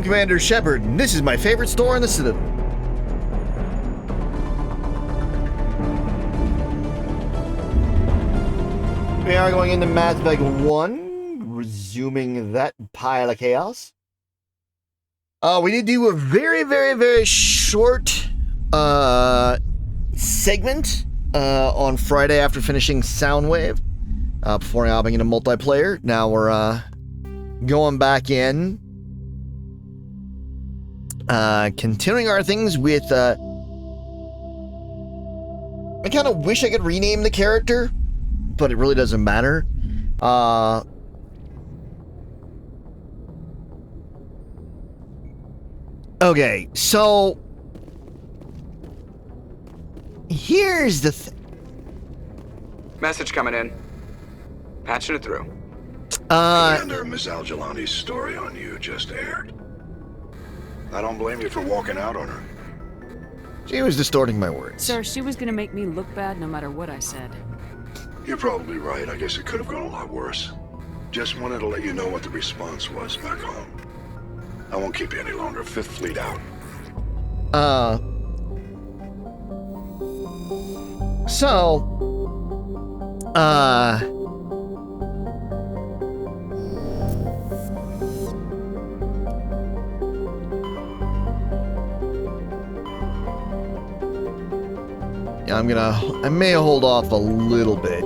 Commander Shepard, and this is my favorite store in the Citadel. We are going into Mass Effect 1, resuming that pile of chaos. We did do a very short segment on Friday after finishing Soundwave, before hopping into multiplayer. Now we're going back in. Continuing our things with, I kind of wish I could rename the character, but it really doesn't matter. Okay, so here's the thing. Message coming in. Patching it through. Commander, Miss Al-Jilani's story on you just aired. I don't blame you for walking out on her. She was distorting my words. Sir, she was gonna make me look bad no matter what I said. You're probably right. I guess it could have gone a lot worse. Just wanted to let you know what the response was back home. I won't keep you any longer. Fifth Fleet out. Yeah, I may hold off a little bit.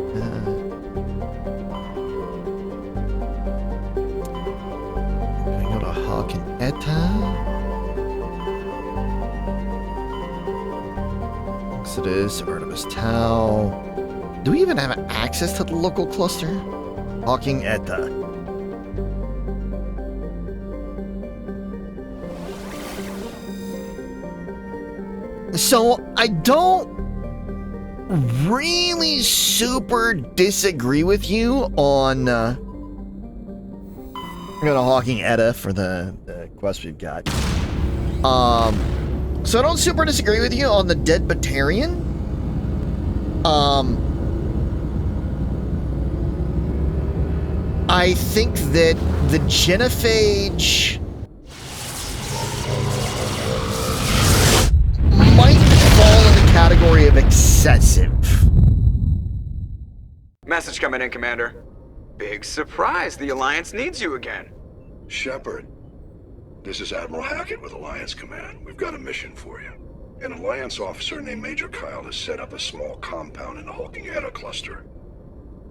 I go to Hawk and Etta. Exodus, Artemis Tau. Do we even have access to the local cluster? Hawking Etta. So, I don't really super disagree with you on I'm going to Hawking Etta for the quest we've got. So I don't super disagree with you on the Dead Batarian. I think that the Genophage might fall in the category of excessive. Message coming in, Commander. Big surprise, the Alliance needs you again. Shepard, this is Admiral Hackett with Alliance Command. We've got a mission for you. An Alliance officer named Major Kyle has set up a small compound in the Hawking Etta cluster.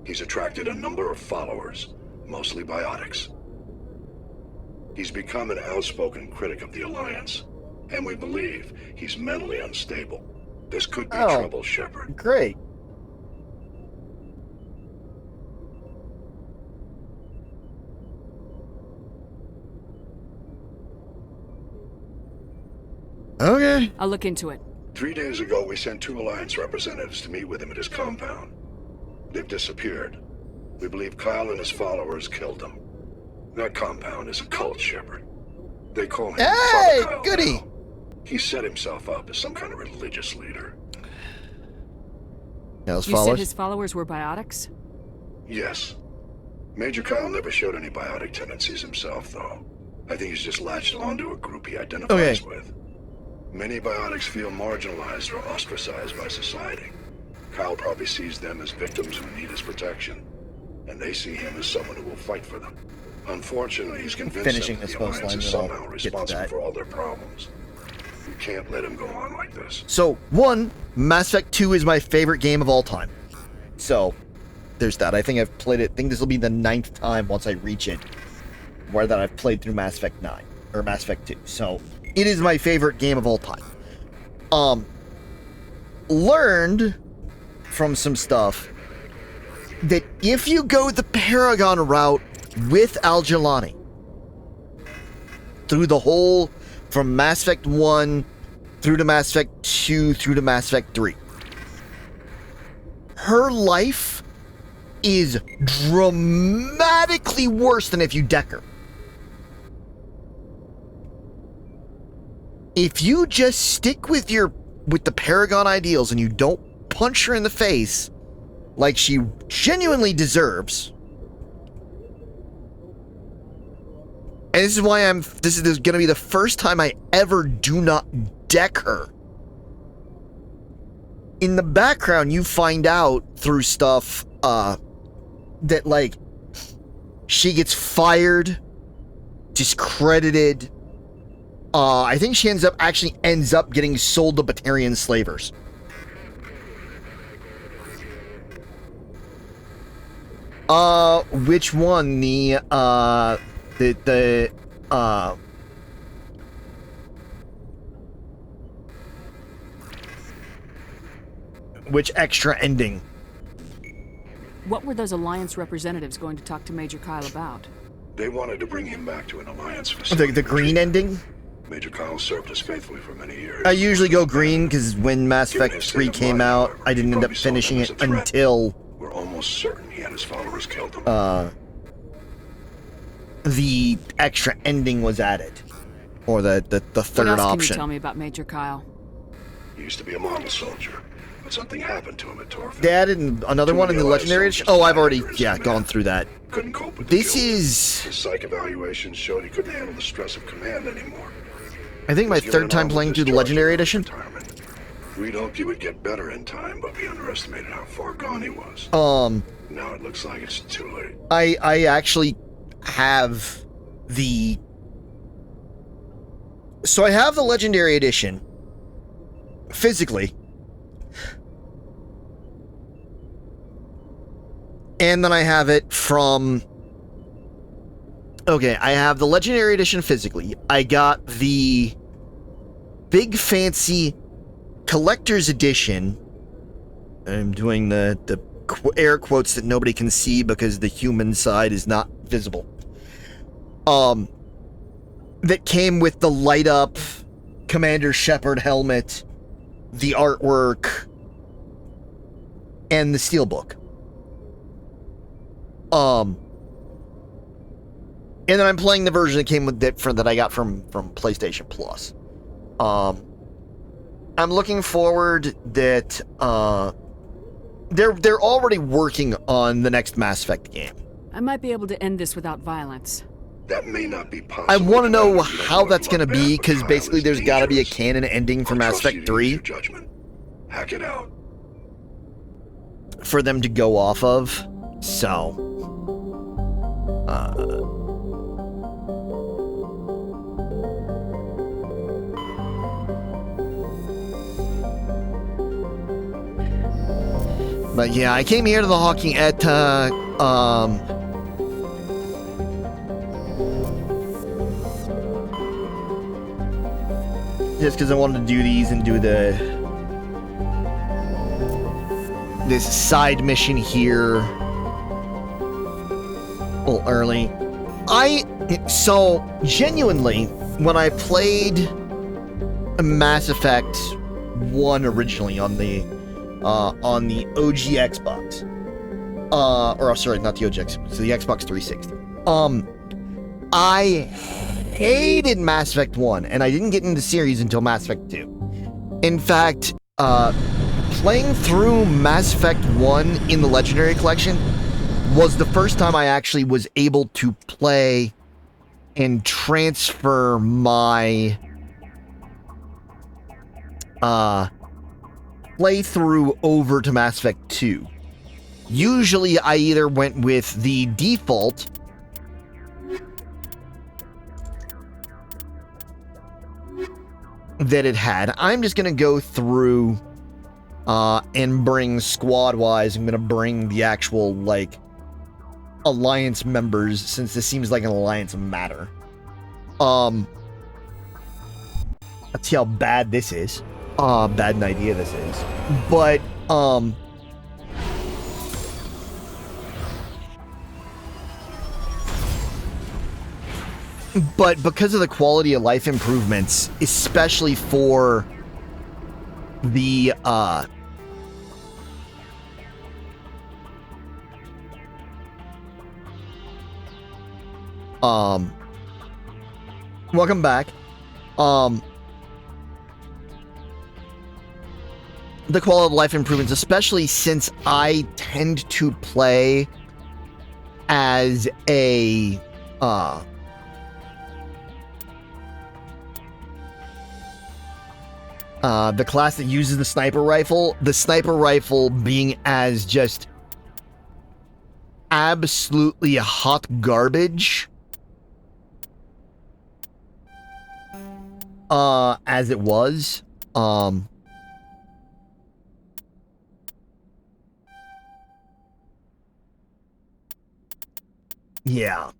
He's attracted a number of followers, mostly biotics. He's become an outspoken critic of the Alliance, and we believe he's mentally unstable. This could be trouble, Shepard. Great. Okay. I'll look into it. 3 days ago, we sent 2 Alliance representatives to meet with him at his compound. They've disappeared. We believe Kyle and his followers killed them. That compound is a cult, Shepard. They call him Hey, Father Kyle goody. now. He set himself up as some kind of religious leader. Now his You said followers. his followers were biotics? Yes. Major Kyle never showed any biotic tendencies himself, though. I think he's just latched onto a group he identifies with. Many biotics feel marginalized or ostracized by society. Kyle probably sees them as victims who need his protection, and they see him as someone who will fight for them. Unfortunately, he's convinced Finishing them this that the post Alliance line, is then I'll somehow get to responsible that. for all their problems. We can't let him go on like this. So, 1, Mass Effect 2 is my favorite game of all time. So, there's that. I think I've played it. I think this will be the 9th time once I reach it, where that I've played through Mass Effect 9, or Mass Effect 2. So, it is my favorite game of all time. Learned from some stuff that if you go the Paragon route with Al-Jilani through the whole, from Mass Effect 1 through to Mass Effect 2 through to Mass Effect 3, her life is dramatically worse than if you deck her. If you just stick with the Paragon ideals and you don't punch her in the face like she genuinely deserves, And this is why this is going to be the first time I ever do not deck her. In the background, you find out through stuff, that, like, she gets fired, discredited. I think she ends up getting sold to Batarian slavers. Which one? Which extra ending? What were those Alliance representatives going to talk to Major Kyle about? They wanted to bring him back to an Alliance facility. The green ending? Major Kyle served us faithfully for many years. I usually go green because when Mass Effect 3 came out, I didn't end up finishing it until... We're almost certain he and his followers killed him. The extra ending was added. Or the third what else option. Can you tell me about Major Kyle? He used to be a model soldier, but something happened to him at Torfin. They added another one in the Legendary Edition? Oh, I've already, gone through that. Couldn't cope with this the guilt. is... His psych evaluations showed he couldn't handle the stress of command anymore. I think my third time playing through the Legendary Edition. We'd hoped he would get better in time, but we underestimated how far gone he was. Now it looks like it's too late. I actually have the... So I have the Legendary Edition physically. And then I have it from... Okay, I have the Legendary Edition physically. I got the big fancy Collector's Edition. I'm doing the air quotes that nobody can see because the human side is not visible. That came with the light up Commander Shepard helmet, the artwork, and the steelbook. And then I'm playing the version that came with that I got from PlayStation Plus. I'm looking forward that they're already working on the next Mass Effect game. I might be able to end this without violence. That may not be possible. I want to know how that's going to be, because basically there's got to be a canon ending for Mass Effect 3 Hack it out. for them to go off of. So, but yeah, I came here to the Hawking at just because I wanted to do these and do this side mission here a little early. So genuinely, when I played Mass Effect 1 originally on the OG Xbox, or sorry, not the OG Xbox, so the Xbox 360. I hated Mass Effect 1, and I didn't get into the series until Mass Effect 2. In fact, playing through Mass Effect 1 in the Legendary Collection was the first time I actually was able to play and transfer my playthrough over to Mass Effect 2. Usually I either went with the default that it had. I'm just going to go through and bring squad-wise. I'm going to bring the actual, like, Alliance members, since this seems like an Alliance matter. Let's see how bad this is. Bad an idea this is. But, because of the quality of life improvements, especially for the, welcome back. The quality of life improvements, especially since I tend to play as a, The class that uses the sniper rifle being as just absolutely hot garbage as it was. Yeah.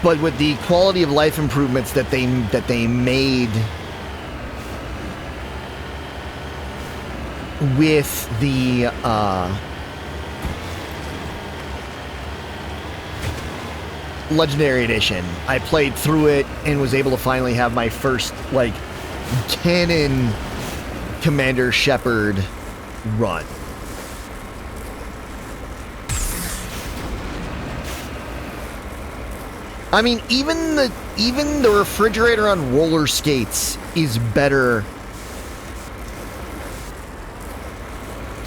But with the quality of life improvements that they made with the Legendary Edition, I played through it and was able to finally have my first like canon Commander Shepard run. I mean, even the refrigerator on roller skates is better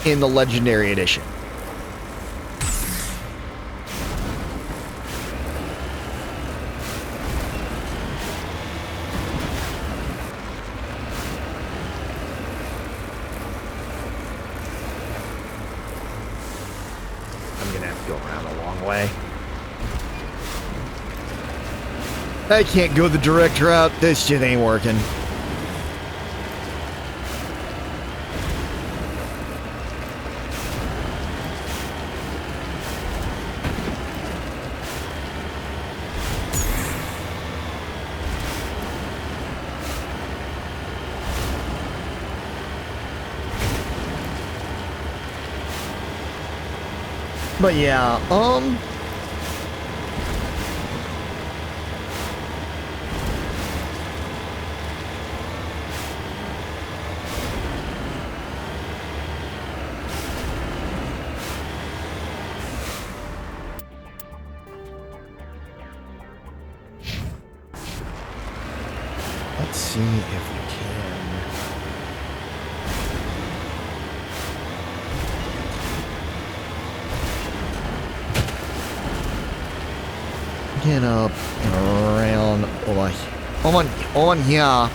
in the Legendary Edition. I'm gonna have to go around a long way. I can't go the direct route. This shit ain't working. But yeah, let's see if we can. Get up and around on here.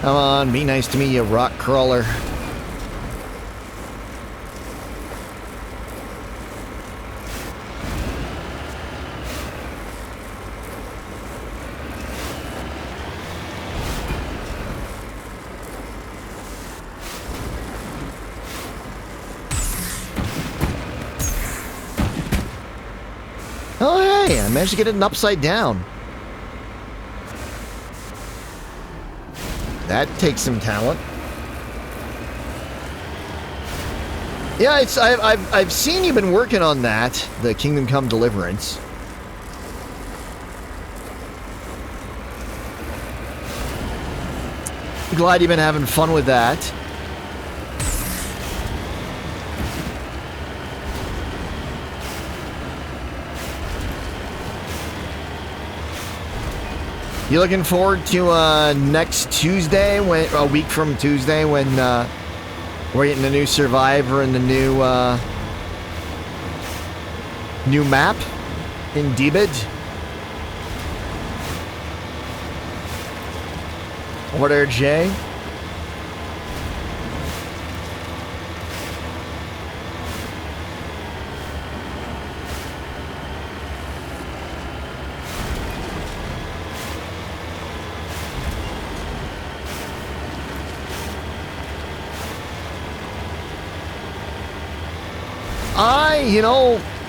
Come on, be nice to me, you rock crawler. Oh, hey, I managed to get it upside down. That takes some talent. Yeah, I've seen you've been working on that, the Kingdom Come Deliverance. Glad you've been having fun with that. You looking forward to next Tuesday, a week from Tuesday, when we're getting the new Survivor and the new map in Debid? Order J.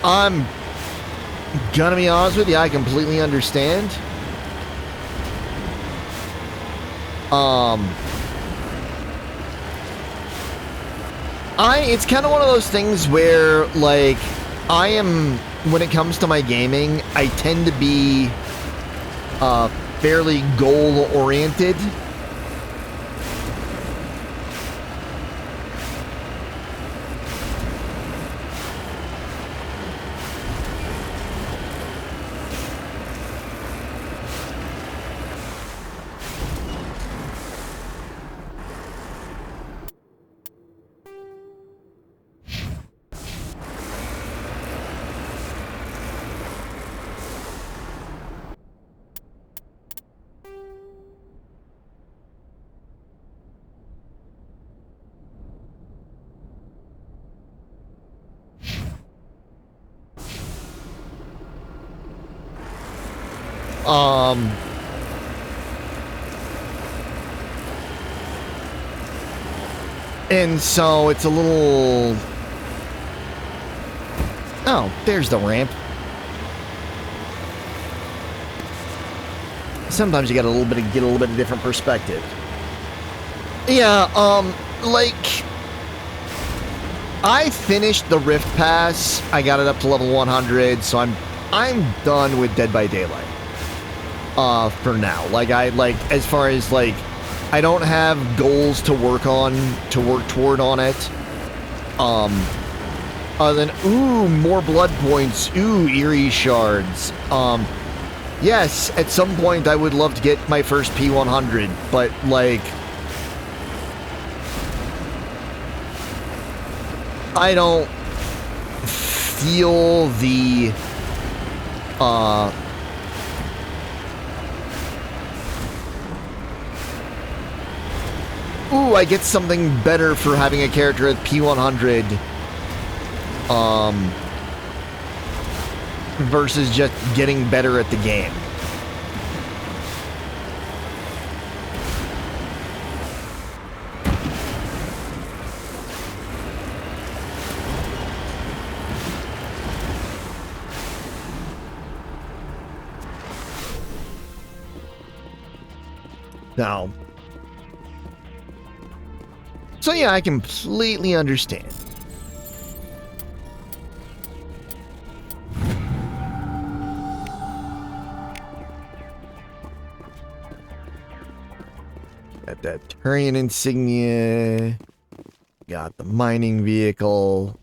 I'm gonna be honest with you, I completely understand. It's kind of one of those things where, like, I am when it comes to my gaming, I tend to be fairly goal-oriented. And so it's a little... Oh, there's the ramp. Sometimes you gotta get a little bit of different perspective. Yeah, like... I finished the Rift Pass. I got it up to level 100, so I'm done with Dead by Daylight. For now. As far as, like, I don't have goals to work toward on it. Other than, ooh, more blood points. Ooh, eerie shards. Yes, at some point I would love to get my first P100, but, like, I don't feel the, ooh, I get something better for having a character at P100, versus just getting better at the game. Now, so yeah, I completely understand. Got that Turian insignia. Got the mining vehicle.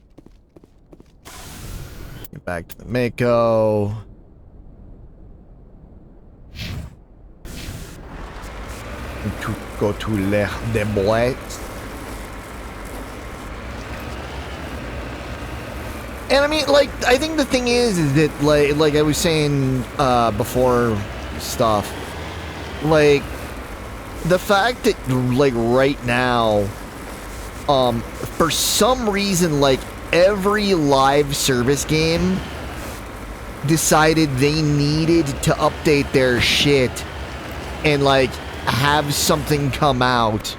Get back to the Mako. To go to Les des Boîtes. And I mean, like, I think the thing is that, like I was saying before stuff, like, the fact that, like, right now, for some reason, like, every live service game decided they needed to update their shit and, like, have something come out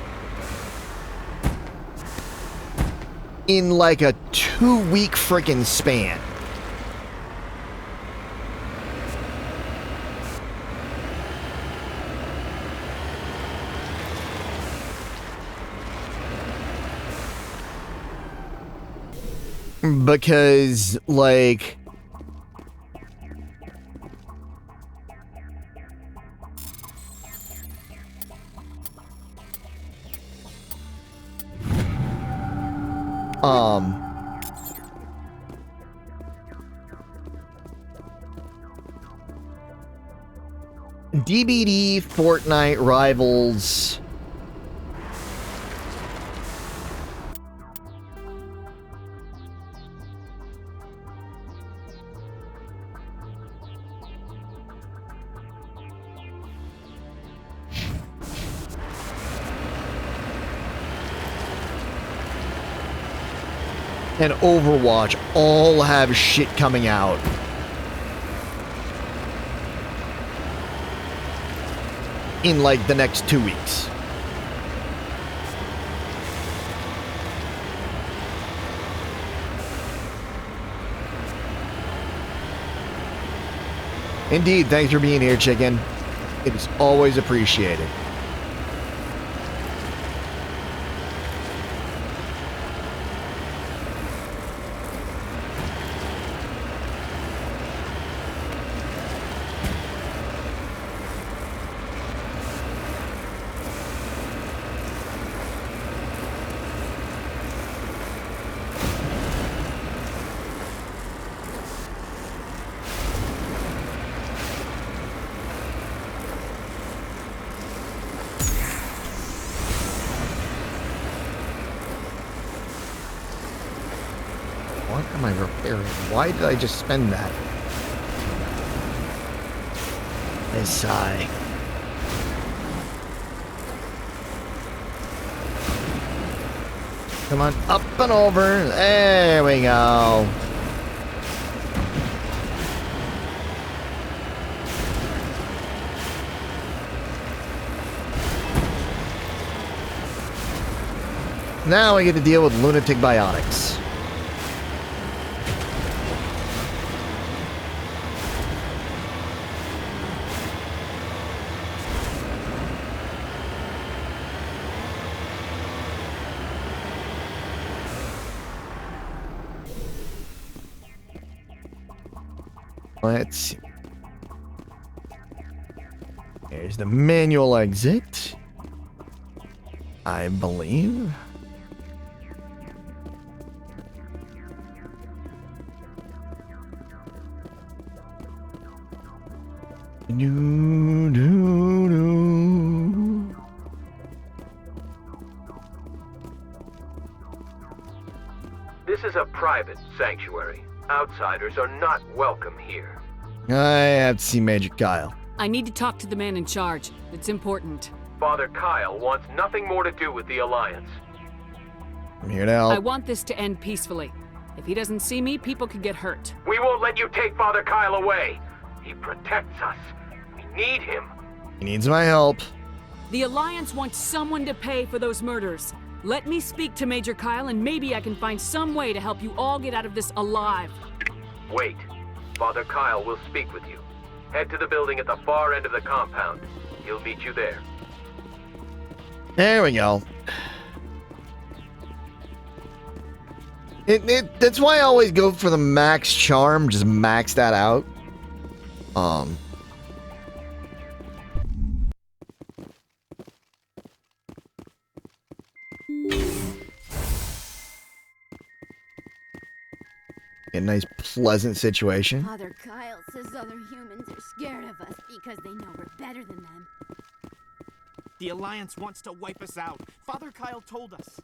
in like a 2-week freaking span. Because, like, DBD Fortnite Rivals and Overwatch all have shit coming out. In like the next 2 weeks. Indeed, thanks for being here, Chicken. It is always appreciated. am I repairing? Why did I just spend that? I sigh. Come on, up and over. There we go. Now we get to deal with lunatic biotics. Let's see. There's the manual exit, I believe. This is a private sanctuary. Outsiders are not welcome here. I have to see Major Kyle. I need to talk to the man in charge. It's important. Father Kyle wants nothing more to do with the Alliance. I'm here to help. I want this to end peacefully. If he doesn't see me, people could get hurt. We won't let you take Father Kyle away. He protects us. We need him. He needs my help. The Alliance wants someone to pay for those murders. Let me speak to Major Kyle and maybe I can find some way to help you all get out of this alive. Wait. Father Kyle will speak with you. Head to the building at the far end of the compound. He'll meet you there. There we go. That's why I always go for the max charm. Just max that out. A nice, pleasant situation. Father Kyle says other humans are scared of us because they know we're better than them. The Alliance wants to wipe us out. Father Kyle told us.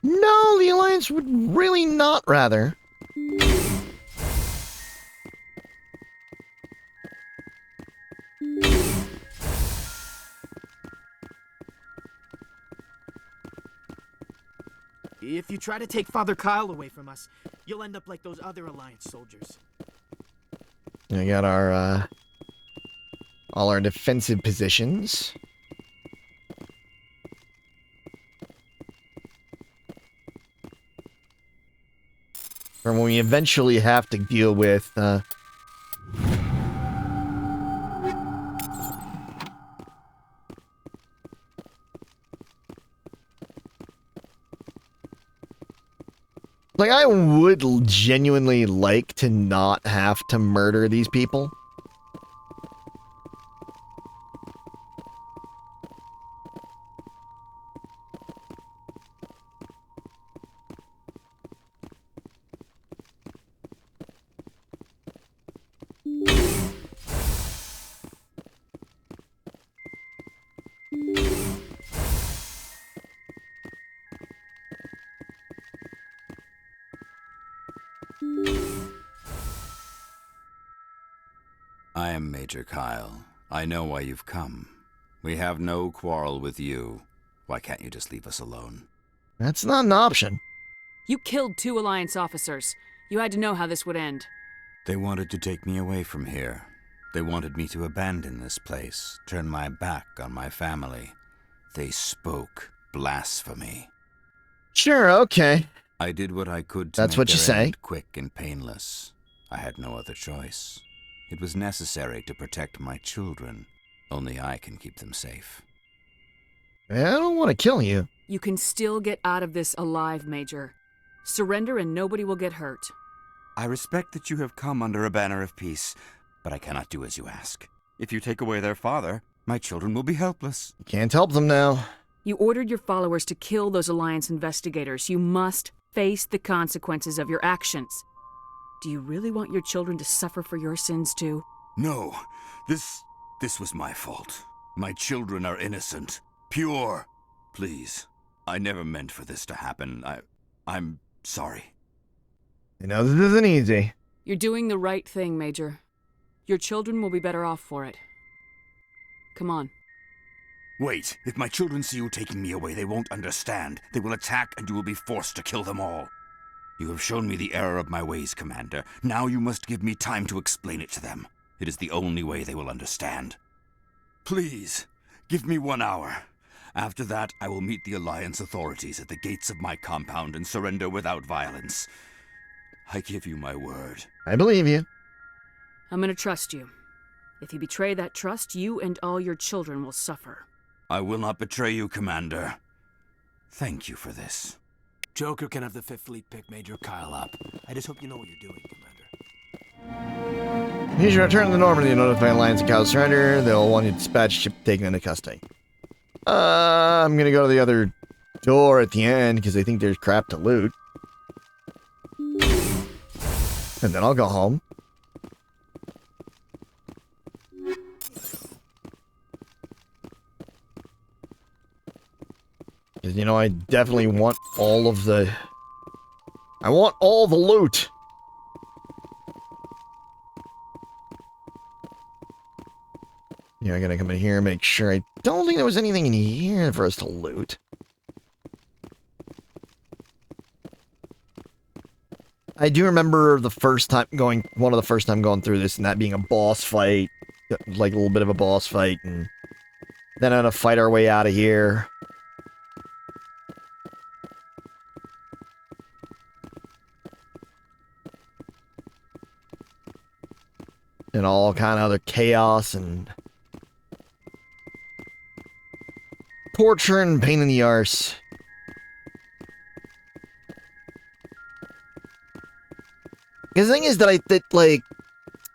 No, the Alliance would really not rather. If you try to take Father Kyle away from us, you'll end up like those other Alliance soldiers. We got our, all our defensive positions. For when we eventually have to deal with, like, I would genuinely like to not have to murder these people. I am Major Kyle. I know why you've come. We have no quarrel with you. Why can't you just leave us alone? That's not an option. You killed 2 Alliance officers. You had to know how this would end. They wanted to take me away from here. They wanted me to abandon this place, turn my back on my family. They spoke blasphemy. Sure, okay. I did what I could to That's make what you their say. end quick and painless. I had no other choice. It was necessary to protect my children. Only I can keep them safe. I don't want to kill you. You can still get out of this alive, Major. Surrender and nobody will get hurt. I respect that you have come under a banner of peace, but I cannot do as you ask. If you take away their father, my children will be helpless. You can't help them now. You ordered your followers to kill those Alliance investigators. You must face the consequences of your actions. Do you really want your children to suffer for your sins too? No, this was my fault. My children are innocent, pure. Please, I never meant for this to happen. I'm sorry. You know, this isn't easy. You're doing the right thing, Major. Your children will be better off for it. Come on. Wait, if my children see you taking me away, they won't understand. They will attack, and you will be forced to kill them all. You have shown me the error of my ways, Commander. Now you must give me time to explain it to them. It is the only way they will understand. Please, give me 1 hour. After that, I will meet the Alliance authorities at the gates of my compound and surrender without violence. I give you my word. I believe you. I'm gonna trust you. If you betray that trust, you and all your children will suffer. I will not betray you, Commander. Thank you for this. Joker can have the 5th Fleet pick Major Kyle up. I just hope you know what you're doing, Commander. You should return to Normandy to notify Alliance and Kyle's surrender. They'll want you to dispatch ship taken into custody. I'm gonna go to the other door at the end because I think there's crap to loot. And then I'll go home. Because, you know, I definitely want all of the... I want all the loot! Yeah, I gotta come in here and make sure. I don't think there was anything in here for us to loot. I do remember the first time going, one of the first time going through this, and that being a boss fight, like a little bit of a boss fight, and then I'm gonna fight our way out of here. And all kind of other chaos and torture and pain in the arse. The thing is that like,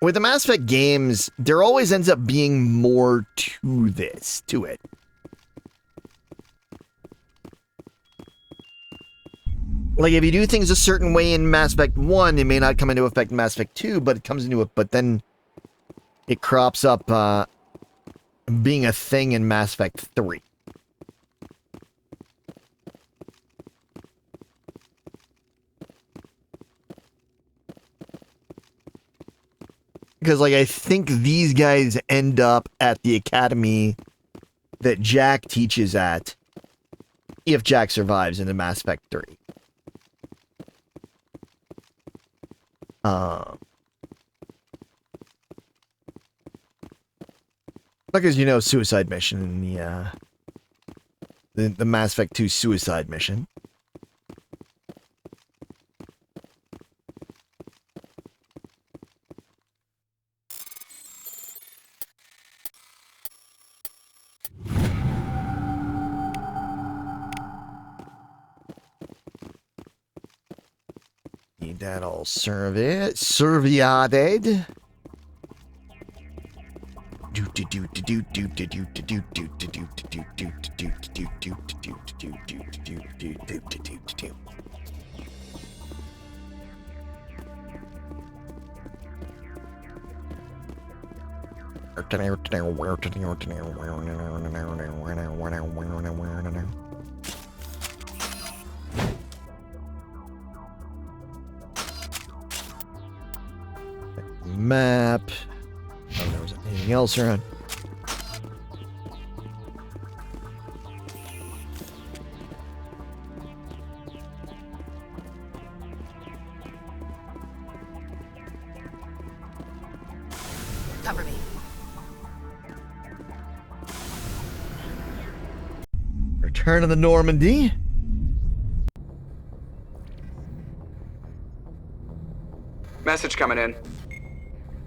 with the Mass Effect games, there always ends up being more to it. Like, if you do things a certain way in Mass Effect 1, it may not come into effect in Mass Effect 2, but it comes into it, but then it crops up, being a thing in Mass Effect 3. Because, like, I think these guys end up at the academy that Jack teaches at, if Jack survives in the Mass Effect 3. Because, you know, suicide mission in the Mass Effect 2 suicide mission. Need that all serviated. Map. Oh, there was anything else around. Cover me. Return to the Normandy. Message coming in.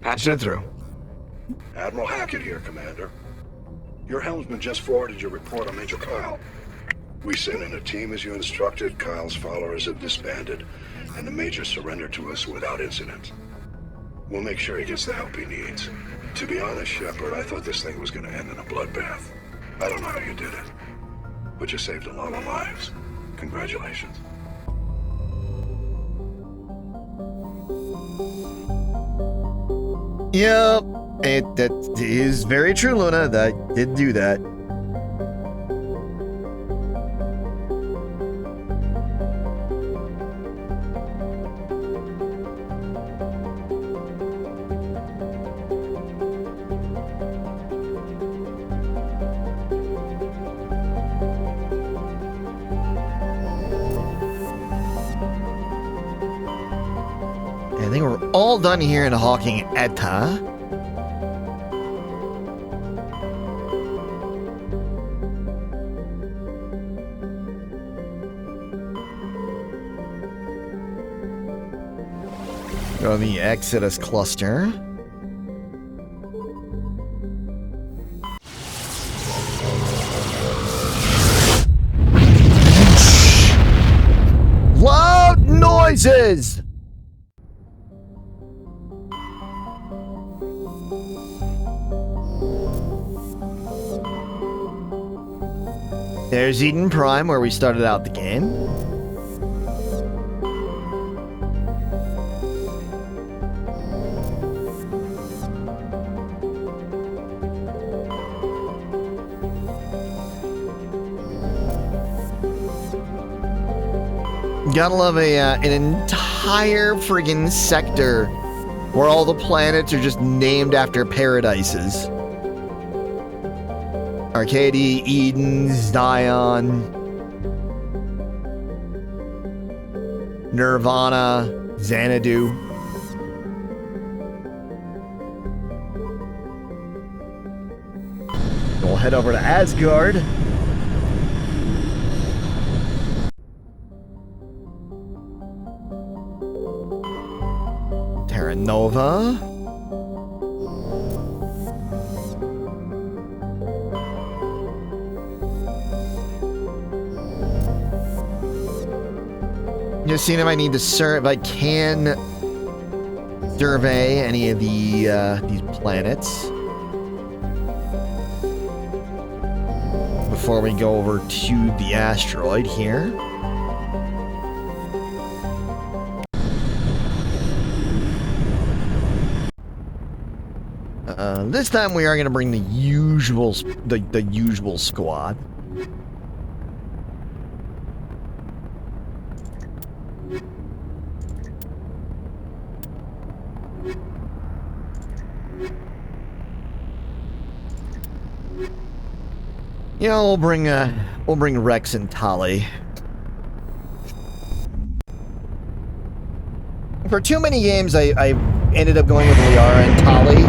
Patching it through. Admiral Hackett here, Commander. Your helmsman just forwarded your report on Major Kyle. We sent in a team as you instructed. Kyle's followers have disbanded, and the Major surrendered to us without incident. We'll make sure he gets the help he needs. To be honest, Shepard, I thought this thing was going to end in a bloodbath. I don't know how you did it, but you saved a lot of lives. Congratulations. Yep, that is very true, Luna. That did do that. all done here in Hawking Etta. Go to the Exodus cluster. Loud noises! There's Eden Prime, where we started out the game. Gotta love an entire friggin' sector where all the planets are just named after paradises. Arcadia, Eden, Zion, Nirvana, Xanadu. We'll head over to Asgard. Terra Nova. Just seeing if I need to if I can survey any of these planets before we go over to the asteroid here. This time we are going to bring the usual squad. Yeah, we'll bring Rex and Tali. For too many games, I ended up going with Liara and Tali.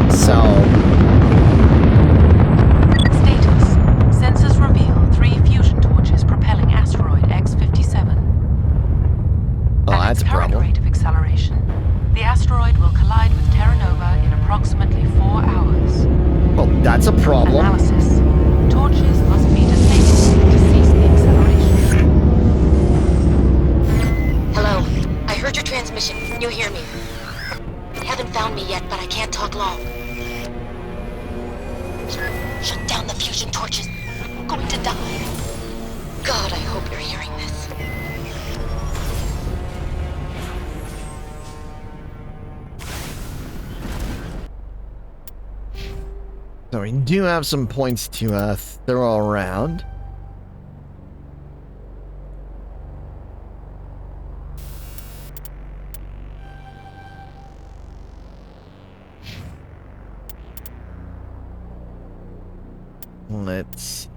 So. Status. Sensors reveal 3 fusion torches propelling asteroid X-57. Oh, that's a problem. At its current rate of acceleration, the asteroid will collide with Terra Nova in approximately 4 hours. Well, that's a problem. Analysis. Torches must be disabled to cease the acceleration. Hello. I heard your transmission. Can you hear me? You haven't found me yet, but I can't talk long. Shut down the fusion torches. I'm going to die. God, I hope you're hearing this. So we do have some points to throw around. Let's see.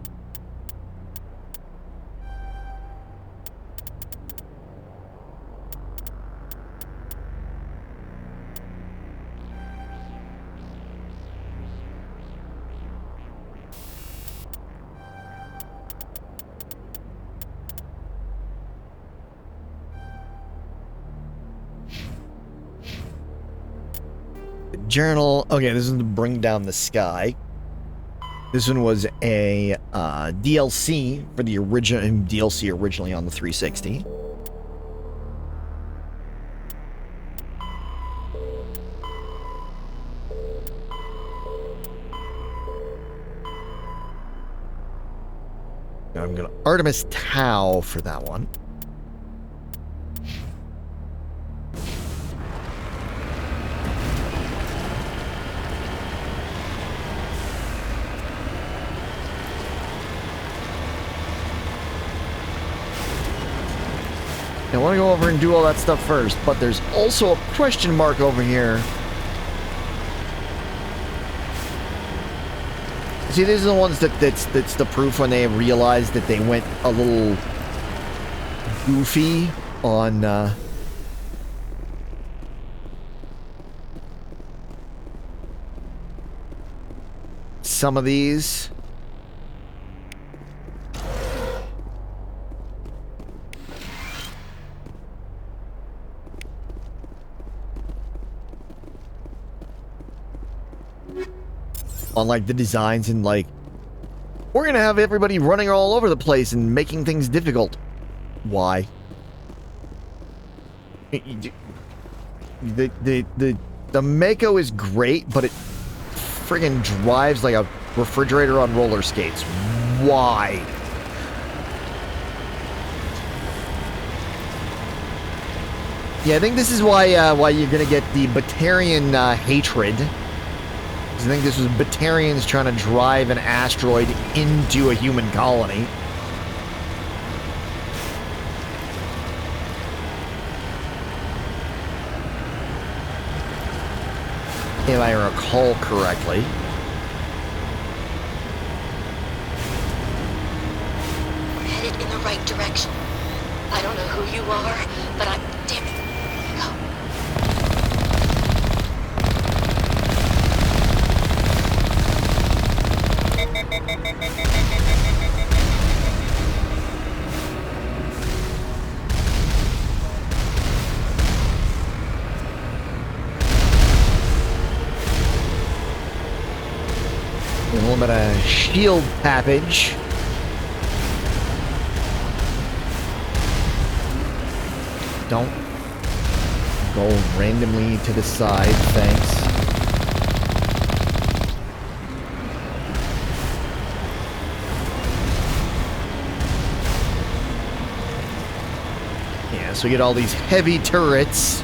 Journal. Okay, this is to bring down the sky. This one was a DLC for the originally on the 360. I'm gonna Artemis Tau for that one. I want to go over and do all that stuff first, but there's also a question mark over here. See, these are the ones that's the proof when they realized that they went a little goofy on some of these. On like the designs and like we're gonna have everybody running all over the place and making things difficult. Why? The Mako is great, but it friggin' drives like a refrigerator on roller skates. Why? Yeah, I think this is why you're gonna get the Batarian hatred. I think this was Batarians trying to drive an asteroid into a human colony. If I recall correctly. We're headed in the right direction. I don't know who you are, but I'm... Damn it. Go. A little bit of shield tappage. Don't go randomly to the side, thanks. Yeah, so we get all these heavy turrets.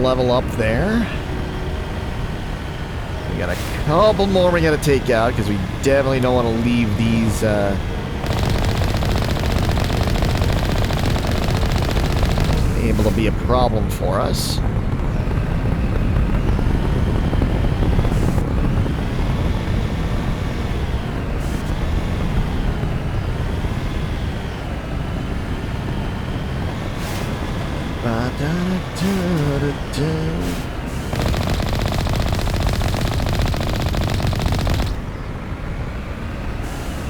Level up there. We got a couple more we gotta take out because we definitely don't want to leave these able to be a problem for us.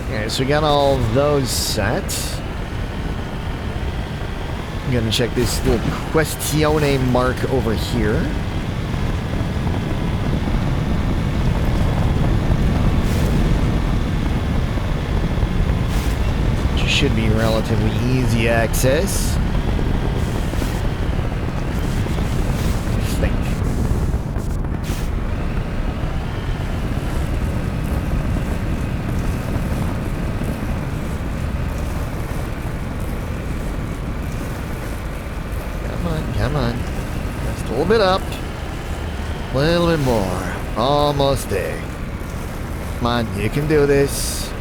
Okay, so we got all those set. I'm gonna check this little questione mark over here. Which should be relatively easy access. Come on. Just a little bit up. A little bit more. Almost there. Come on, you can do this.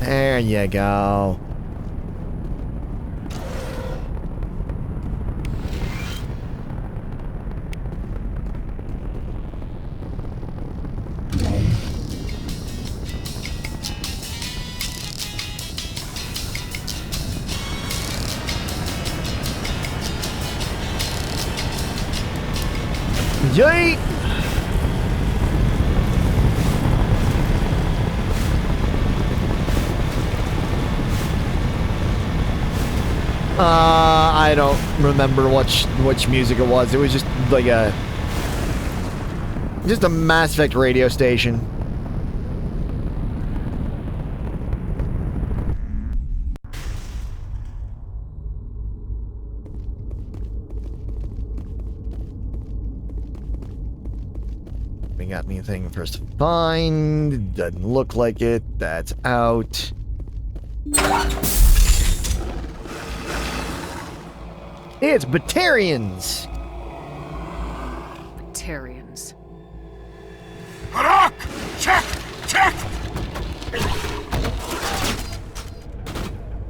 There you go. Yeet! I don't remember which music it was. It was just like a Mass Effect radio station. We got anything for us to find? Doesn't look like it. That's out. It's Batarians! Saltarians. Harak! Check! Check!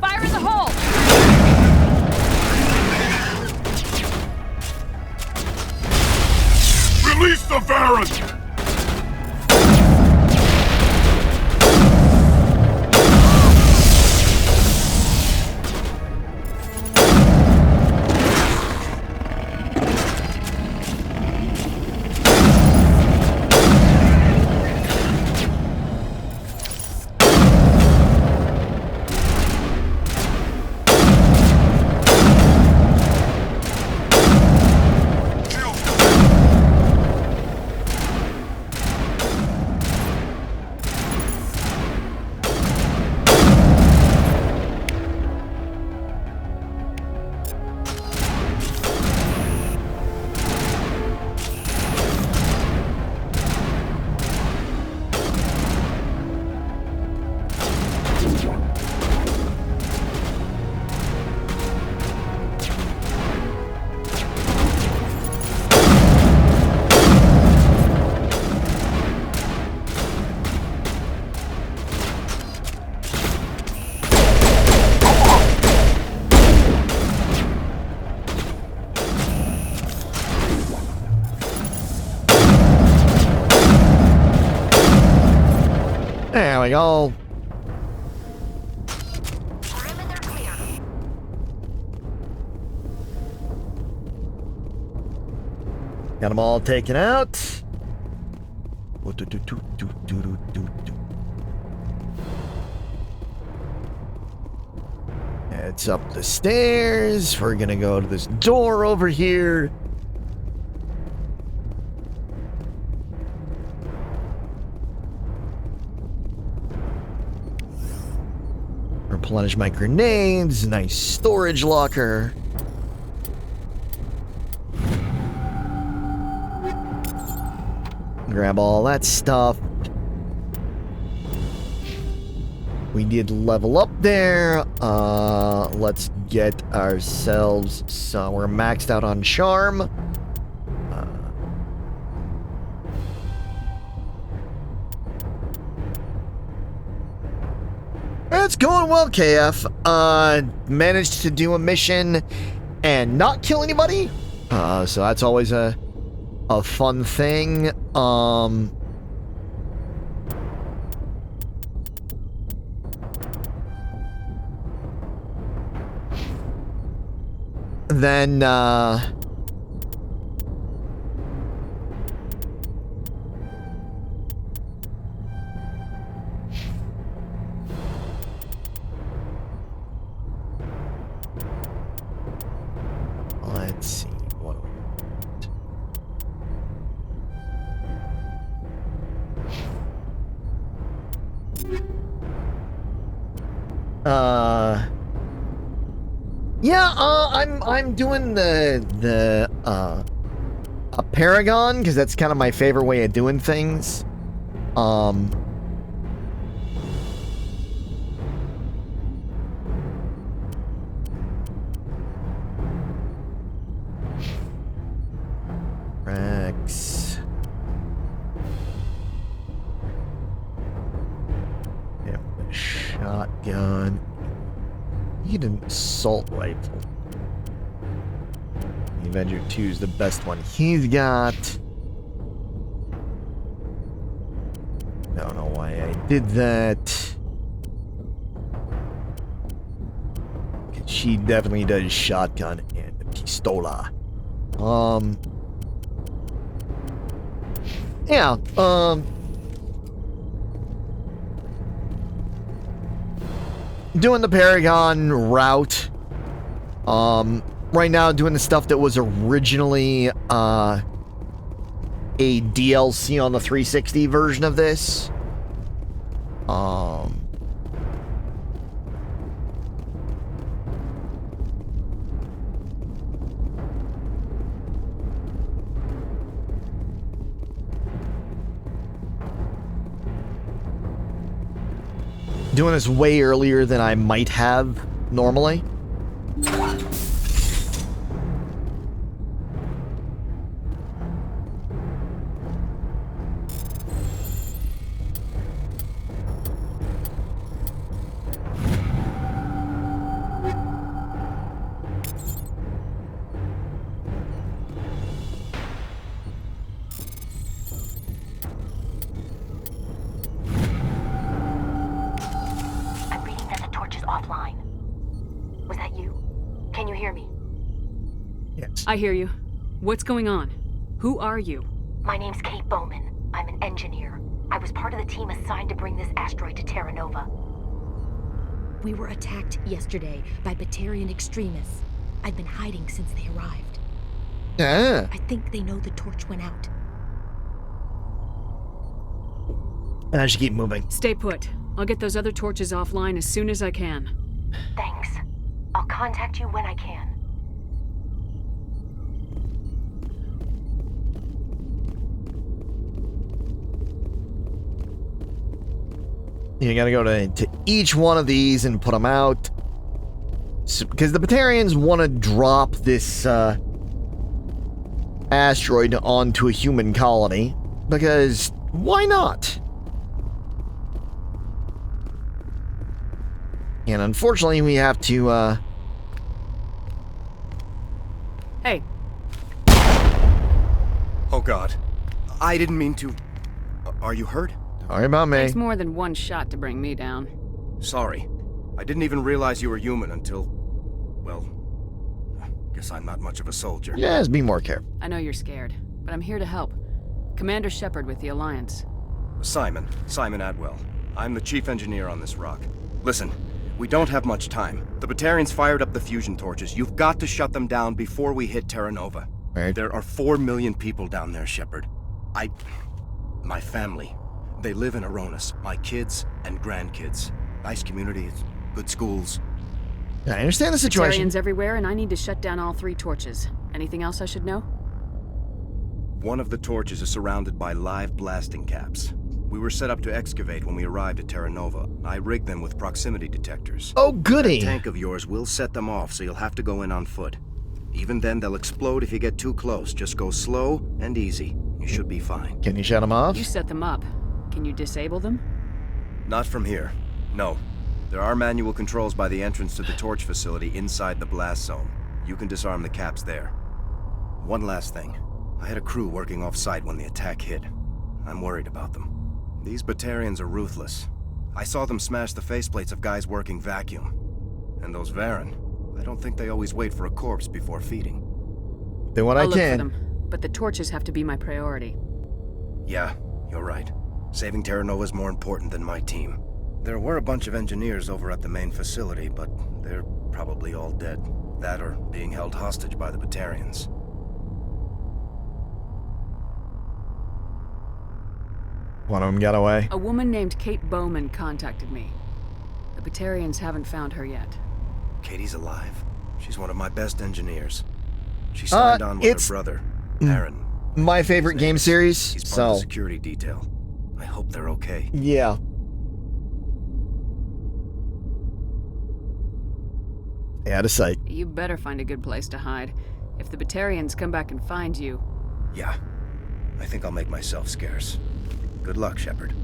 Fire in the hole! Release the Varren! There we go. Got them all taken out. It's up the stairs. We're gonna go to this door over here. Replenish my grenades. Nice storage locker. Grab all that stuff. We did level up there. Let's get ourselves some. We're maxed out on charm. It's going well, KF. Managed to do a mission and not kill anybody. So that's always a fun thing. Then, let's see, what do we want? Yeah, I'm doing the a Paragon because that's kind of my favorite way of doing things. Rex. Yeah, shotgun. Need an assault rifle. The Avenger 2 is the best one he's got. Don't know why I did that. She definitely does shotgun and pistola. Yeah, doing the Paragon route. Right now doing the stuff that was originally a DLC on the 360 version of this. Doing this way earlier than I might have normally. Yes. I hear you. What's going on? Who are you? My name's Kate Bowman. I'm an engineer. I was part of the team assigned to bring this asteroid to Terra Nova. We were attacked yesterday by Batarian extremists. I've been hiding since they arrived. Yeah. I think they know the torch went out. I should keep moving. Stay put. I'll get those other torches offline as soon as I can. Thanks. I'll contact you when I can. You gotta go to each one of these and put them out. Because the Batarians want to drop this asteroid onto a human colony. Because why not? And unfortunately, we have to, Hey. Oh God. I didn't mean to... Are you hurt? Sorry about me. Takes more than one shot to bring me down. Sorry. I didn't even realize you were human until... Well... Guess I'm not much of a soldier. Yes, be more careful. I know you're scared, but I'm here to help. Commander Shepard with the Alliance. Simon Atwell. I'm the chief engineer on this rock. Listen, we don't have much time. The Batarians fired up the fusion torches. You've got to shut them down before we hit Terra Nova. Right. There are 4 million people down there, Shepard. My family. They live in Aronis. My kids and grandkids. Nice communities, good schools. I understand the situation. Batarians everywhere, and I need to shut down all 3 torches. Anything else I should know? One of the torches is surrounded by live blasting caps. We were set up to excavate when we arrived at Terra Nova. I rigged them with proximity detectors. Oh, goody! That tank of yours will set them off, so you'll have to go in on foot. Even then, they'll explode if you get too close. Just go slow and easy. You should be fine. Can you shut them off? You set them up. Can you disable them? Not from here. No. There are manual controls by the entrance to the torch facility inside the blast zone. You can disarm the caps there. One last thing. I had a crew working off-site when the attack hit. I'm worried about them. These Batarians are ruthless. I saw them smash the faceplates of guys working vacuum. And those Varen, I don't think they always wait for a corpse before feeding. Do what I I'll look can. for them, but the torches have to be my priority. Yeah, you're right. Saving Terra Nova is more important than my team. There were a bunch of engineers over at the main facility, but they're probably all dead. That or being held hostage by the Batarians. One of them got away. A woman named Kate Bowman contacted me. The Batarians haven't found her yet. Katie's alive. She's one of my best engineers. She signed on with her brother, Aaron. My favorite game series, He's part of the security detail. I hope they're okay. Yeah. Out of sight. You better find a good place to hide. If the Batarians come back and find you... Yeah. I think I'll make myself scarce. Good luck, Shepard.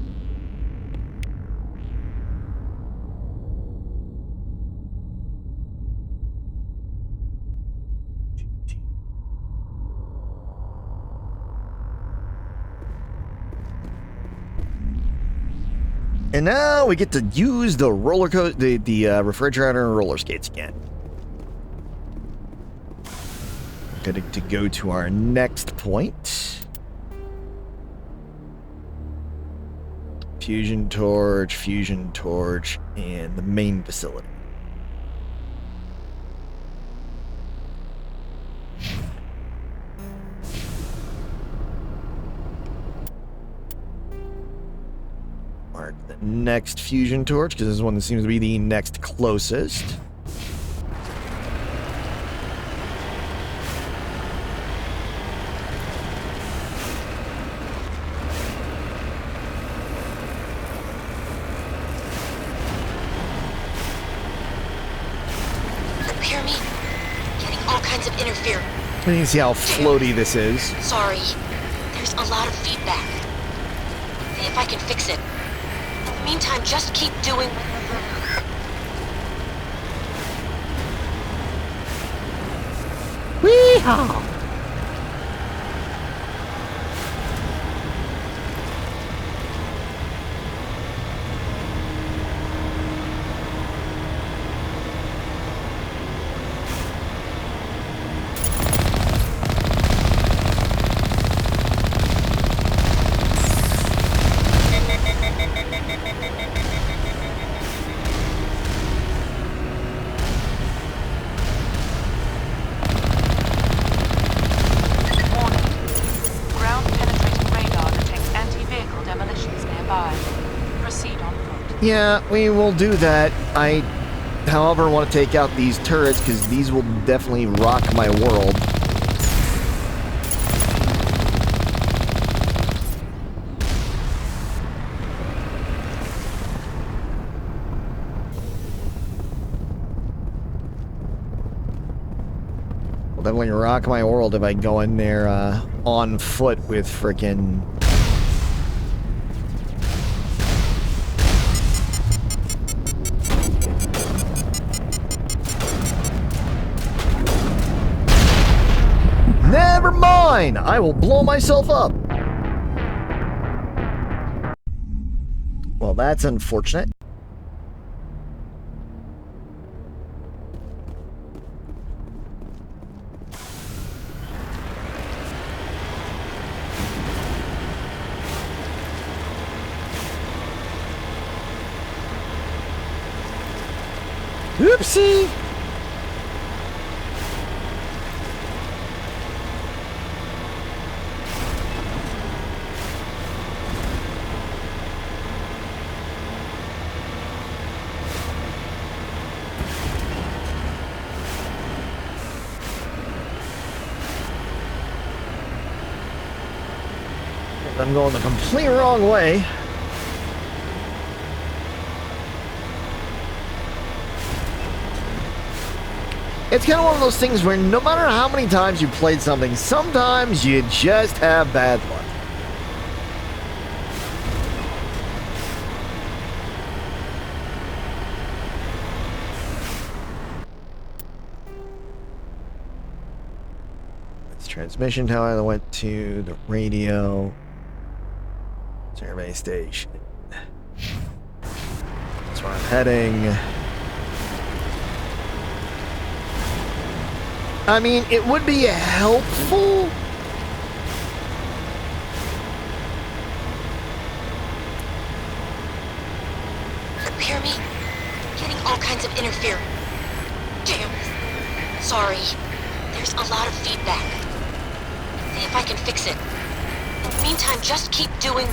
And now we get to use the roller coaster, the refrigerator and roller skates again. Good to go to our next point. Fusion torch, and the main facility. Mark the next fusion torch, because this is one that seems to be the next closest. Hear me? Getting all kinds of interference. You can see how floaty this is. Sorry. There's a lot of feedback. See if I can fix it. In the meantime, just keep doing... Wee-haw! Yeah, we will do that. I, however, want to take out these turrets because these will definitely rock my world. Will definitely rock my world if I go in there on foot with frickin'. Never mind! I will blow myself up! Well, that's unfortunate. Oopsie! I'm going the complete wrong way. It's kind of one of those things where no matter how many times you played something, sometimes you just have bad luck. That's transmission tower that went to the radio. Survey station. That's where I'm heading. I mean, it would be helpful. Hear me? Getting all kinds of interference. Damn. Sorry. There's a lot of feedback. See if I can fix it. In the meantime, just keep doing...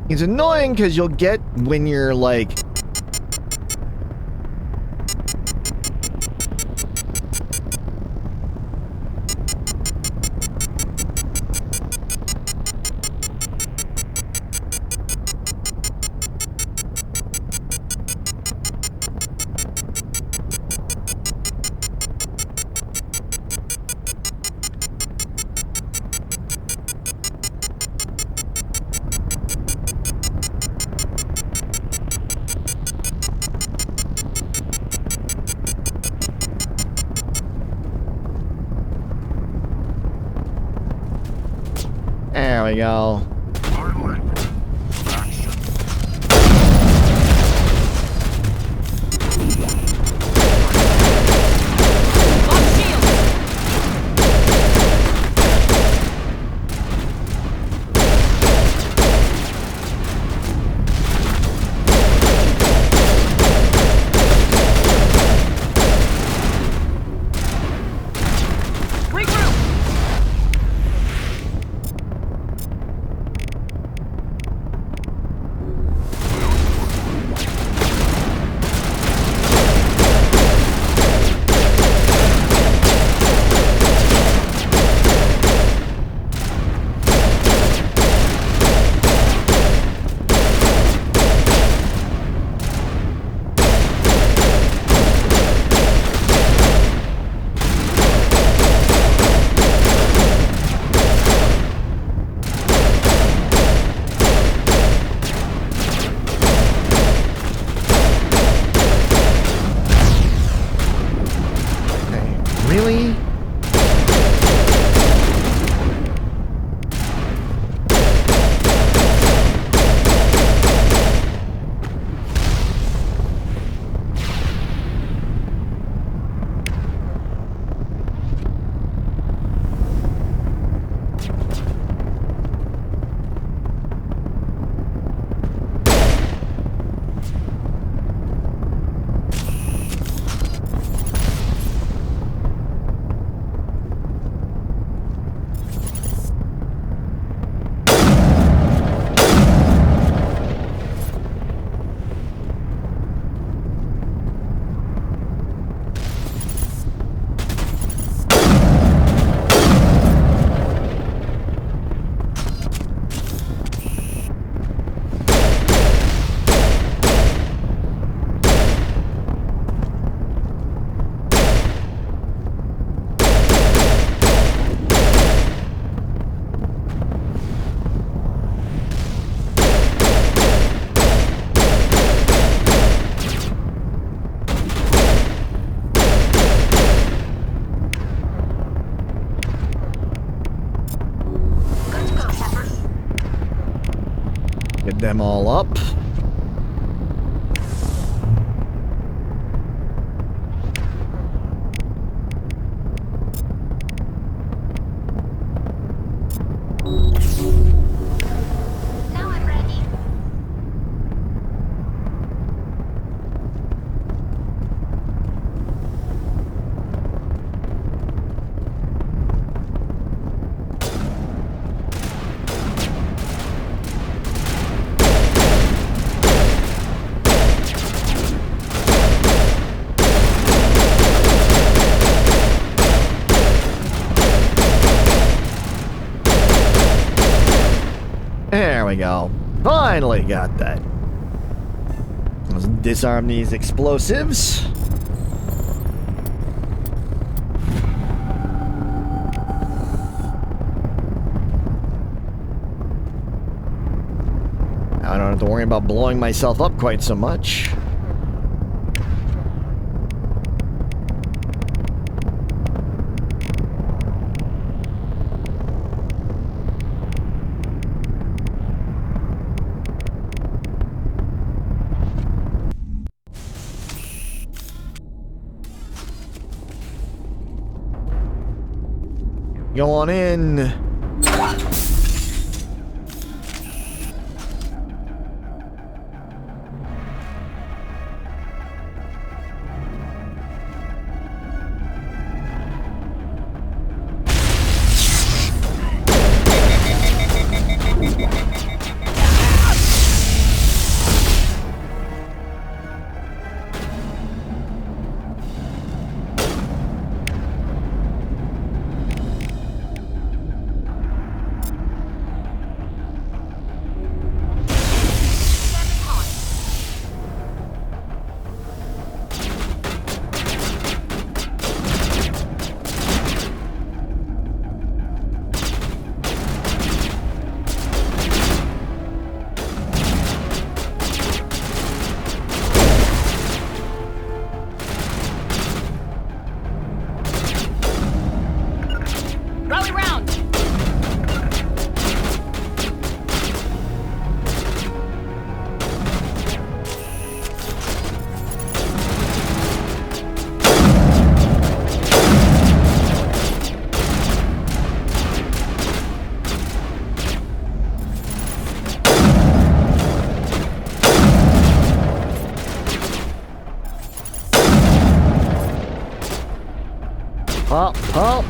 It's annoying because you'll get when you're like... There we go. them all up. Now I'm ready. There we go. Finally got that. Let's disarm these explosives. I don't have to worry about blowing myself up quite so much. Go on in. Rally round! Up, up.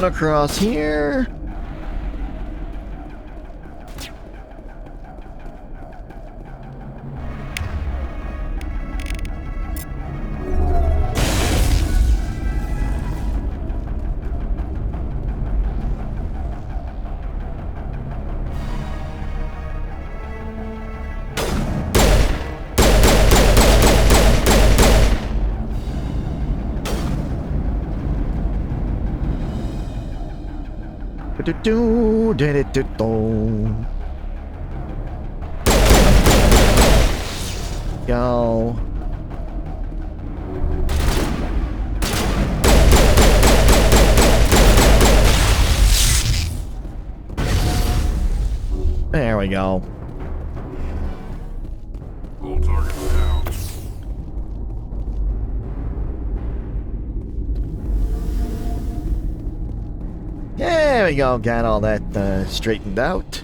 across here. Go. There we go. All targets down. There we go. Got all that straightened out.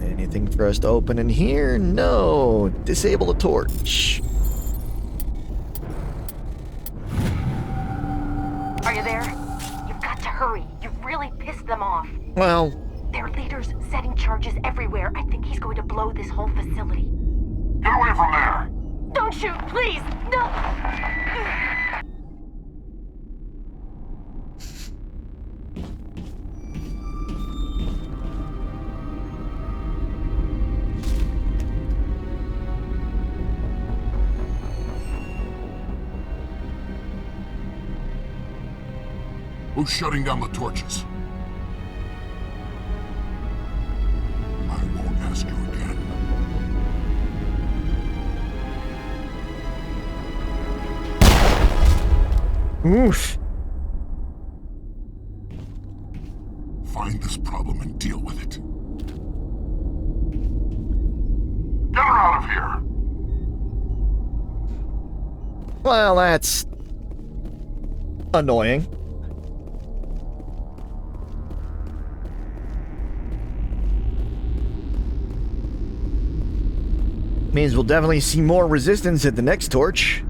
Anything for us to open in here? No. Disable the torch. Are you there? You've got to hurry. You've really pissed them off. Well, Their leader's setting charges everywhere. I think he's going to blow this whole facility. Get away from there! Don't shoot, please! No! Who's shutting down the torches? I won't ask you again. oof. Find this problem and deal with it. Get her out of here! Well, that's annoying. Means we'll definitely see more resistance at the next torch.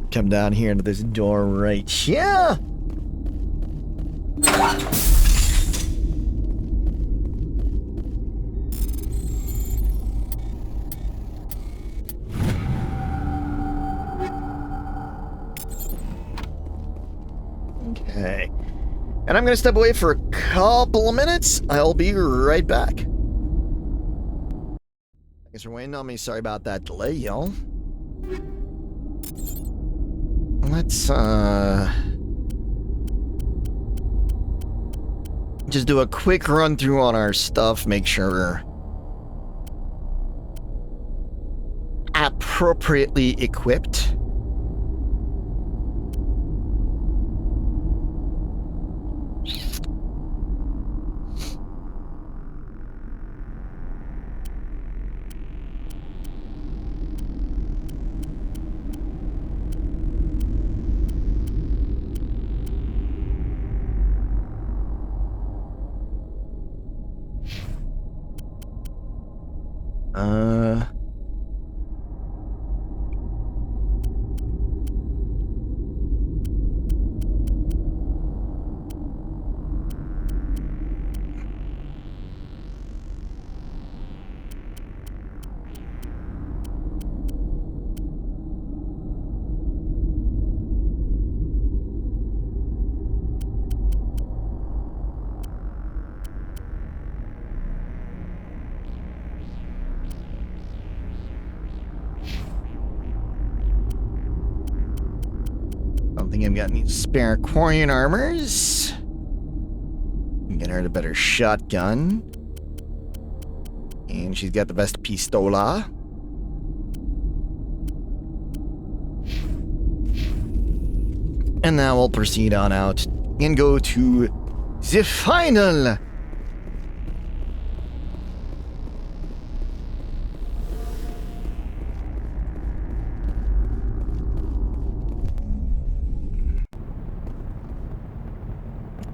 Come down here into this door right here. Okay. And I'm going to step away for a couple of minutes. I'll be right back. Thanks for waiting on me. Sorry about that delay, y'all. Let's, just do a quick run through on our stuff, make sure we're appropriately equipped. I don't think I've got any spare Quarian armors. Get her a better shotgun. And she's got the best pistola. And now we'll proceed on out and go to the final.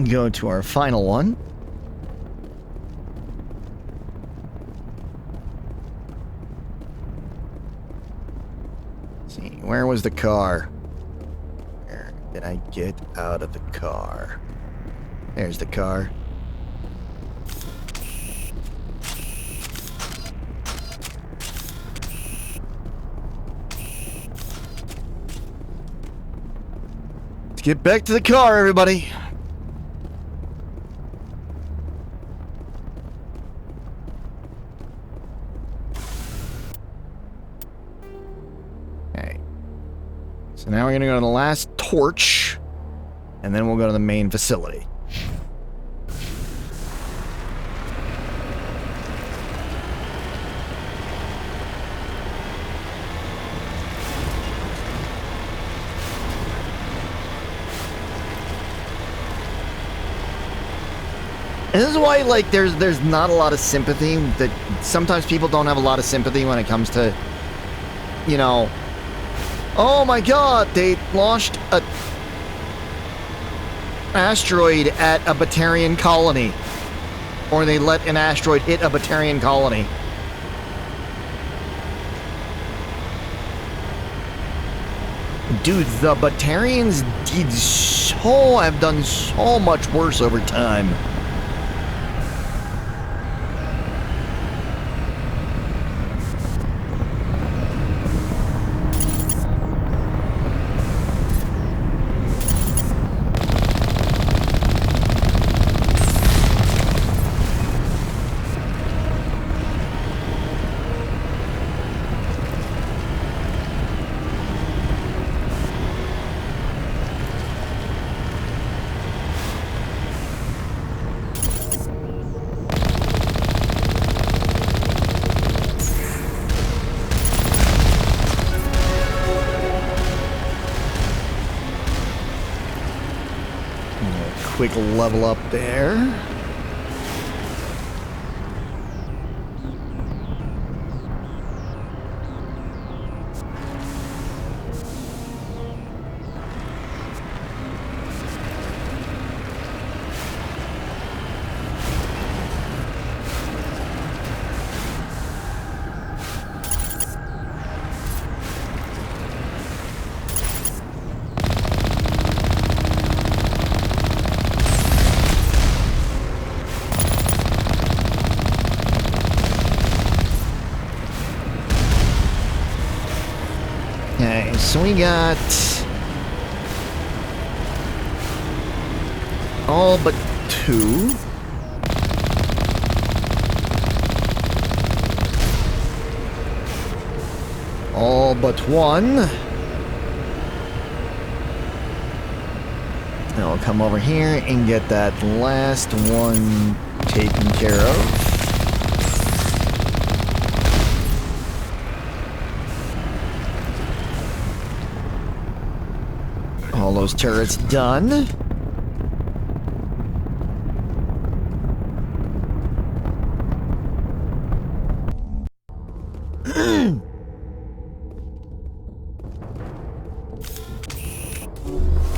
Go to our final one. where was the car? Where did I get out of the car? There's the car. Let's get back to the car, everybody. Okay. So now we're gonna go to the last torch, and then we'll go to the main facility. And this is why, like, there's not a lot of sympathy. That sometimes people don't have a lot of sympathy when it comes to, you know, oh my god, they launched a asteroid at a Batarian colony. Or they let an asteroid hit a Batarian colony. Dude, the Batarians have done so much worse over time. Quick level up there. Okay, so we got all but 2. All but 1. Now I'll come over here and get that last one taken care of. All those turrets done.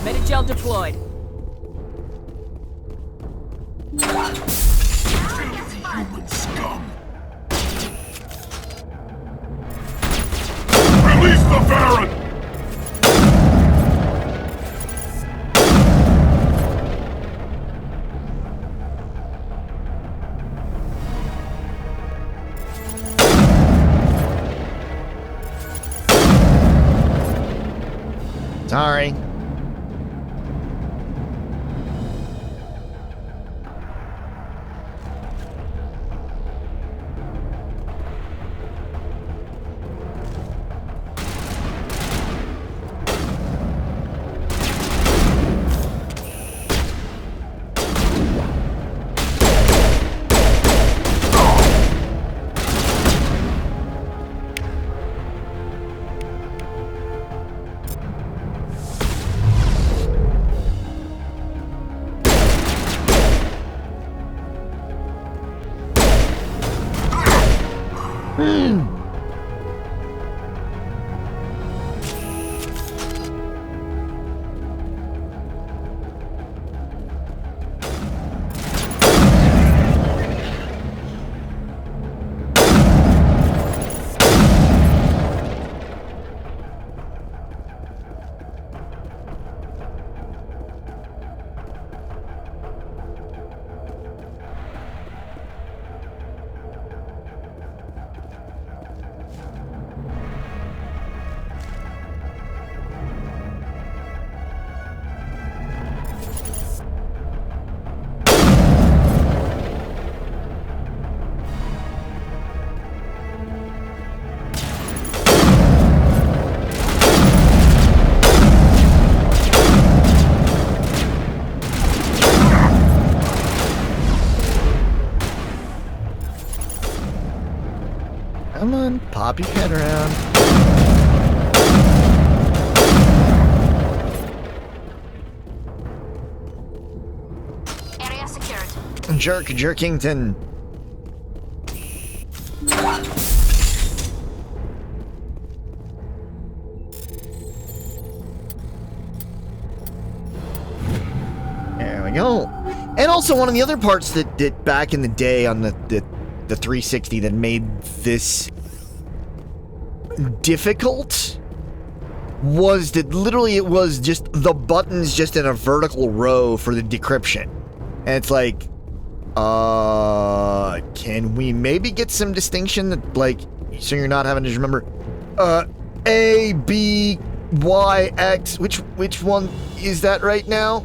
Medigel deployed. Human scum! Release the Baron! Sorry. Come on, pop your head around. Area secured. Jerkington. There we go. And also one of the other parts that back in the day on the 360 that made this difficult was that literally it was just the buttons just in a vertical row for the decryption. And it's like, can we maybe get some distinction that, like, so you're not having to remember, A, B, Y, X, which one is that right now?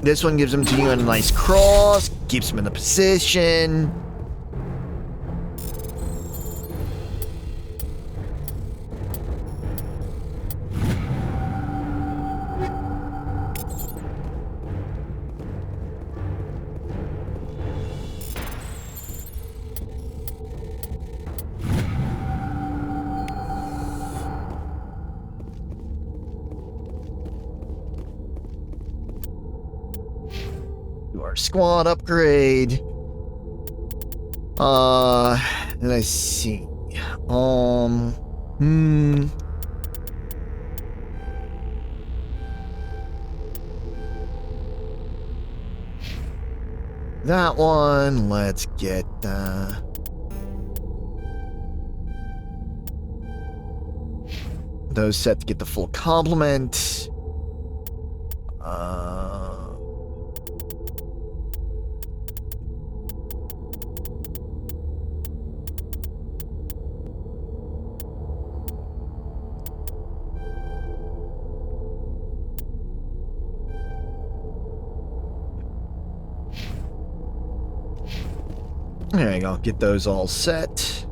This one gives them to you in a nice cross, keeps them in the position. Squad upgrade. Let's see. That one, let's get, those set to get the full complement. There you go. Get those all set.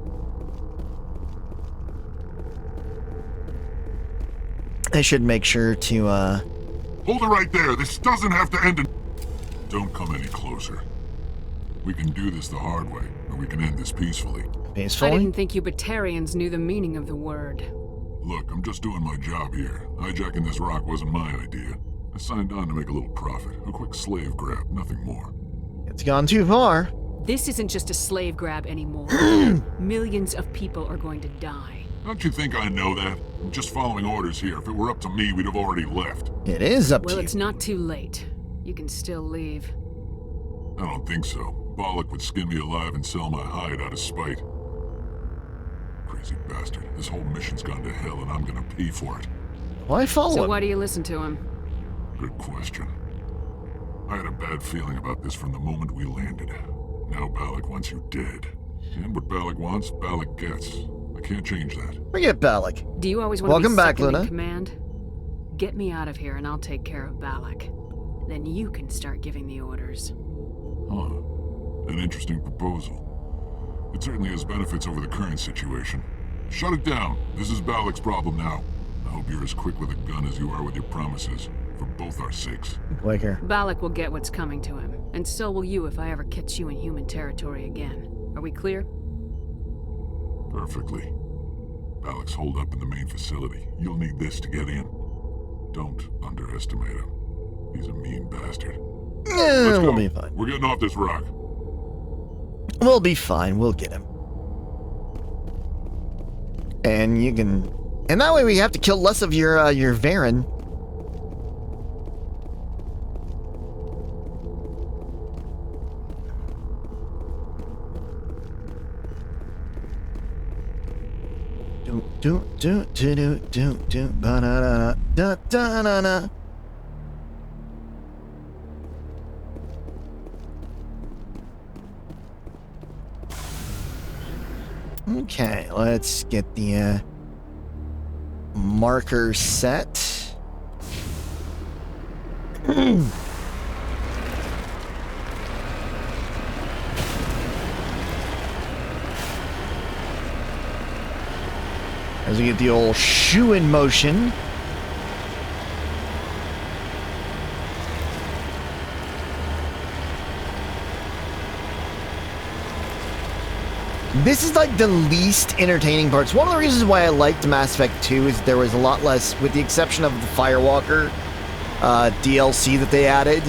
I should make sure to, Hold it right there. This doesn't have to end in... Don't come any closer. We can do this the hard way, or we can end this peacefully. I didn't think you Batarians knew the meaning of the word. Look, I'm just doing my job here. Hijacking this rock wasn't my idea. I signed on to make a little profit. A quick slave grab, nothing more. It's gone too far. This isn't just a slave grab anymore. Millions of people are going to die. Don't you think I know that? I'm just following orders here. If it were up to me, we'd have already left. It is up to you. Well, it's not too late. You can still leave. I don't think so. Bollock would skin me alive and sell my hide out of spite. Crazy bastard. This whole mission's gone to hell and I'm gonna pay for it. Why follow him? So why do you listen to him? Good question. I had a bad feeling about this from the moment we landed. Now Bollock wants you dead. And what Bollock wants, Bollock gets. I can't change that. Forget Bollock. Do you always want to be back, second Luna. in command? Get me out of here and I'll take care of Balak. Then you can start giving the orders. Huh. An interesting proposal. It certainly has benefits over the current situation. Shut it down. This is Balak's problem now. I hope you're as quick with a gun as you are with your promises. For both our sakes. Quicker. Balak will get what's coming to him. And so will you if I ever catch you in human territory again. Are we clear? Perfectly. Balak's holed up in the main facility. You'll need this to get in. Don't underestimate him. He's a mean bastard. Let's go. We'll be fine. We're getting off this rock. We'll be fine. We'll get him. And you can... And that way we have to kill less of your Varen. Do ba da da da da. Okay, let's get the marker set. As we get the old shoe in motion. This is like the least entertaining parts. One of the reasons why I liked Mass Effect 2 is there was a lot less, with the exception of the Firewalker DLC that they added.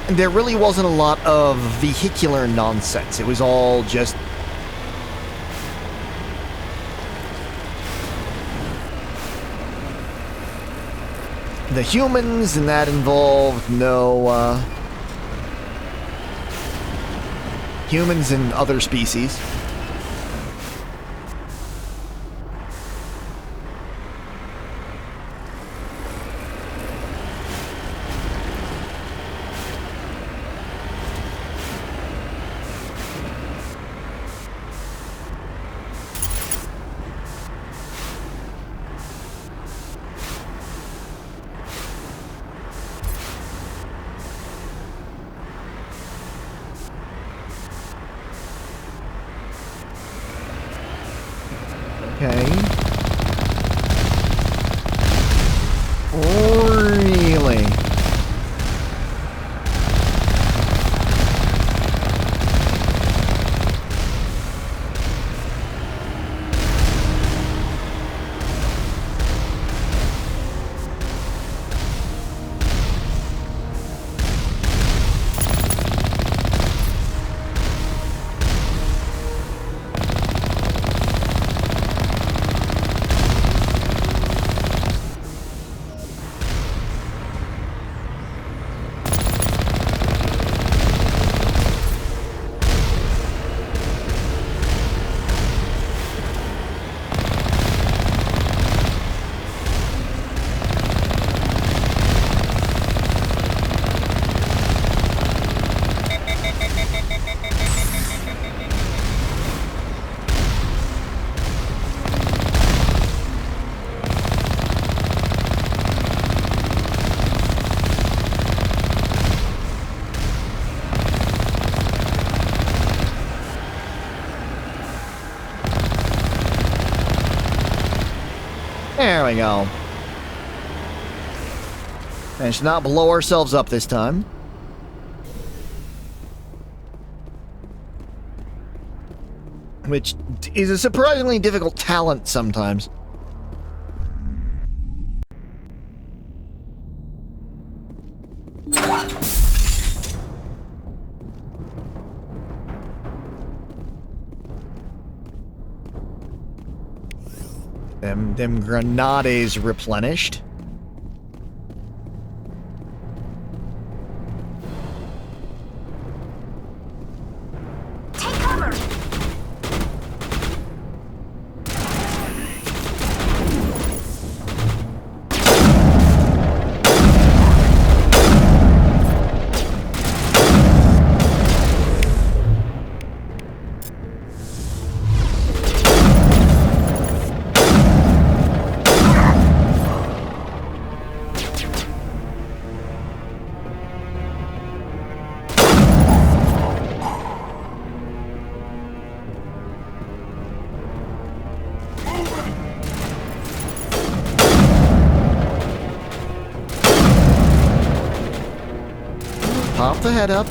There really wasn't a lot of vehicular nonsense. It was all just the humans, and that involved no humans and other species. Okay. Really? There we go. Managed to not blow ourselves up this time. Which is a surprisingly difficult talent sometimes. Them grenades replenished. Take cover! Pop the head up.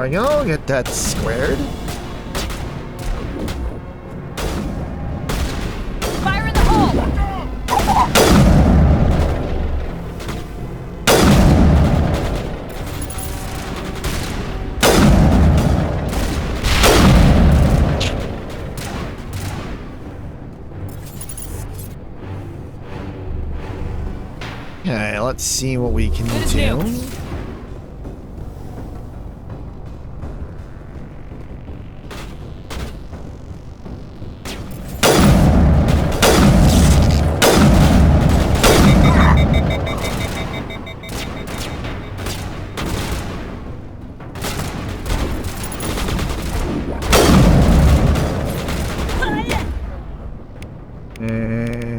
There we go. Get that squared. Fire in the hole! Okay, let's see what we can do.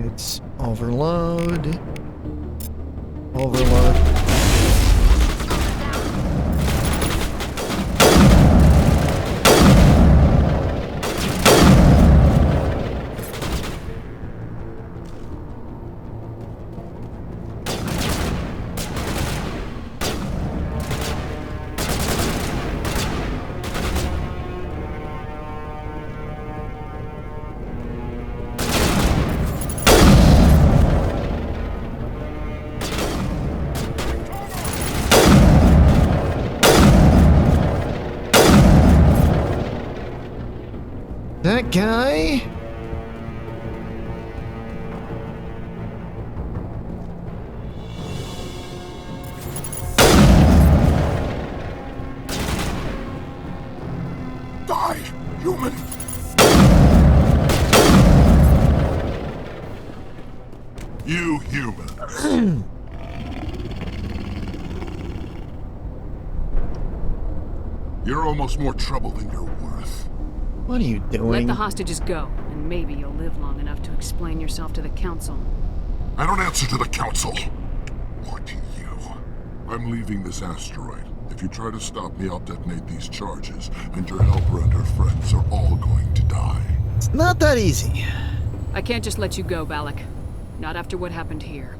It's overload. Overload. That guy? Die, human! You human. You're almost more trouble than you're worth. What are you doing? Let the hostages go, and maybe you'll live long enough to explain yourself to the council. I don't answer to the council. Or to you. I'm leaving this asteroid. If you try to stop me, I'll detonate these charges, and your helper and her friends are all going to die. It's not that easy. I can't just let you go, Balak. Not after what happened here.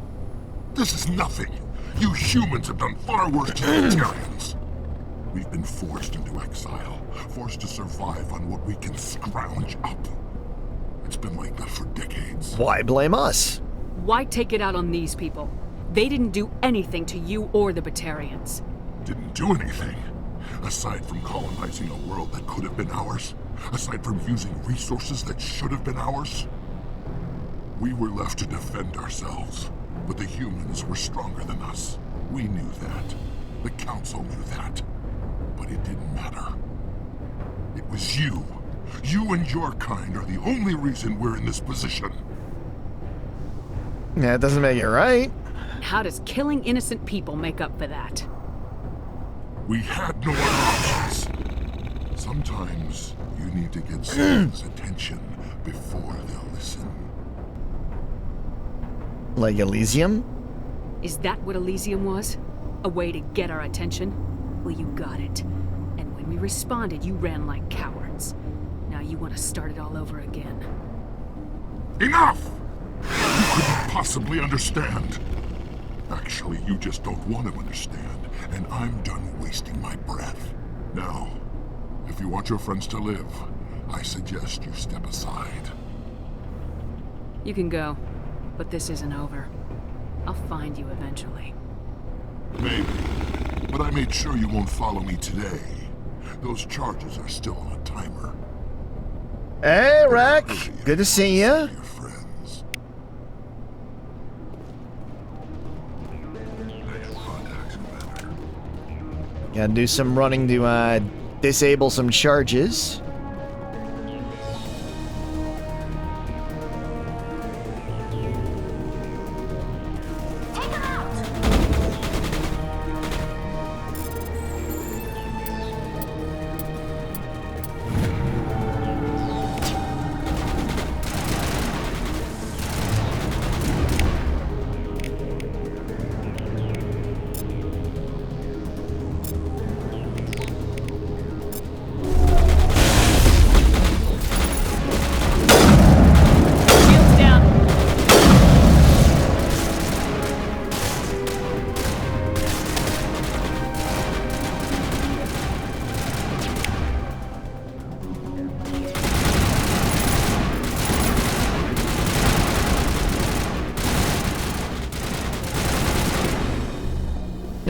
This is nothing. You humans have done far worse to the Batarians. We've been forced into exile, forced to survive on what we can scrounge up. It's been like that for decades. Why blame us? Why take it out on these people? They didn't do anything to you or the Batarians. Didn't do anything. Aside from colonizing a world that could have been ours. Aside from using resources that should have been ours. We were left to defend ourselves. But the humans were stronger than us. We knew that. The council knew that. But it didn't matter. It was you. You and your kind are the only reason we're in this position. Yeah, it doesn't make it right. How does killing innocent people make up for that? We had no other options. Sometimes you need to get someone's attention before they'll listen. Like Elysium? Is that what Elysium was? A way to get our attention? Well, you got it. And when we responded, you ran like cowards. Now you want to start it all over again. Enough! You couldn't possibly understand. Actually, you just don't want to understand, and I'm done wasting my breath. Now, if you want your friends to live, I suggest you step aside. You can go, but this isn't over. I'll find you eventually. Maybe, but I made sure you won't follow me today. Those charges are still on a timer. Hey, Rex. Good to see you. Gotta do some running to disable some charges.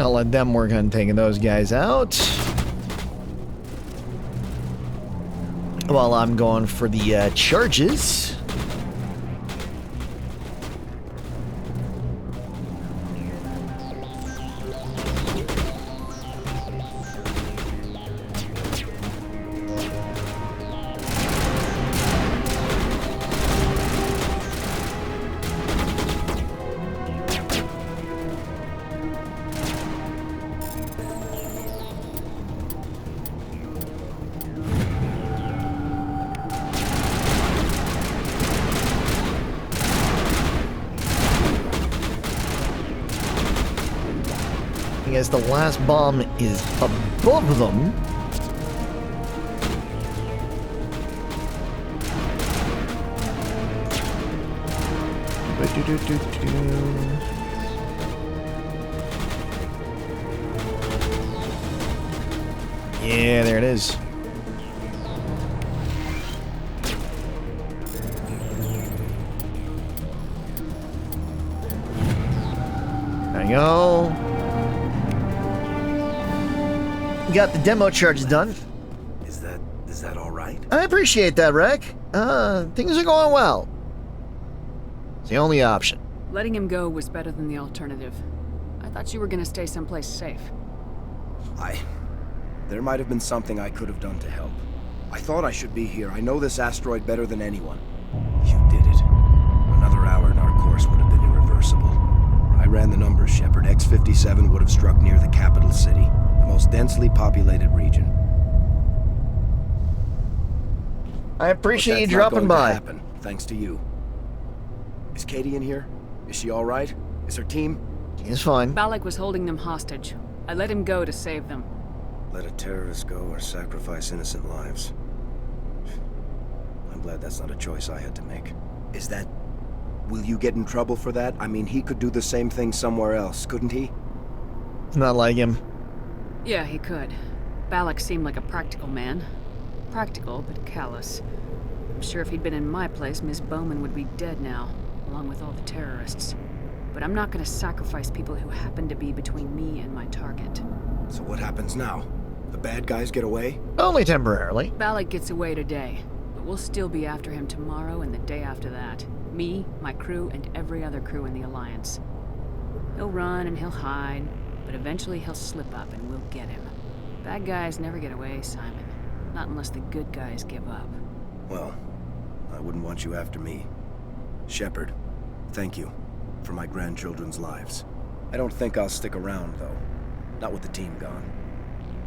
I'll let them work on taking those guys out. While I'm going for the charges. As the last bomb is above them. Yeah, there it is. There you go. Got the demo charges done. Is that all right? I appreciate that, Rek. Things are going well. It's the only option. Letting him go was better than the alternative. I thought you were gonna stay someplace safe. There might have been something I could have done to help. I thought I should be here. I know this asteroid better than anyone. You did it. Another hour and our course would have been irreversible. I ran the numbers, Shepard. X-57 would have struck near the capital city. The most densely populated region. I appreciate you dropping by. Happen, thanks to you. Is Katie in here? Is she all right? Is her team? She's fine. Balak was holding them hostage. I let him go to save them. Let a terrorist go or sacrifice innocent lives. I'm glad that's not a choice I had to make. Is that... Will you get in trouble for that? I mean, he could do the same thing somewhere else, couldn't he? It's not like him. Yeah, he could. Balak seemed like a practical man. Practical, but callous. I'm sure if he'd been in my place, Miss Bowman would be dead now, along with all the terrorists. But I'm not gonna sacrifice people who happen to be between me and my target. So what happens now? The bad guys get away? Only temporarily. Balak gets away today, but we'll still be after him tomorrow and the day after that. Me, my crew, and every other crew in the Alliance. He'll run and he'll hide, but eventually he'll slip up and we'll get him. Bad guys never get away, Simon. Not unless the good guys give up. Well, I wouldn't want you after me. Shepard, thank you for my grandchildren's lives. I don't think I'll stick around, though. Not with the team gone.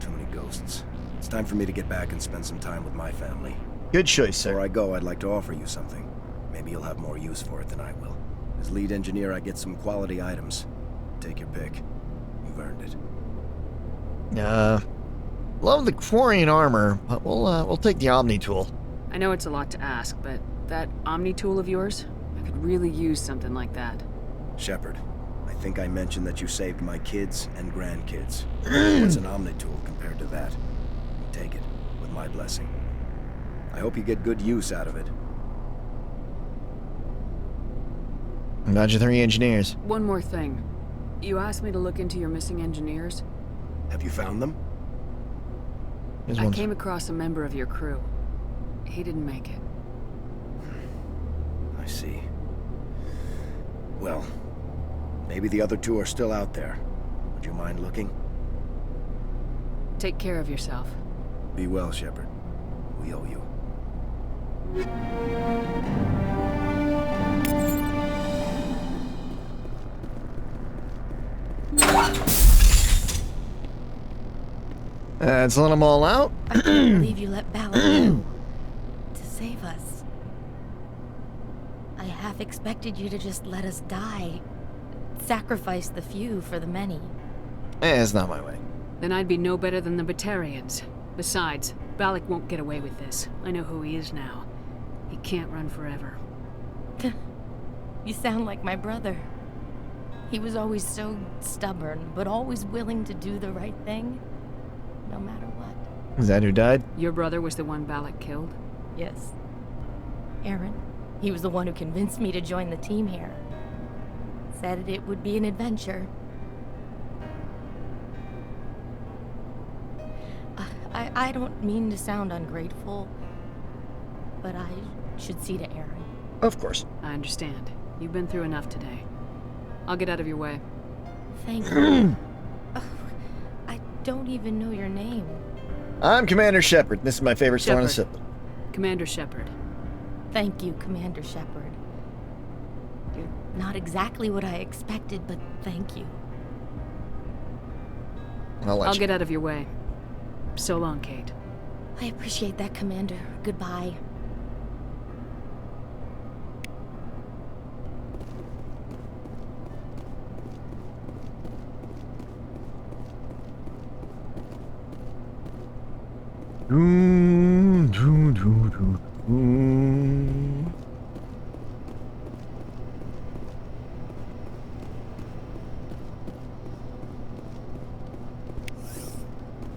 Too many ghosts. It's time for me to get back and spend some time with my family. Good choice, sir. Before I go, I'd like to offer you something. Maybe you'll have more use for it than I will. As lead engineer, I get some quality items. Take your pick. You've earned it. Love the Quarian armor, but we'll take the Omni tool. I know it's a lot to ask, but that Omni tool of yours, I could really use something like that. Shepard, I think I mentioned that you saved my kids and grandkids. What's an Omni tool compared to that? Take it, with my blessing. I hope you get good use out of it. About your 3 engineers. One more thing. You asked me to look into your missing engineers. Have you found them? I came across a member of your crew. He didn't make it. I see. Well, maybe the other 2 are still out there. Would you mind looking? Take care of yourself. Be well, Shepard. We owe you. Let's let them all out. I can't believe you let Balak go. To save us. I half expected you to just let us die. Sacrifice the few for the many. It's not my way. Then I'd be no better than the Batarians. Besides, Balak won't get away with this. I know who he is now. He can't run forever. You sound like my brother. He was always so stubborn, but always willing to do the right thing. No matter what. Is that who died? Your brother was the one Balak killed? Yes. Aaron. He was the one who convinced me to join the team here. Said it would be an adventure. I don't mean to sound ungrateful, but I should see to Aaron. Of course. I understand. You've been through enough today. I'll get out of your way. Thank you. Oh, I don't even know your name. I'm Commander Shepard. This is my favorite store on the Shepard. ship. Commander Shepard. Thank you, Commander Shepard. You're not exactly what I expected, but thank you. I'll get out of your way. So long, Kate. I appreciate that, Commander. Goodbye.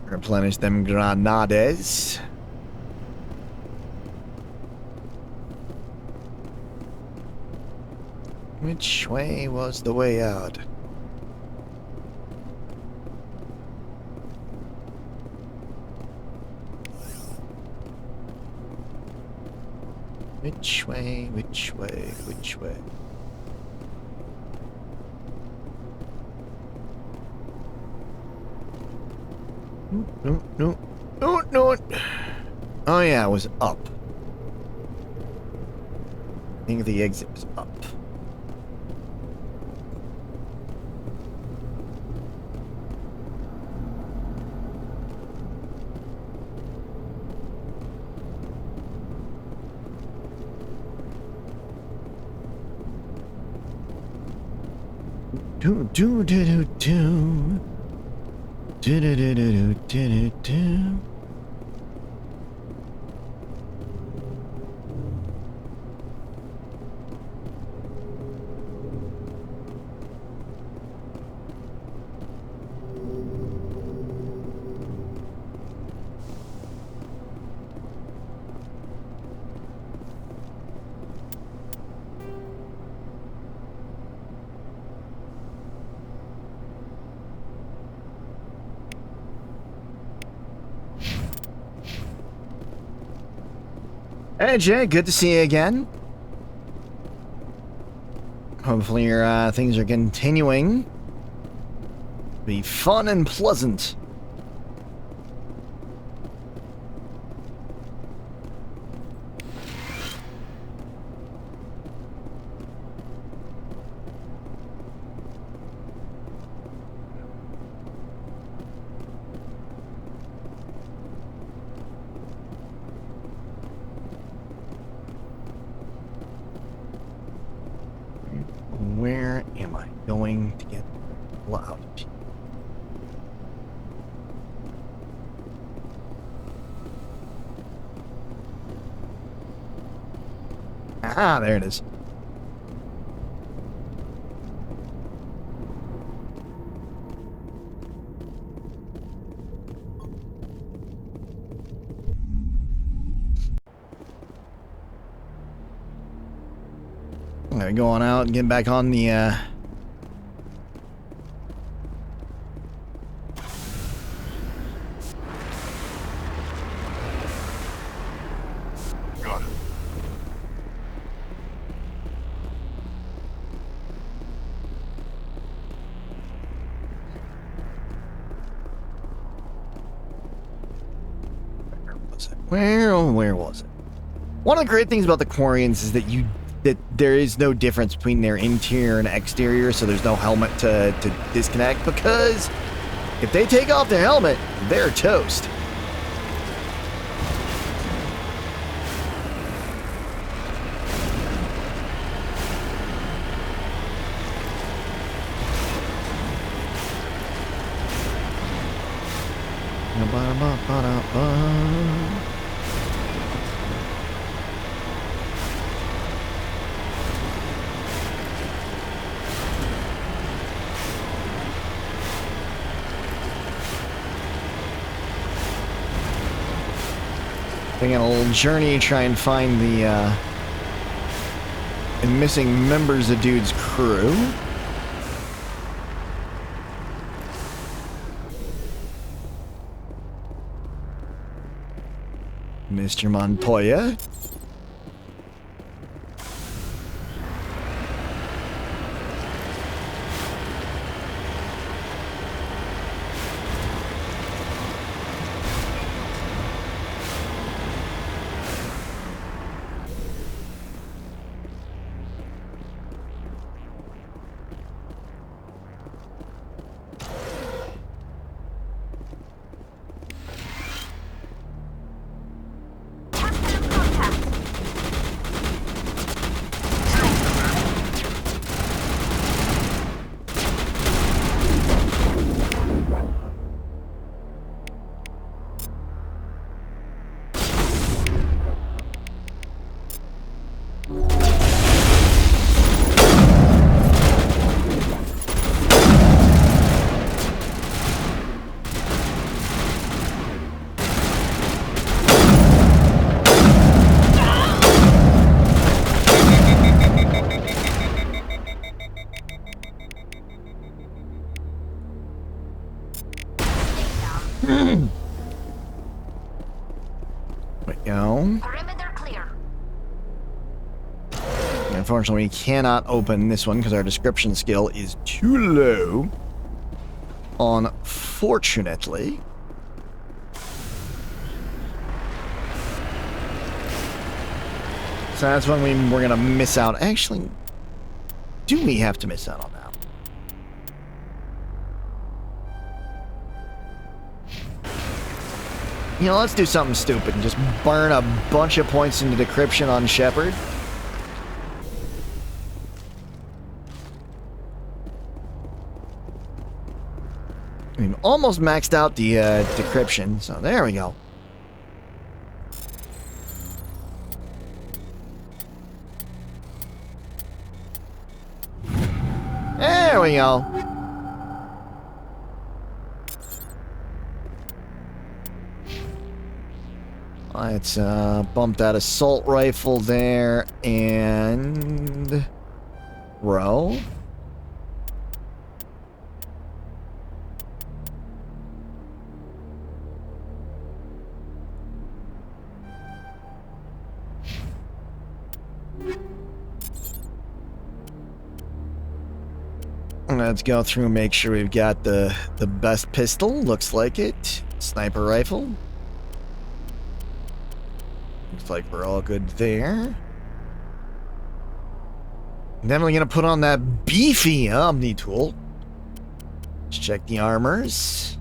Replenish them granades. Which way was the way out? Which way, which way, which way? No, no, no, no. Oh yeah, it was up. I think the exit was up. Do do do do do. Do do do do do do do. Hey Jay, good to see you again. Hopefully your things are continuing to be fun and pleasant. Where am I going to get loud? Ah, there it is. I'm gonna go on out and get back on the Got it. Where was it? One of the great things about the Quarians is that there is no difference between their interior and exterior, so there's no helmet to disconnect, because if they take off their helmet, they're toast. Taking a little journey to try and find the missing members of dude's crew. Mr. Montoya. Perimeter clear. Unfortunately, we cannot open this one because our description skill is too low. Unfortunately. So that's when we're going to miss out. Actually, do we have to miss out on that? You know, let's do something stupid and just burn a bunch of points into decryption on Shepard. We've almost maxed out the decryption, so there we go. There we go. Let's bump that assault rifle there and row. Let's go through and make sure we've got the best pistol. Looks like it. Sniper rifle. Looks like we're all good there. Definitely gonna put on that beefy Omni tool. Let's check the armors.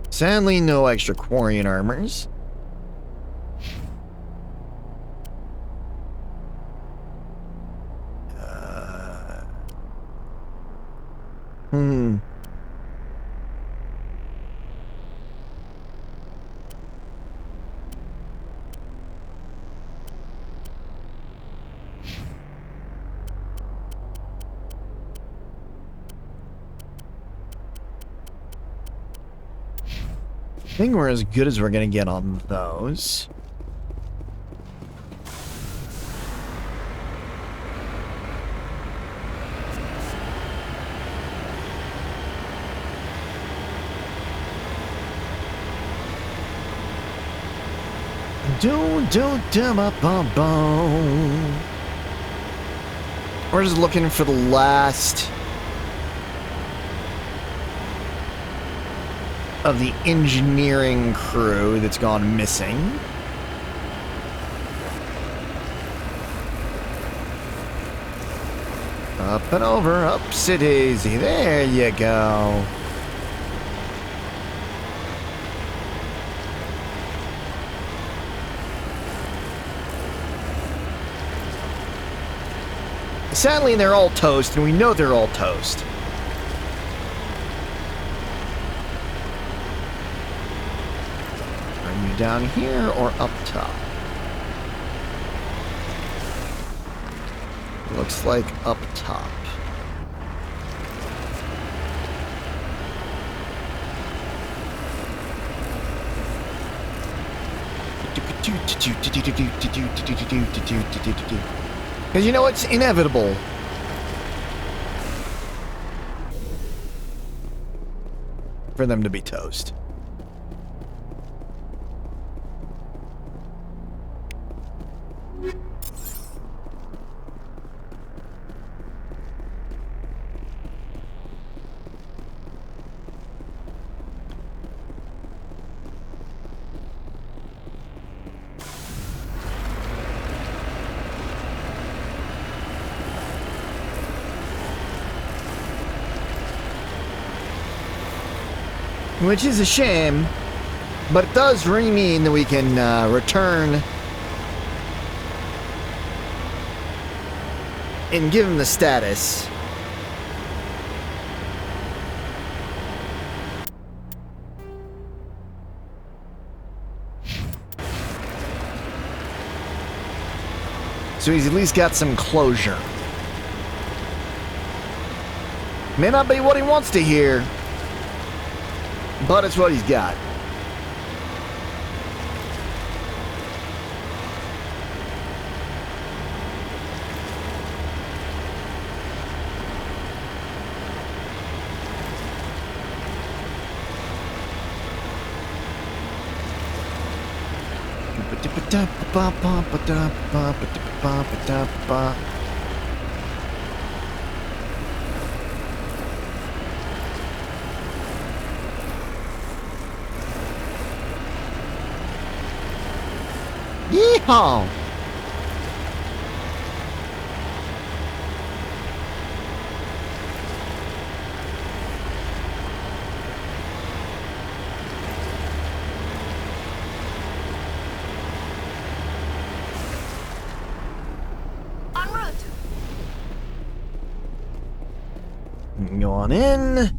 Sadly, no extra Quarian armors. I think we're as good as we're gonna get on those. We're just looking for the last of the engineering crew that's gone missing. Up and over, upsy-daisy. There you go. Sadly, they're all toast, and we know they're all toast. Are you down here or up top? Looks like up top. Because you know it's inevitable. For them to be toast. Which is a shame, but it does really mean that we can return and give him the status. So he's at least got some closure. May not be what he wants to hear, but it's what he's got. Yeehaw! En route. Go on in.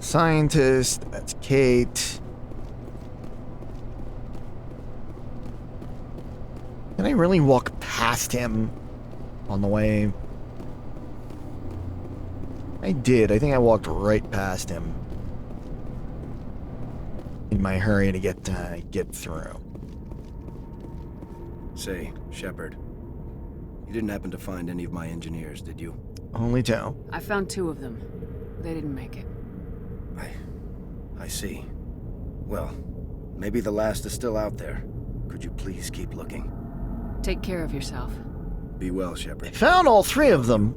Scientist, that's Kate. Can I really walk past him on the way? I did. I think I walked right past him in my hurry to get through. Say, Shepard, you didn't happen to find any of my engineers, did you? Only two. I found 2 of them. They didn't make it. I see. Well, maybe the last is still out there. Could you please keep looking? Take care of yourself. Be well, Shepard. I found all 3 of them.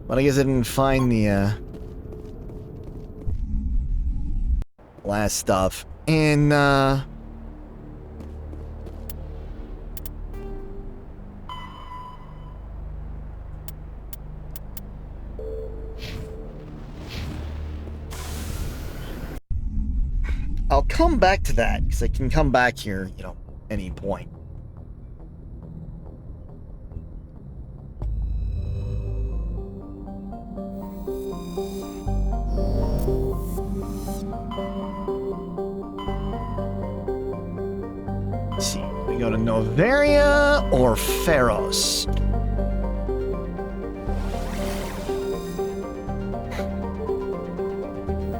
But I guess I didn't find the last stuff. And I'll come back to that, because I can come back here, you know, any point. Let's see, we go to Novaria or Pharos?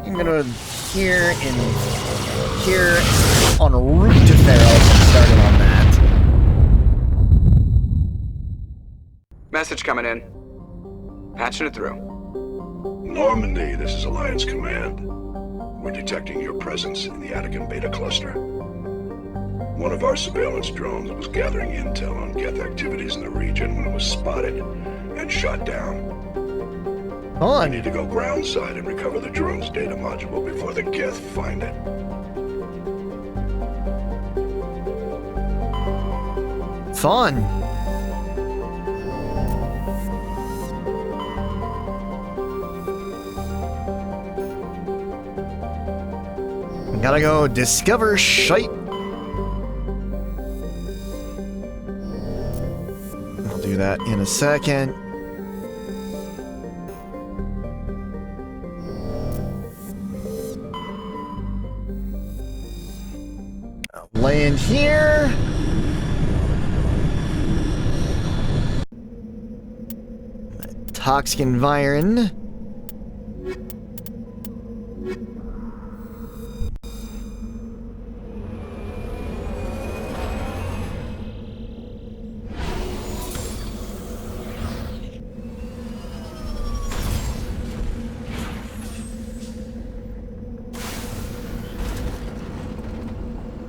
I'm gonna here and here on route to Pharos and started on that. Message coming in. Patching it through. Normandy, this is Alliance Command. We're detecting your presence in the Attican Beta Cluster. One of our surveillance drones was gathering intel on Geth activities in the region when it was spotted and shot down. We need to go groundside and recover the drone's data module before the Geth find it. fun. Gotta go discover shite. I'll do that in a second. I'll land here. Toxic environ.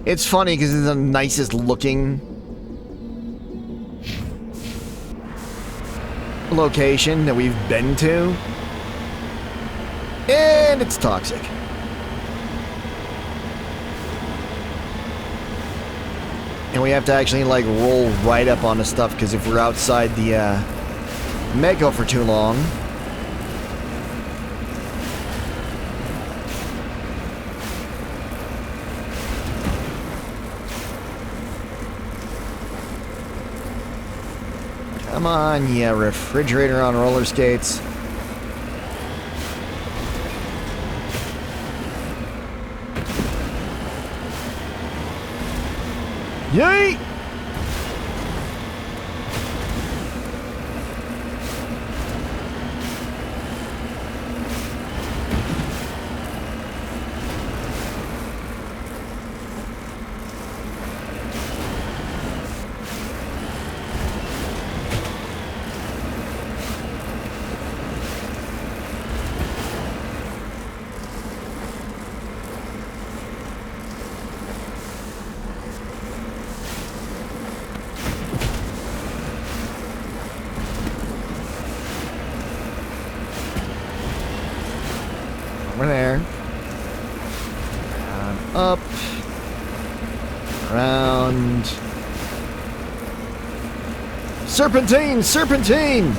It's funny because it's the nicest looking location that we've been to. And it's toxic. And we have to actually like roll right up onto stuff because if we're outside the Meko for too long, come on, yeah, refrigerator on roller skates. Yay! Over there. Up. Around. Serpentine! Serpentine!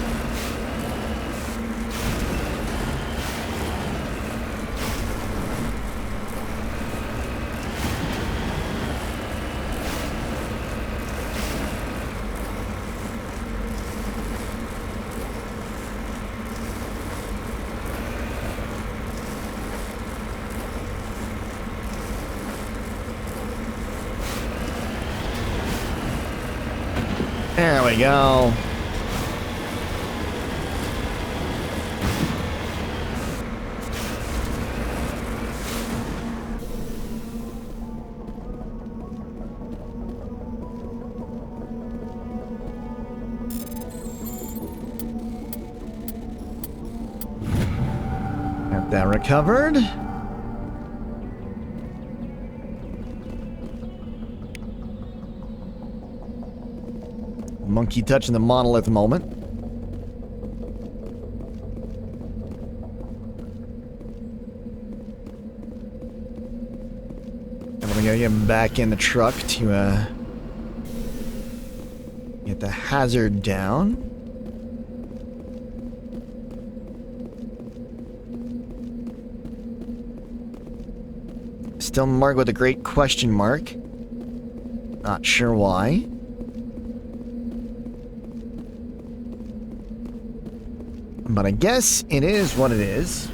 There we go. Got that recovered. Monkey touching the monolith moment. And we're gonna get back in the truck to get the hazard down. Still marked with a great question mark. Not sure why. But I guess it is what it is.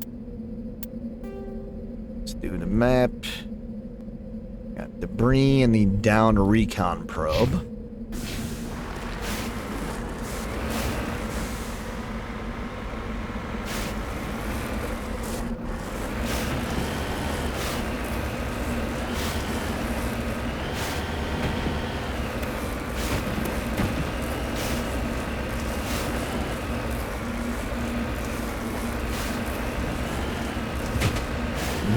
Let's do the map. Got debris in the downed recon probe.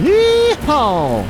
Yeehaw!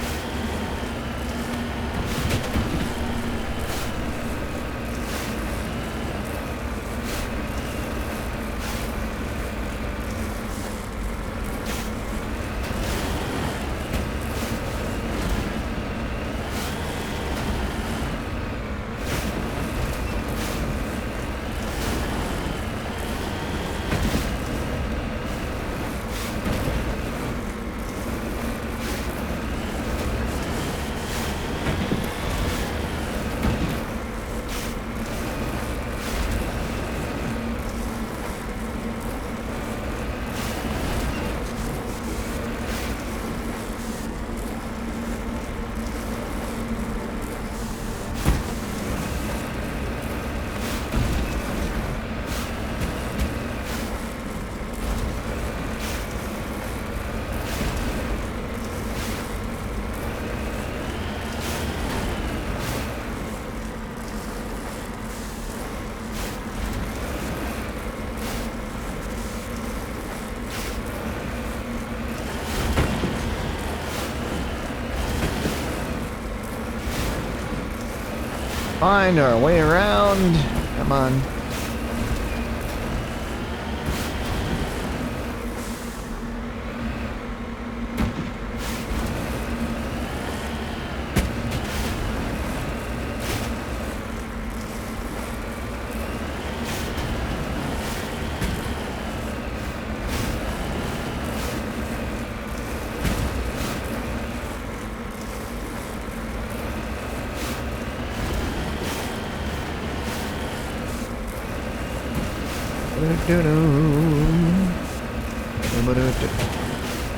Find our way around. Come on.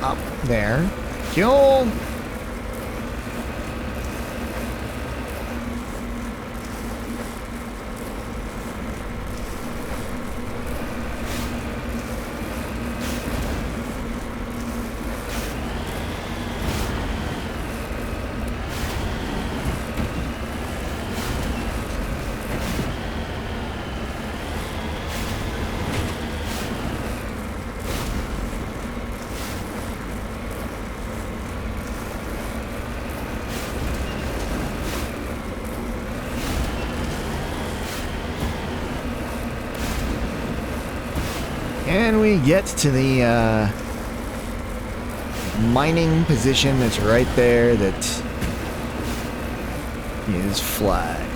Up there. Kill. And we get to the mining position that's right there that is flagged.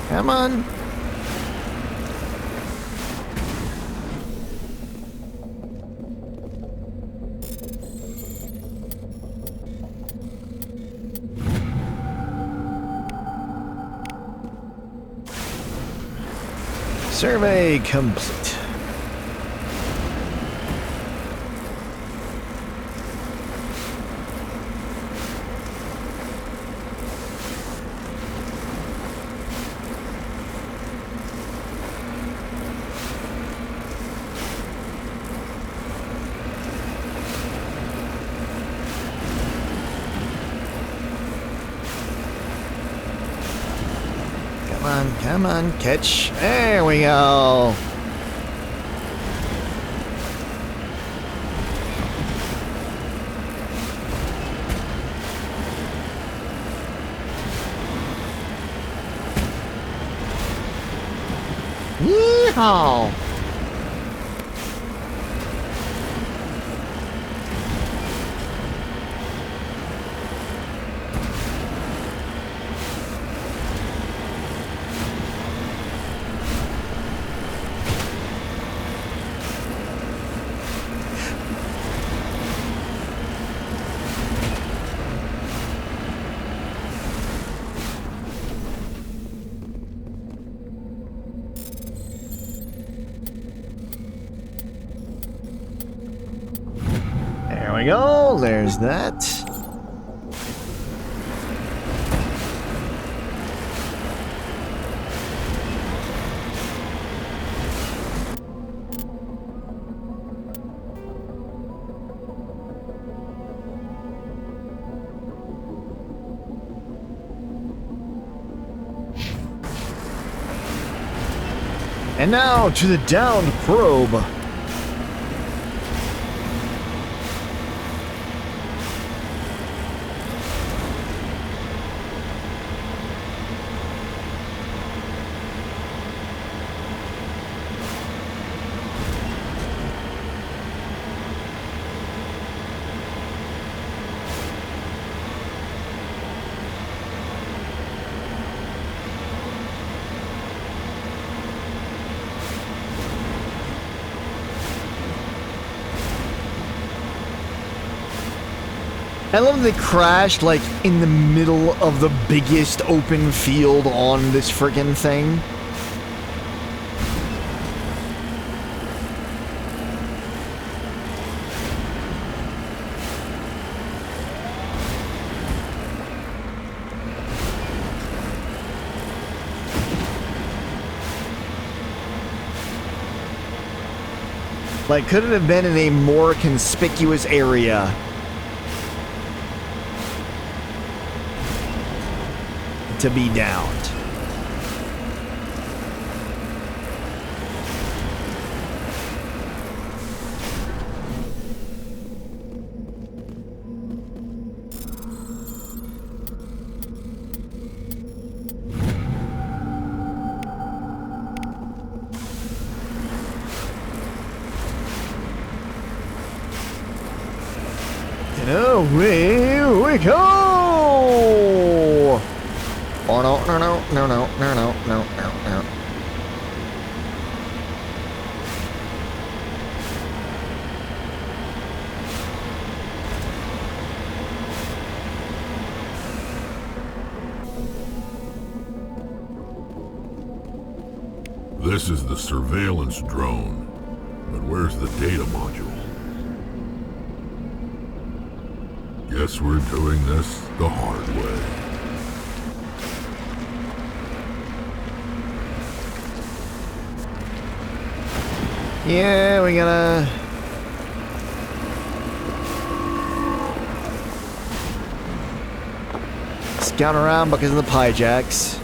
Come on. Survey complete. Come on, catch. There we go. Yeehaw! There we go, there's that. And now to the downed probe. I love they crashed like in the middle of the biggest open field on this friggin' thing. Like, could it have been in a more conspicuous area? To be downed. And away we go! Oh no, no, no, no, no, no, no, no, no, no. This is the surveillance drone, but where's the data module? Guess we're doing this the hard way. Yeah, we gotta... scout around because of the Pyjacks.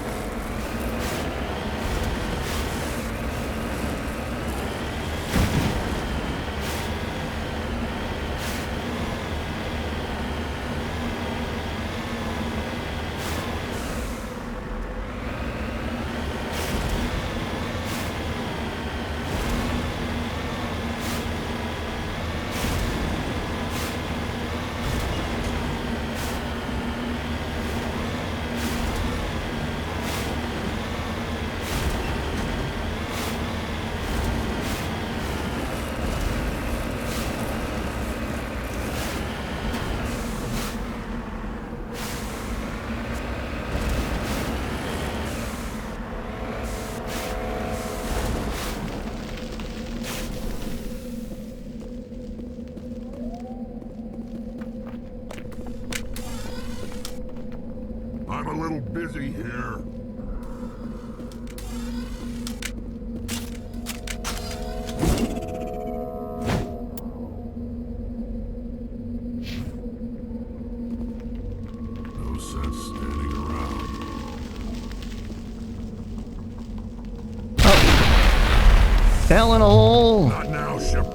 I'm a little busy here. No sense standing around. Fell in a hole. Not now, ship.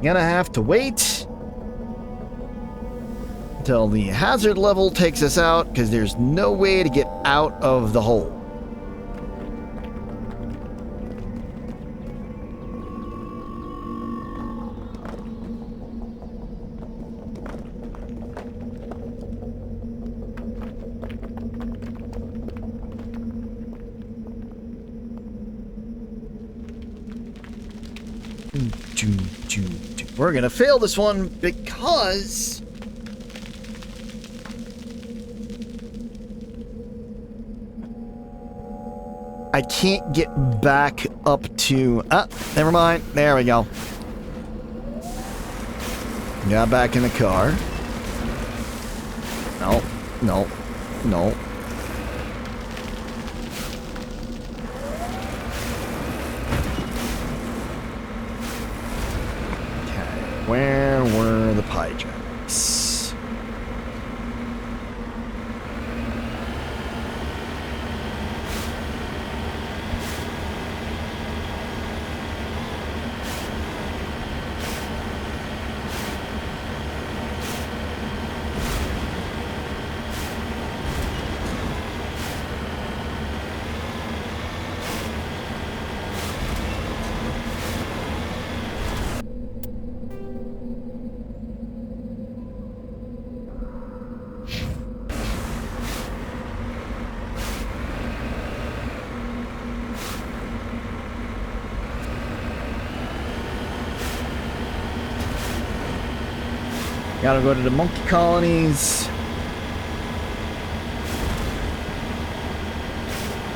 Gonna have to wait until the hazard level takes us out, because there's no way to get out of the hole. We're gonna fail this one because I can't get back up to... never mind. There we go. Got back in the car. No, no, no. Where were the Pyjacks? Gotta go to the monkey colonies.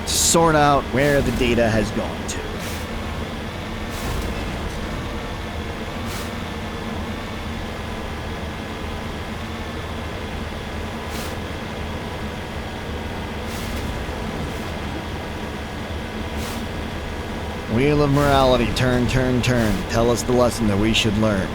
Sort out where the data has gone to. Wheel of morality, turn, turn, turn. Tell us the lesson that we should learn.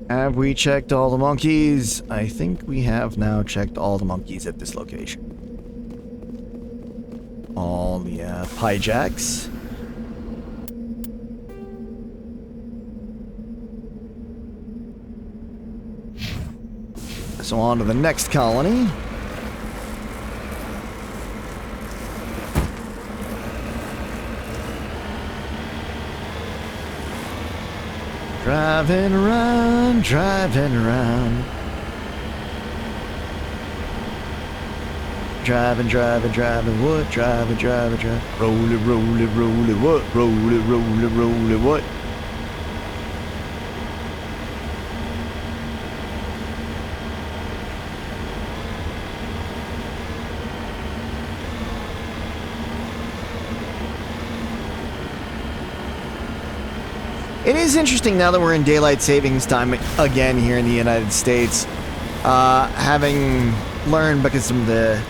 Have we checked all the monkeys? I think we have now checked all the monkeys at this location. All the pijacks. So on to the next colony. Driving around, driving around. Driving, driving, driving, what? Driving, driving, driving. Roll it, roll it, roll it, what? Roll it, roll it, roll it, what? It is interesting now that we're in daylight savings time again here in the United States, having learned because of the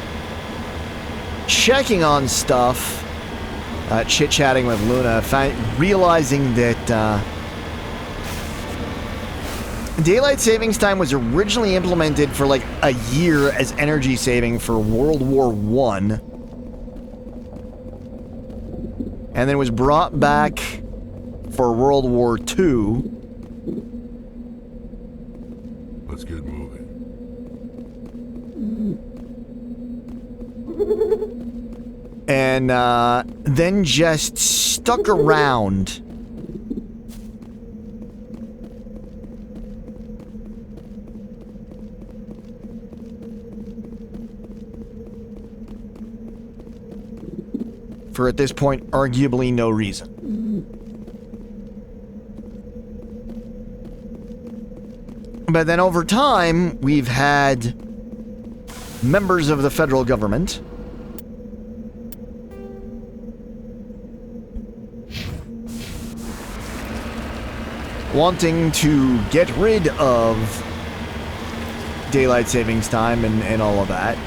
checking on stuff, chit-chatting with Luna, realizing that daylight savings time was originally implemented for like a year as energy saving for World War I, and then was brought back for World War II. Let's get moving. And then just stuck around. For at this point, arguably no reason. But then over time, we've had members of the federal government wanting to get rid of daylight savings time and all of that.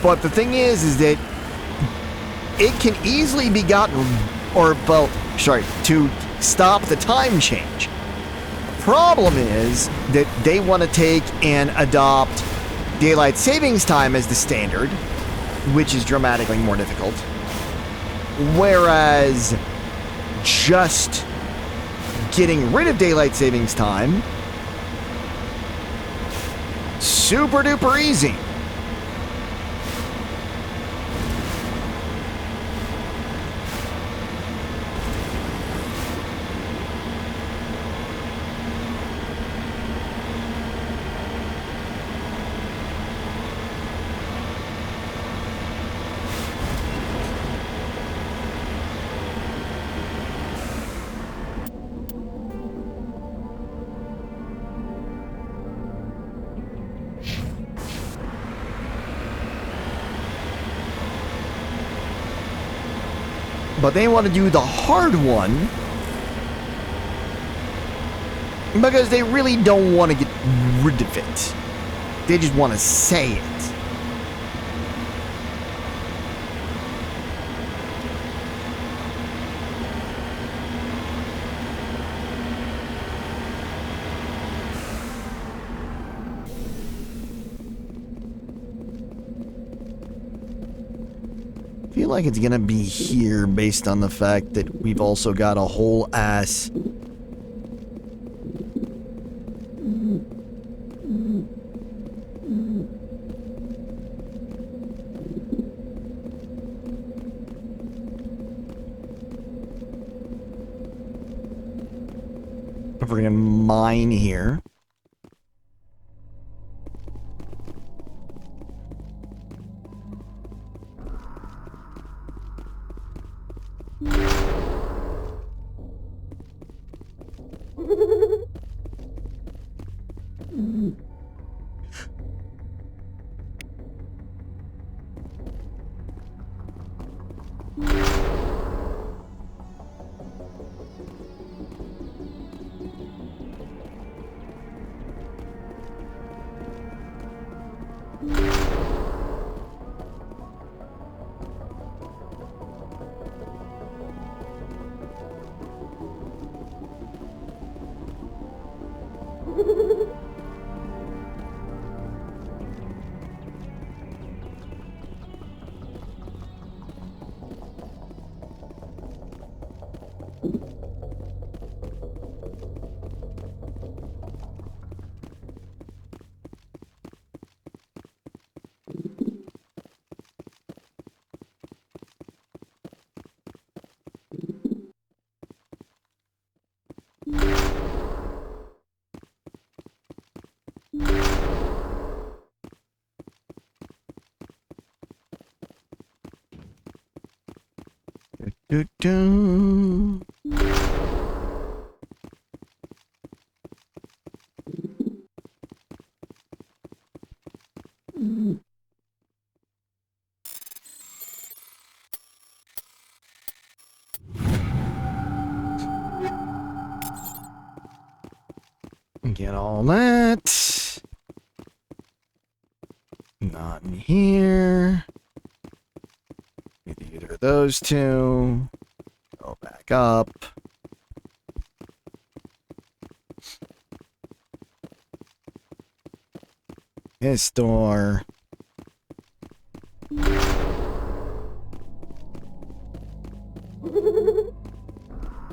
But the thing is that it can easily be gotten, or, well, sorry, to stop the time change. Problem is that they want to take and adopt daylight savings time as the standard, which is dramatically more difficult. Whereas just getting rid of daylight savings time, super duper easy. But they want to do the hard one because they really don't want to get rid of it. They just want to say it. I feel like it's gonna be here based on the fact that we've also got a whole ass friggin' mine here. Do-do. Get all that. Not in here. Either of those two. Go back up. This door.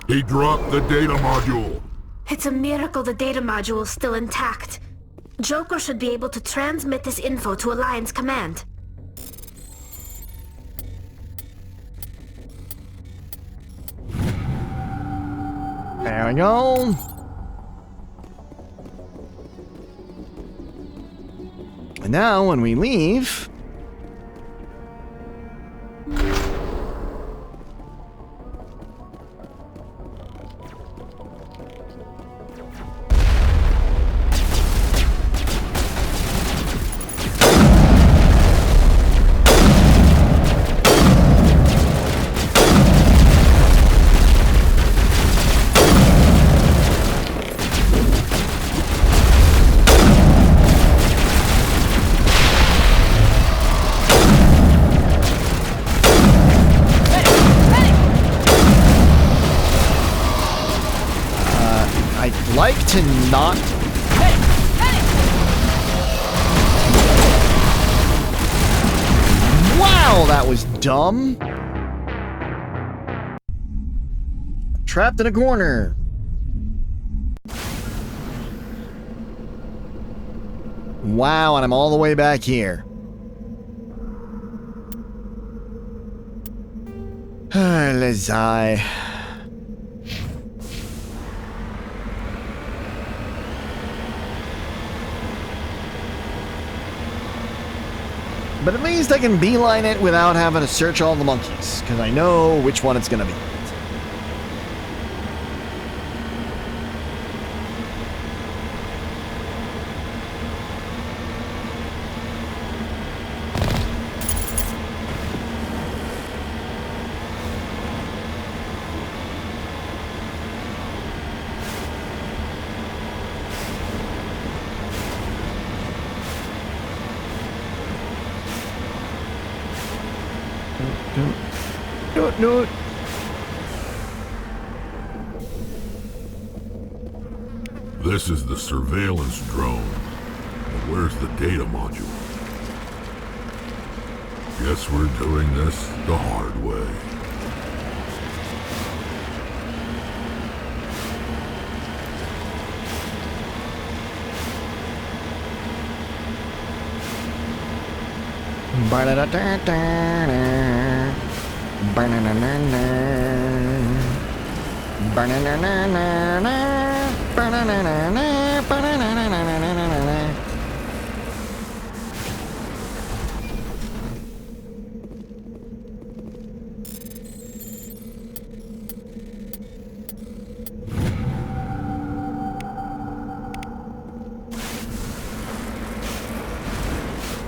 He dropped the data module. It's a miracle the data module is still intact. Joker should be able to transmit this info to Alliance Command. There we go. And now when we leave... to not... Wow, that was dumb. Trapped in a corner. Wow, and I'm all the way back here. Let's die. But at least I can beeline it without having to search all the monkeys, because I know which one it's going to be. No. This is the surveillance drone. Where's the data module? Guess we're doing this the hard way.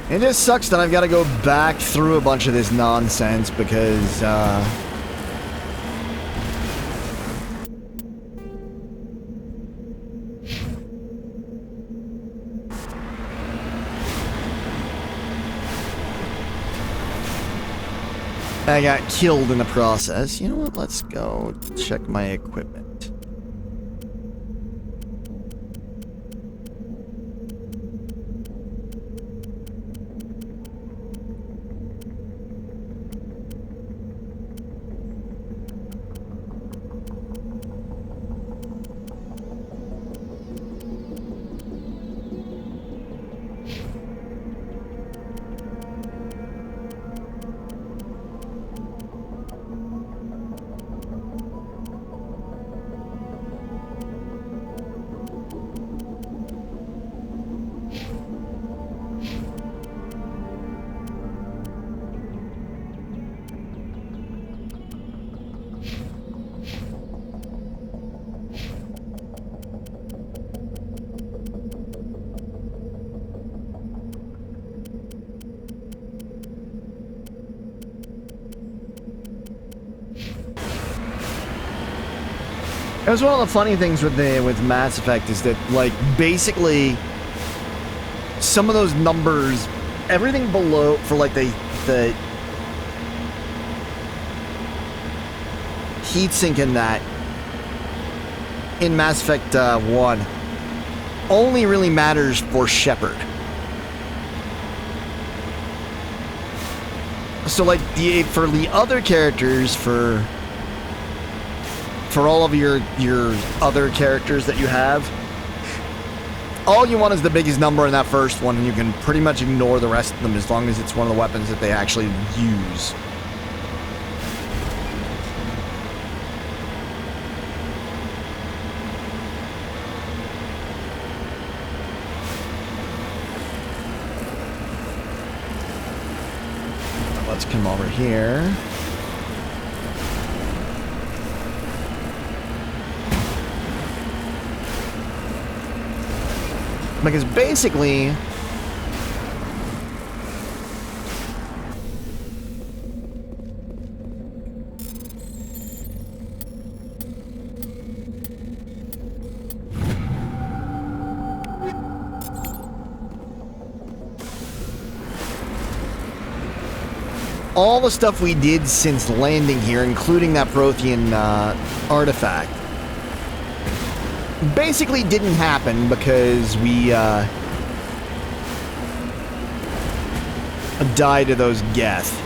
It just sucks that I've got to go back through a bunch of this nonsense because, I got killed in the process. You know what? Let's go check my equipment. It was one of the funny things with Mass Effect is that, like, basically, some of those numbers, everything below, for, like, the heatsink in that, in Mass Effect 1, only really matters for Shepard. So, like, for the other characters, for all of your other characters that you have, all you want is the biggest number in that first one, and you can pretty much ignore the rest of them as long as it's one of the weapons that they actually use. Let's come over here. Because basically, all the stuff we did since landing here, including that Prothean artifact, basically didn't happen because we died to those Geth.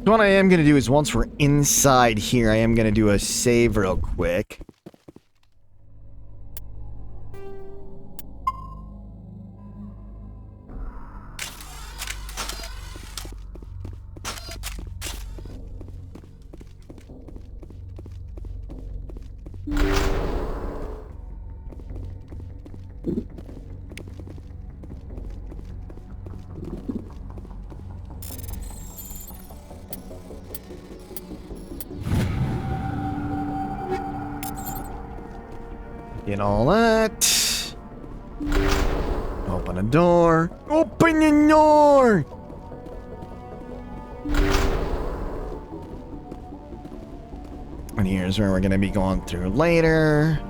What I am going to do is, once we're inside here, I am going to do a save real quick. Get all that. Open a door. Open the door! And here's where we're going to be going through later.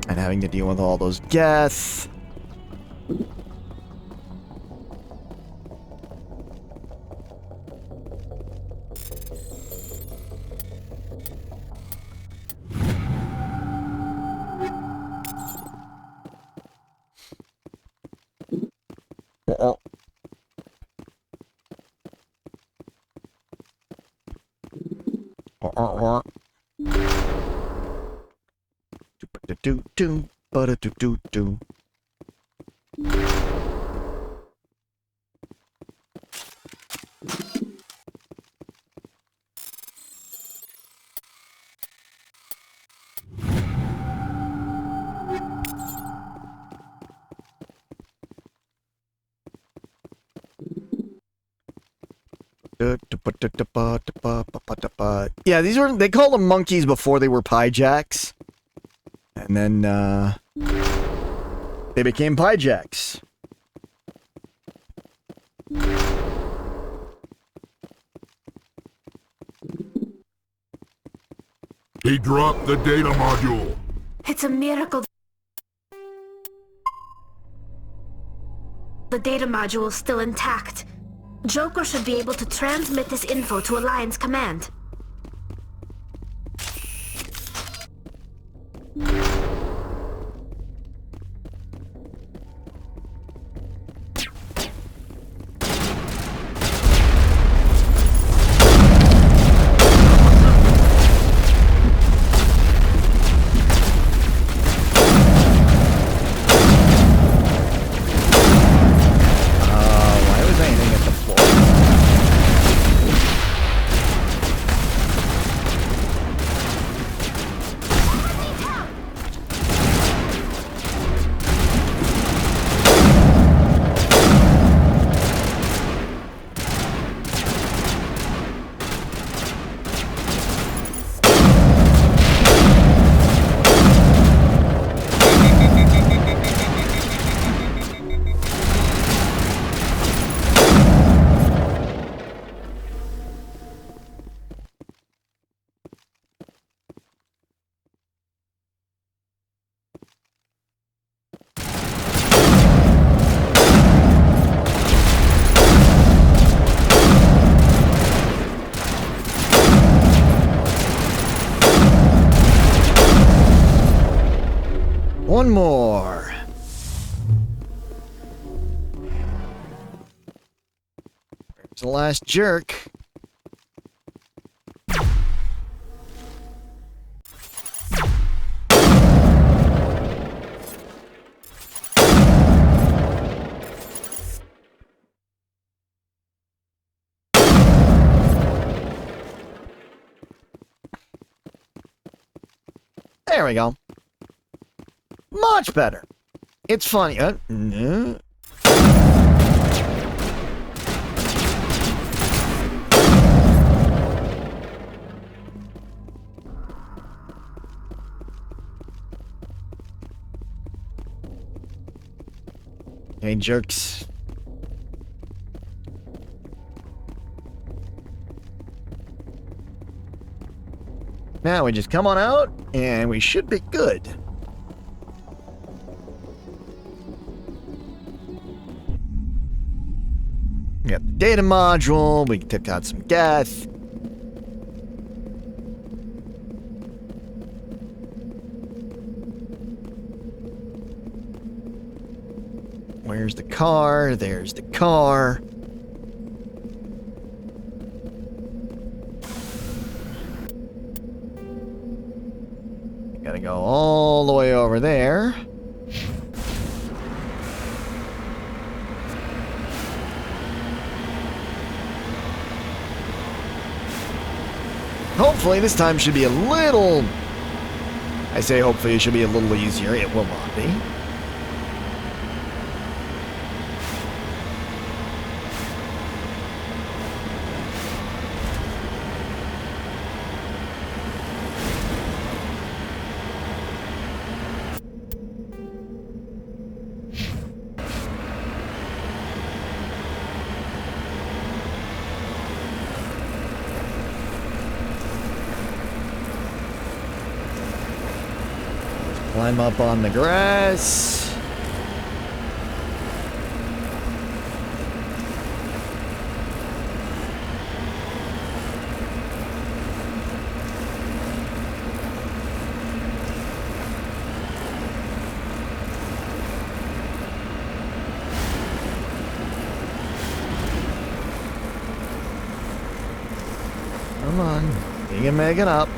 And having to deal with all those Geth. Yeah, they called them monkeys before they were Pyjacks. And then, they became Pyjacks. He dropped the data module. It's a miracle. The data module is still intact. Joker should be able to transmit this info to Alliance Command. one more. There's the last jerk. There we go. Much better. It's funny. No. Hey, jerks. Now we just come on out, and we should be good. We got the data module, we can tip out some gas. Where's the car? There's the car. Gotta go all the way over there. Hopefully this time should be a little... I say hopefully it should be a little easier. It will not be. Climb up on the grass. Come on, you can make it up.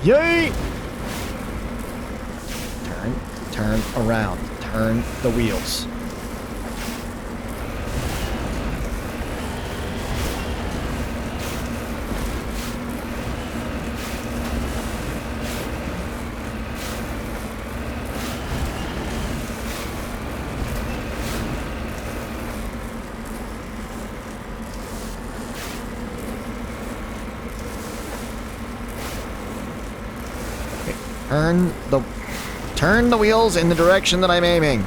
Yay! Turn around. Turn the wheels. Turn the wheels in the direction that I'm aiming.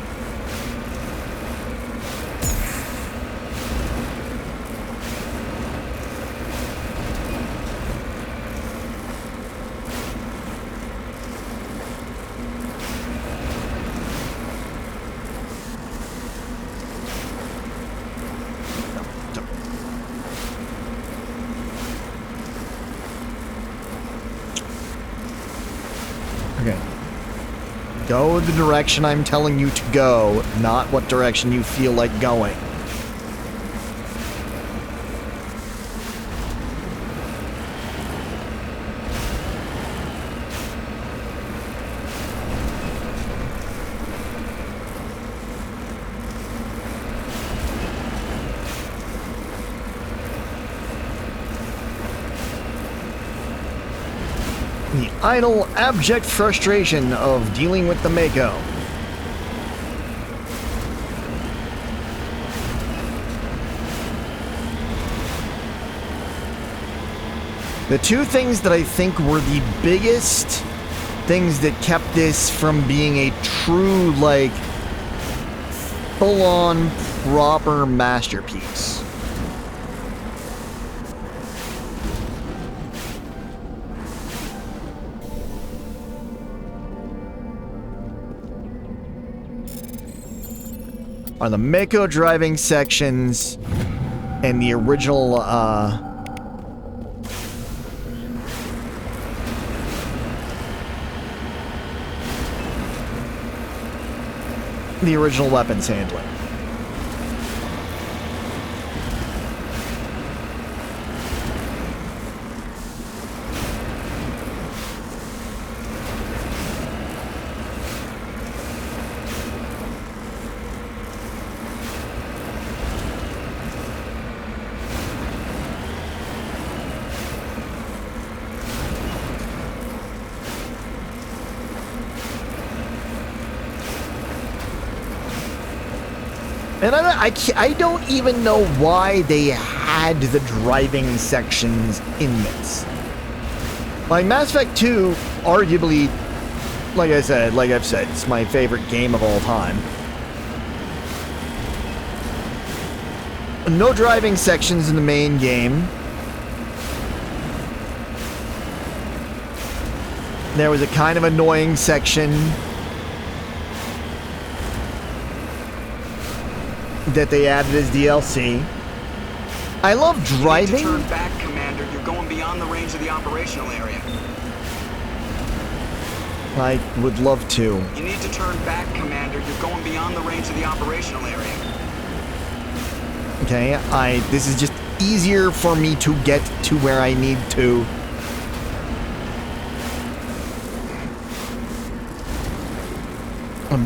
Okay. Go the direction I'm telling you to go, not what direction you feel like going. The idle, abject frustration of dealing with the Mako. The two things that I think were the biggest things that kept this from being a true, like, full-on, proper masterpiece. are the Mako driving sections and the original, weapons handling. And I don't even know why they had the driving sections in this. Like, Mass Effect 2, arguably, like I've said, it's my favorite game of all time. No driving sections in the main game. There was a kind of annoying section that they added as DLC. I love driving. You need to turn back, Commander. You're going beyond the range of the operational area. I would love to. You need to turn back, Commander. You're going beyond the range of the operational area. Okay, this is just easier for me to get to where I need to.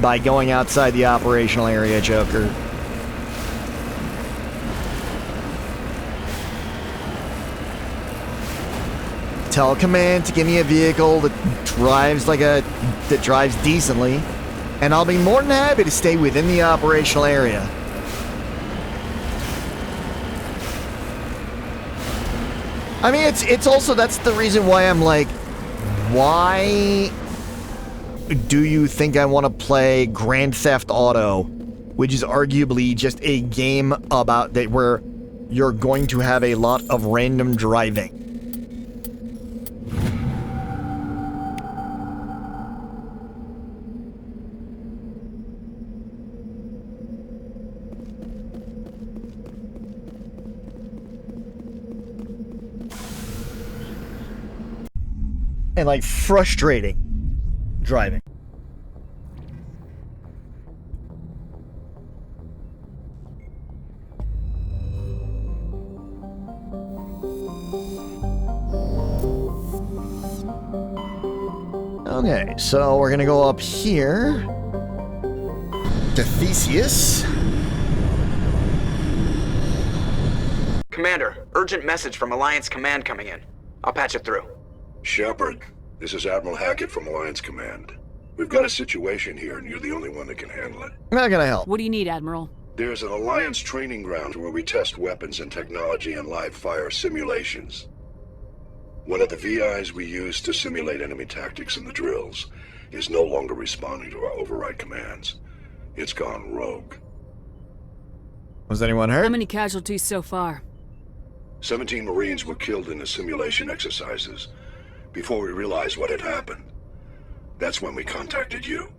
By going outside the operational area, Joker. Tell Command to give me a vehicle that drives decently, and I'll be more than happy to stay within the operational area. I mean, it's also, that's the reason why I'm like, why do you think I want to play Grand Theft Auto, which is arguably just a game about that where you're going to have a lot of random driving? And like frustrating driving. Okay, so we're gonna go up here to Theseus. Commander, urgent message from Alliance Command coming in. I'll patch it through. Shepard, this is Admiral Hackett from Alliance Command. We've got a situation here, and you're the only one that can handle it. Not gonna help. What do you need, Admiral? There's an Alliance training ground where we test weapons and technology in live fire simulations. One of the VIs we use to simulate enemy tactics in the drills is no longer responding to our override commands. It's gone rogue. Was anyone hurt? How many casualties so far? 17 Marines were killed in the simulation exercises. Before we realized what had happened, that's when we contacted you.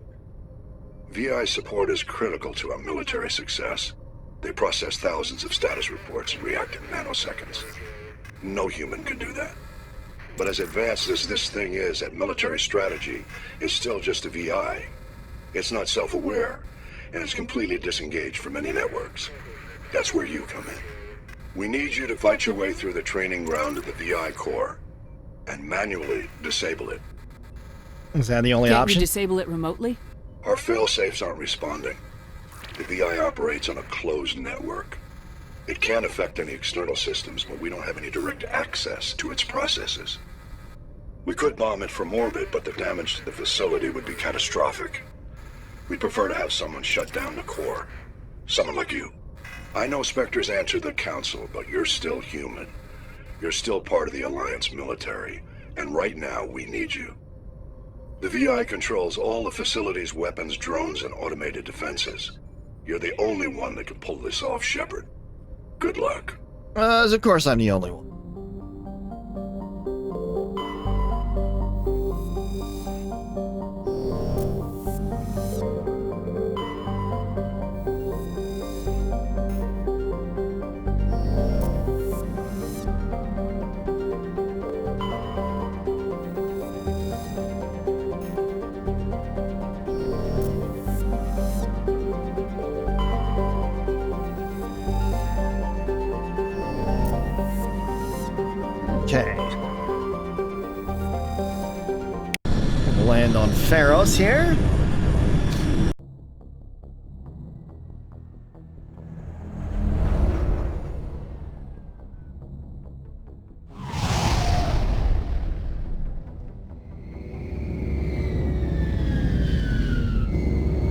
VI support is critical to our military success. They process thousands of status reports and react in nanoseconds. No human can do that. But as advanced as this thing is at military strategy, it's still just a VI. It's not self-aware, and it's completely disengaged from any networks. That's where you come in. We need you to fight your way through the training ground of the VI core and manually disable it. Is that the only Can't option? you disable it remotely? Our failsafes aren't responding. The VI operates on a closed network. It can affect any external systems, but we don't have any direct access to its processes. We could bomb it from orbit, but the damage to the facility would be catastrophic. We'd prefer to have someone shut down the core. Someone like you. I know Spectres answer the Council, but you're still human. You're still part of the Alliance military, and right now we need you. The VI controls all the facility's weapons, drones, and automated defenses. You're the only one that can pull this off, Shepard. Good luck. Of course I'm the only one. land on Pharos here.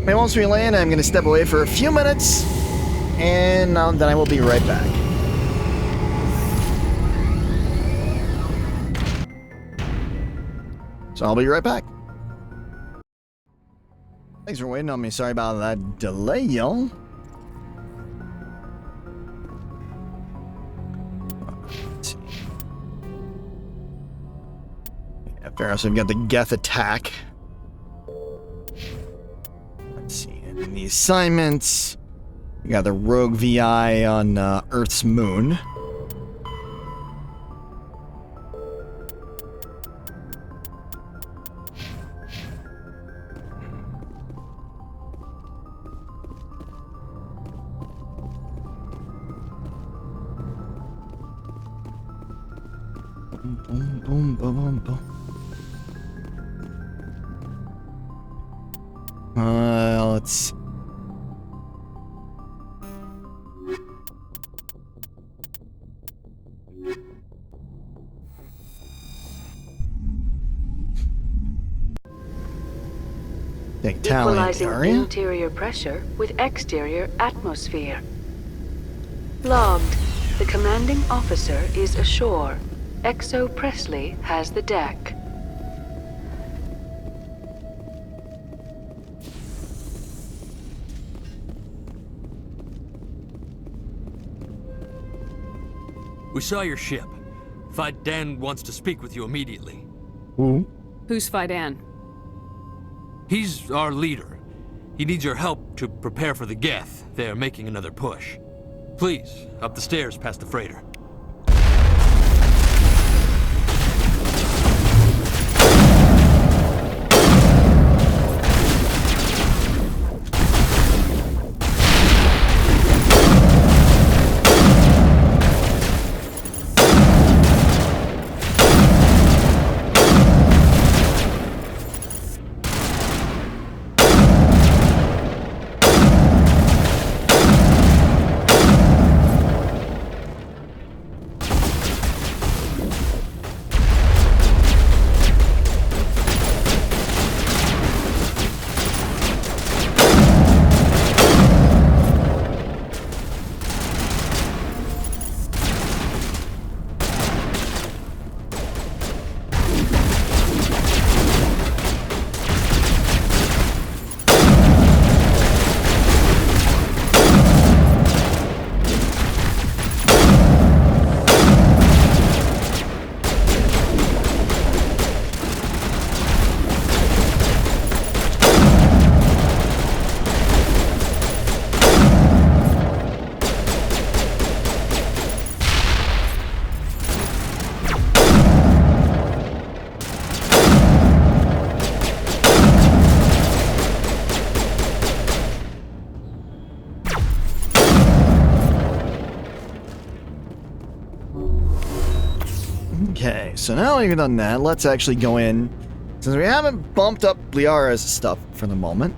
And once we land, I'm going to step away for a few minutes, and then I will be right back. So I'll be right back. Thanks for waiting on me. Sorry about that delay, y'all. Let's see. Yeah, Pharos, we've got the Geth attack. Let's see. And in the assignments, we got the Rogue VI on Earth's moon. Boom, boom, boom, boom, boom. Let's see. Equalizing interior pressure with exterior atmosphere. Logged. The commanding officer is ashore. Exo Presley has the deck. We saw your ship. Fidan wants to speak with you immediately. Who? Who's Fidan? He's our leader. He needs your help to prepare for the Geth. They're making another push. Please, up the stairs past the freighter. Okay, so now we've done that, let's actually go in. Since we haven't bumped up Liara's stuff for the moment.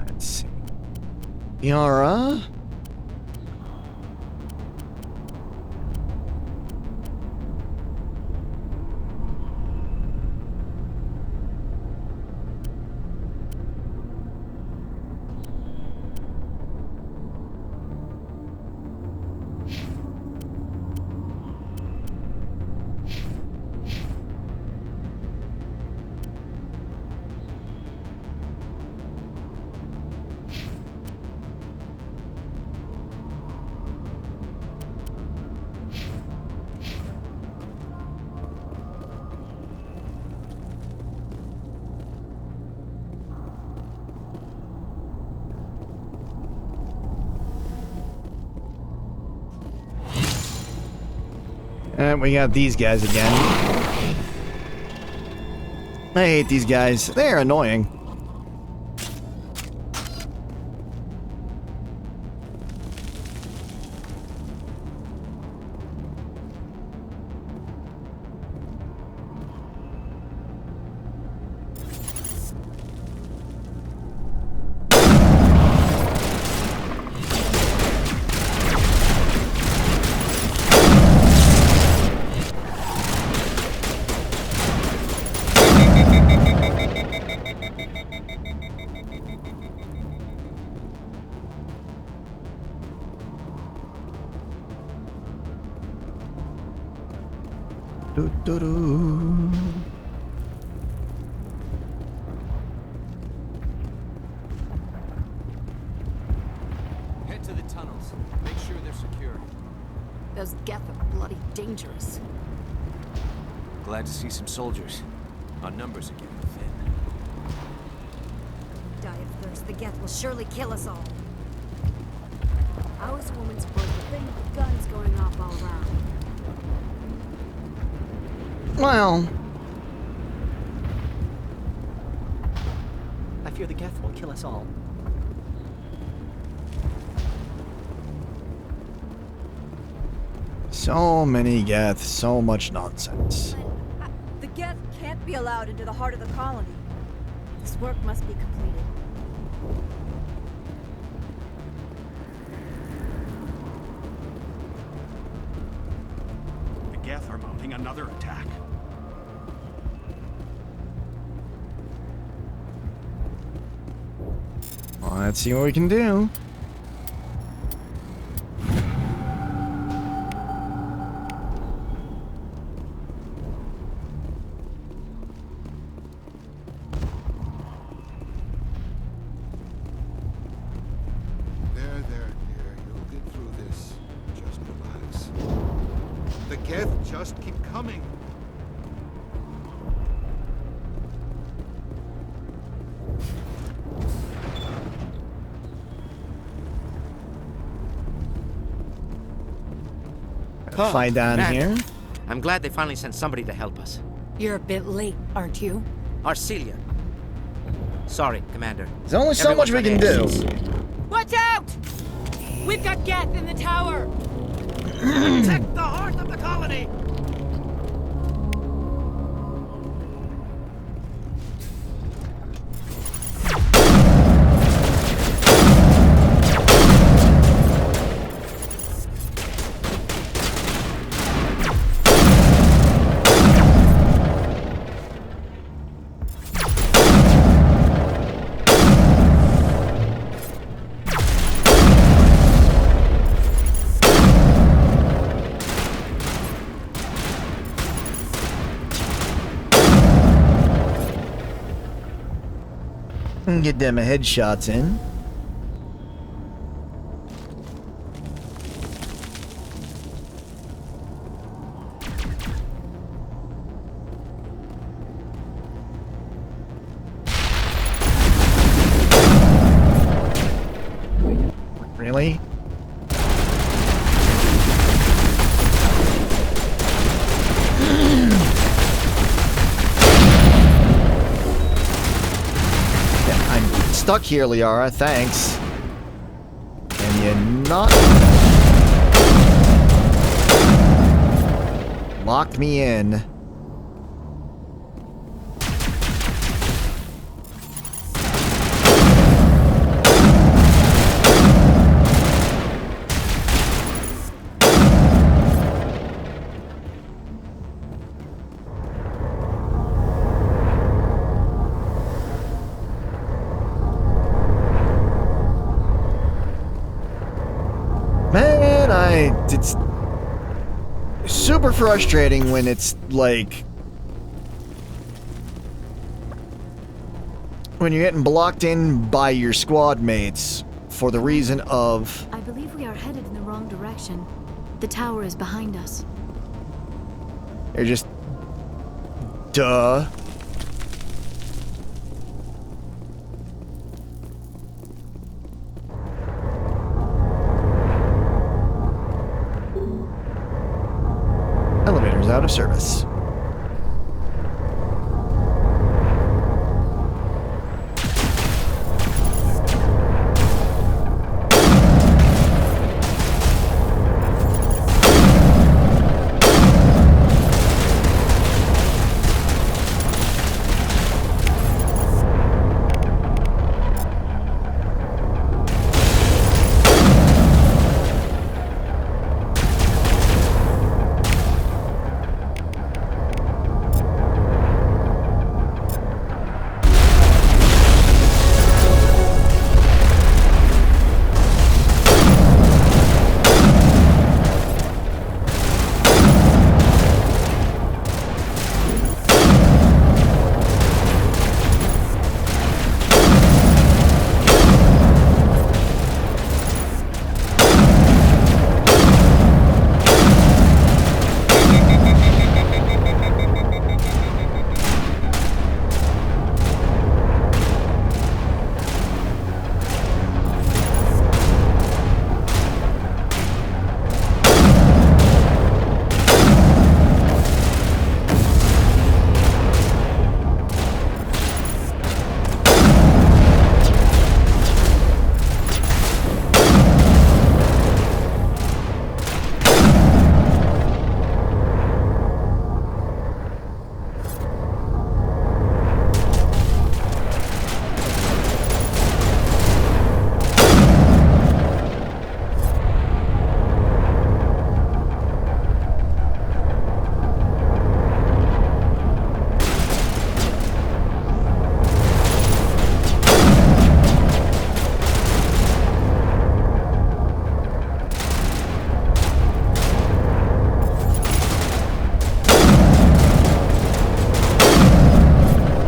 Let's see. Liara. And we got these guys again. I hate these guys. They're annoying. Head to the tunnels. Make sure they're secure. Those Geth are bloody dangerous. Glad to see some soldiers. Our numbers are getting thin. Die of thirst. The Geth will surely kill us all. How is a woman supposed to think with guns going off all around? Well, I fear the Geth will kill us all. so many Geth, so much nonsense. The Geth can't be allowed into the heart of the colony. This work must be completed. The Geth are mounting another attack. Well, let's see what we can do. There, dear. You'll get through this. Just relax. The Geth just keep coming. Fight down here. I'm glad they finally sent somebody to help us. You're a bit late, aren't you? Arcelia. Sorry, Commander. There's only so much we can do. Watch out! We've got Geth in the tower! Protect the heart of the colony! Get them headshots in. Really? Stuck here, Liara. Thanks. Can you not? Locked me in. Man, it's super frustrating when it's like when you're getting blocked in by your squad mates for the reason of I believe we are headed in the wrong direction. The tower is behind us. they're just duh. out of service.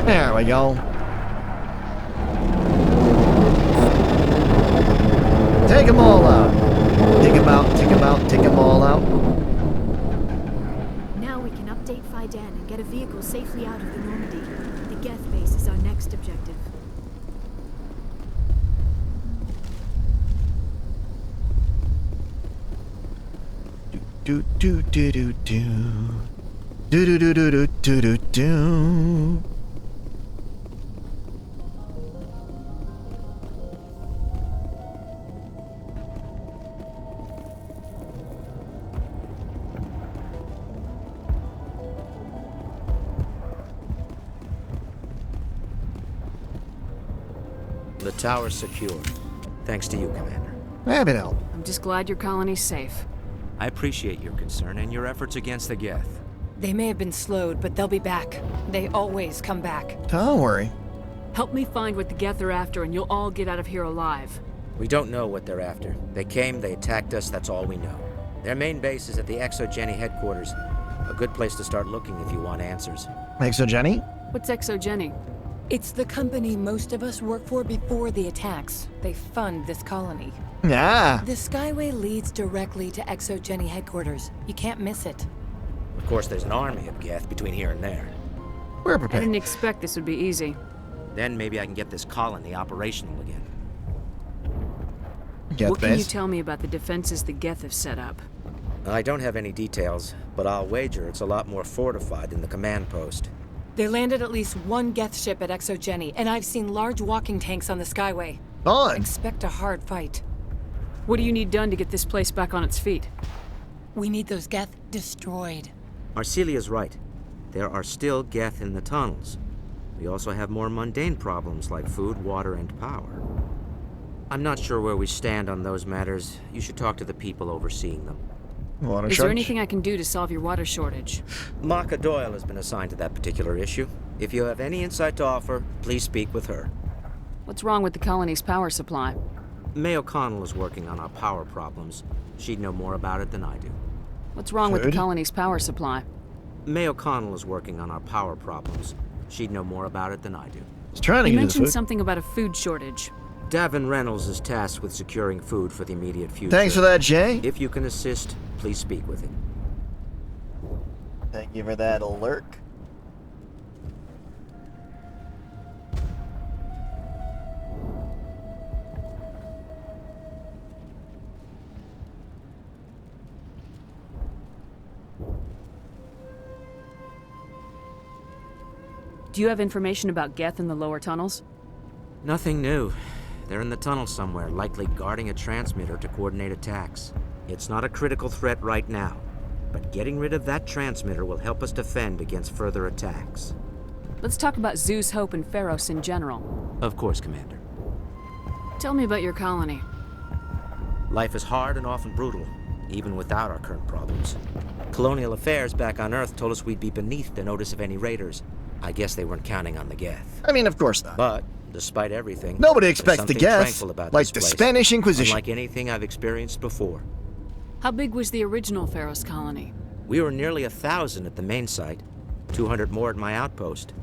There we go. Take them all out. Take them out, take them out, take them all out. Now we can update Fidan and get a vehicle safely out of the Normandy. The Geth base is our next objective. Do do do do do. Do do do do do do do do. The tower's secure. Thanks to you, Commander. Maybe help. I'm just glad your colony's safe. I appreciate your concern and your efforts against the Geth. They may have been slowed, but they'll be back. They always come back. Don't worry. Help me find what the Geth are after, and you'll all get out of here alive. We don't know what they're after. They came, they attacked us, that's all we know. Their main base is at the Exogeny headquarters. A good place to start looking if you want answers. Exogeny? What's Exogeny? It's the company most of us work for before the attacks. They fund this colony. Yeah. The Skyway leads directly to Exogeny headquarters. You can't miss it. Of course, there's an army of Geth between here and there. We're I prepared. didn't expect this would be easy. Then maybe I can get this colony operational again. Geth What can you base. tell me about the defenses the Geth have set up? I don't have any details, but I'll wager it's a lot more fortified than the command post. They landed at least one Geth ship at Exogeny, and I've seen large walking tanks on the Skyway. Fun. Expect a hard fight. What do you need done to get this place back on its feet? We need those Geth destroyed. Arcelia's right. There are still Geth in the tunnels. We also have more mundane problems like food, water, and power. I'm not sure where we stand on those matters. You should talk to the people overseeing them. Water Is shortage? there anything I can do to solve your water shortage? Maka Doyle has been assigned to that particular issue. If you have any insight to offer, please speak with her. What's wrong with the colony's power supply? May O'Connell is working on our power problems. She'd know more about it than I do. What's wrong with the Food? colony's power supply? May O'Connell is working on our power problems. She'd know more about it than I do. He's trying to You get his mentioned food. something about a food shortage. Davin Reynolds is tasked with securing food for the immediate future. Thanks for that, Jay. If you can assist, please speak with him. Thank you for that alert. Do you have information about Geth in the lower tunnels? Nothing new. They're in the tunnel somewhere, likely guarding a transmitter to coordinate attacks. It's not a critical threat right now, but getting rid of that transmitter will help us defend against further attacks. Let's talk about Zeus, Hope, and Pharos in general. Of course, Commander. Tell me about your colony. Life is hard and often brutal, even without our current problems. Colonial affairs back on Earth told us we'd be beneath the notice of any raiders. I guess they weren't counting on the Geth. I mean, of course not. But, despite everything, nobody expects the there's something Geth, tranquil about like this the place, Spanish Inquisition. unlike anything I've experienced before. How big was the original Pharos colony? We were nearly 1,000 at the main site, 200 more at my outpost.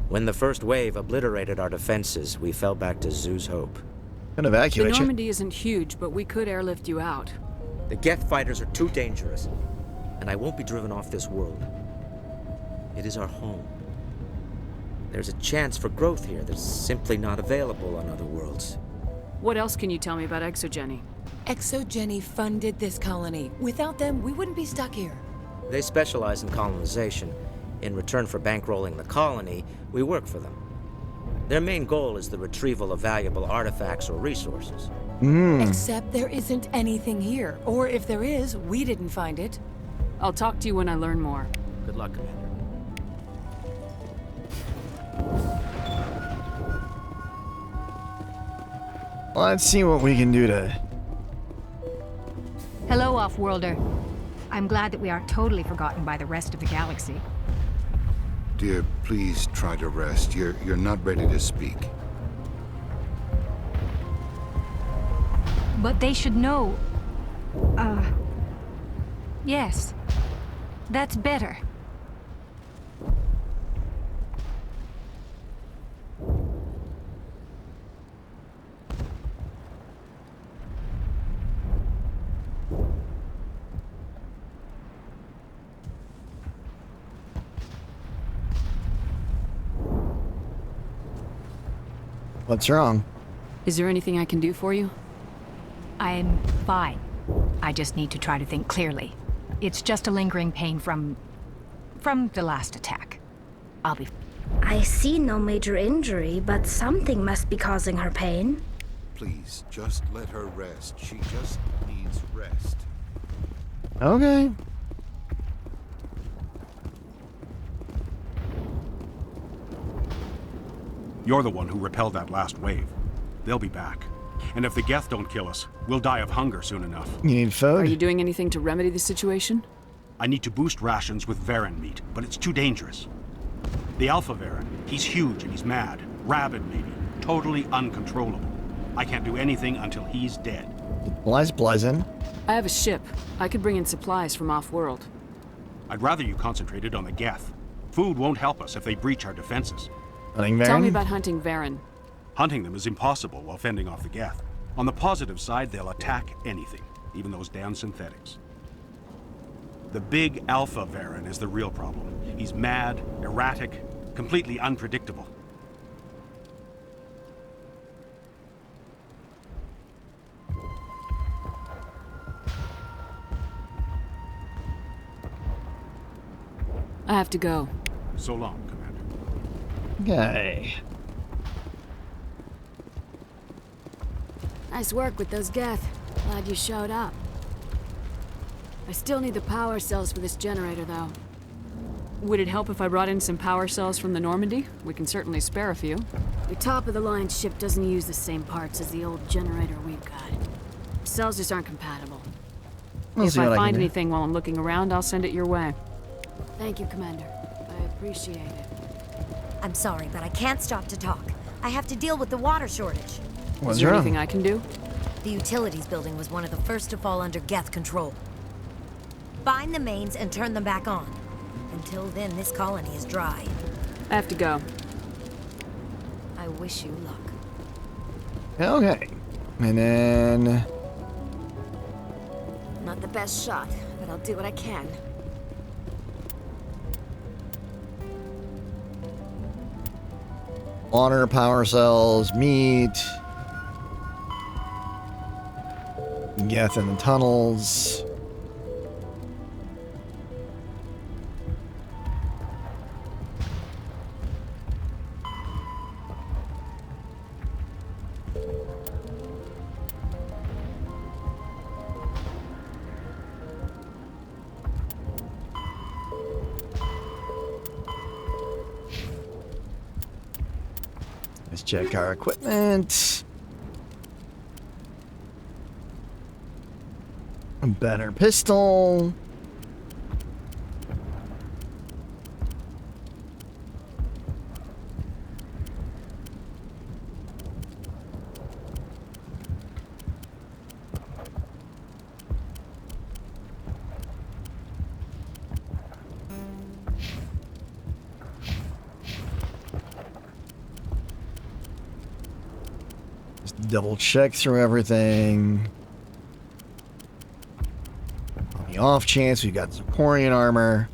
When the first wave obliterated our defenses, we fell back to Zeus Hope. Can evacuate The Normandy isn't huge, but we could airlift you out. The Geth fighters are too dangerous, and I won't be driven off this world. It is our home. There's a chance for growth here that's simply not available on other worlds. What else can you tell me about Exogeny? Exogeny funded this colony. Without them, we wouldn't be stuck here. They specialize in colonization. In return for bankrolling the colony, we work for them. Their main goal is the retrieval of valuable artifacts or resources. Except there isn't anything here. Or if there is, we didn't find it. I'll talk to you when I learn more. Good luck, Commander. Let's see what we can do to... Hello, Off-Worlder. I'm glad that we aren't totally forgotten by the rest of the galaxy. Dear, please try to rest. You're not ready to speak. But they should know... Yes. That's better. What's wrong? Is there anything I can do for you? I'm fine. I just need to try to think clearly. It's just a lingering pain from the last attack. I'll be... I see no major injury, but something must be causing her pain. Please, just let her rest. She just needs rest. Okay. You're the one who repelled that last wave. They'll be back. And if the Geth don't kill us, we'll die of hunger soon enough. You need food? Are you doing anything to remedy the situation? I need to boost rations with Varen meat, but it's too dangerous. The Alpha Varen, he's huge and he's mad. Rabid, maybe. Totally uncontrollable. I can't do anything until he's dead. Well, that's pleasant. I have a ship. I could bring in supplies from off-world. I'd rather you concentrated on the Geth. Food won't help us if they breach our defenses. Hunting Varen? Tell me about hunting Varen. Hunting them is impossible while fending off the Geth. On the positive side, they'll attack anything, even those damn synthetics. The big Alpha Varen is the real problem. He's mad, erratic, completely unpredictable. I have to go. So long, Commander. Okay. Nice work with those Geth. Glad you showed up. I still need the power cells for this generator, though. Would it help if I brought in some power cells from the Normandy? We can certainly spare a few. Your top-of-the-line ship doesn't use the same parts as the old generator we've got. Cells just aren't compatible. If I find anything while I'm looking around, I'll send it your way. Thank you, Commander. I appreciate it. I'm sorry, but I can't stop to talk. I have to deal with the water shortage. Is there anything I can do? The utilities building was one of the first to fall under Geth control. Find the mains and turn them back on. Until then, this colony is dry. I have to go. I wish you luck. Okay. And then... Not the best shot, but I'll do what I can. Water, power cells, meat. Geth in the tunnels. Let's check our equipment. A better pistol. Just double check through everything. On the off chance we've got some Corian armor.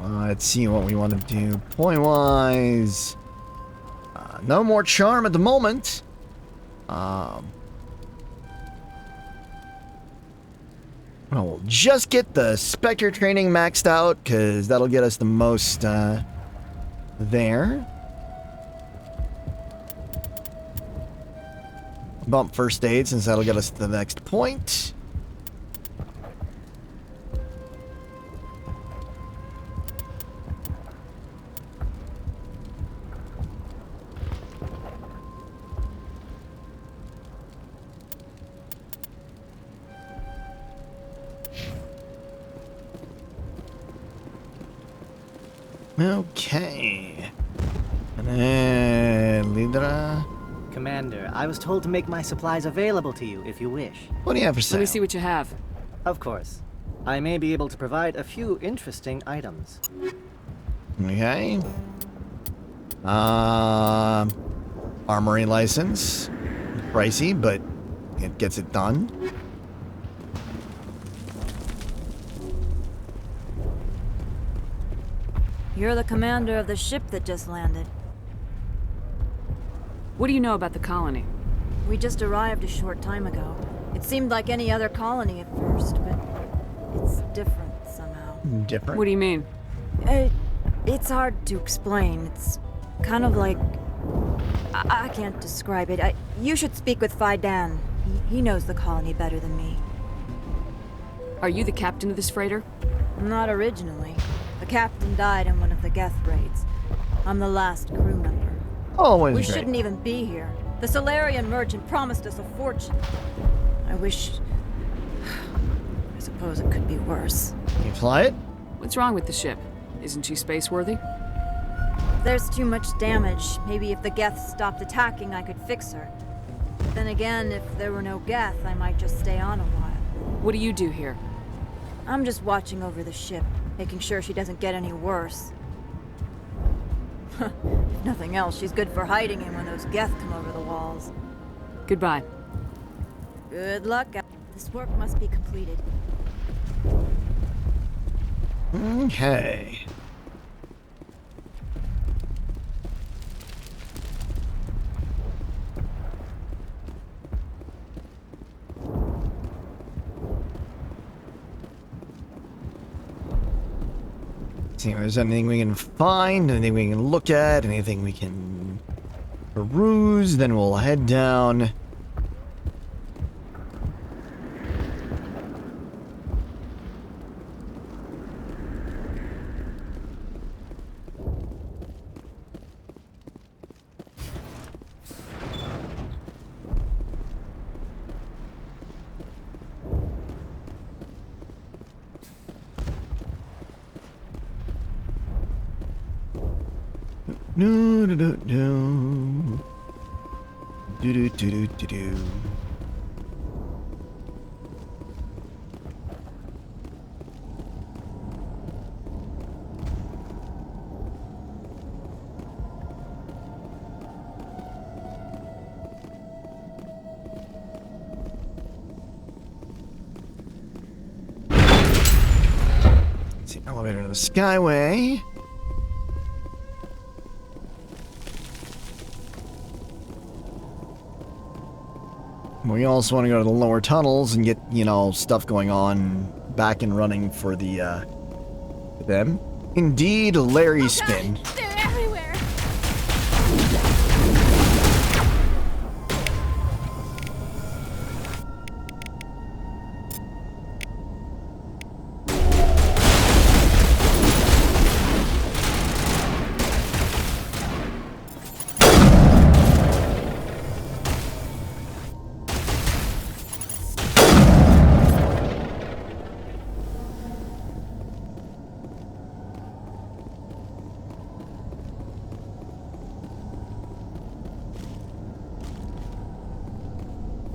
Let's see what we want to do point-wise. No more charm at the moment. Well, we'll just get the Spectre training maxed out, because that'll get us the most there. Bump first aid, since that'll get us to the next point. Okay. And then Lidra. Commander, I was told to make my supplies available to you if you wish. What do you have for sale? Let me see what you have. Of course. I may be able to provide a few interesting items. Okay. Armory license. Pricey, but it gets it done. You're the commander of the ship that just landed. What do you know about the colony? We just arrived a short time ago. It seemed like any other colony at first, but it's different somehow. Different? What do you mean? It's hard to explain. It's kind of like... I can't describe it. You should speak with Faidan. He knows the colony better than me. Are you the captain of this freighter? Not originally. The captain died in one of the Geth raids. I'm the last crew member. Always We great. shouldn't even be here. The Solarian merchant promised us a fortune. I wish... I suppose it could be worse. Can you fly it? What's wrong with the ship? Isn't she space-worthy? There's too much damage. Maybe if the Geth stopped attacking, I could fix her. Then again, if there were no Geth, I might just stay on a while. What do you do here? I'm just watching over the ship, making sure she doesn't get any worse. If nothing else, she's good for hiding in when those Geth come over the walls. Goodbye. Good luck. This work must be completed. Okay. See if there's anything we can find, anything we can look at, anything we can peruse, then we'll head down. No, do do do. Do do do do do do. Let's see, elevator to the Skyway. We also want to go to the lower tunnels and get, you know, stuff going on back and running for the, them. Indeed, Larry Spin. They're everywhere.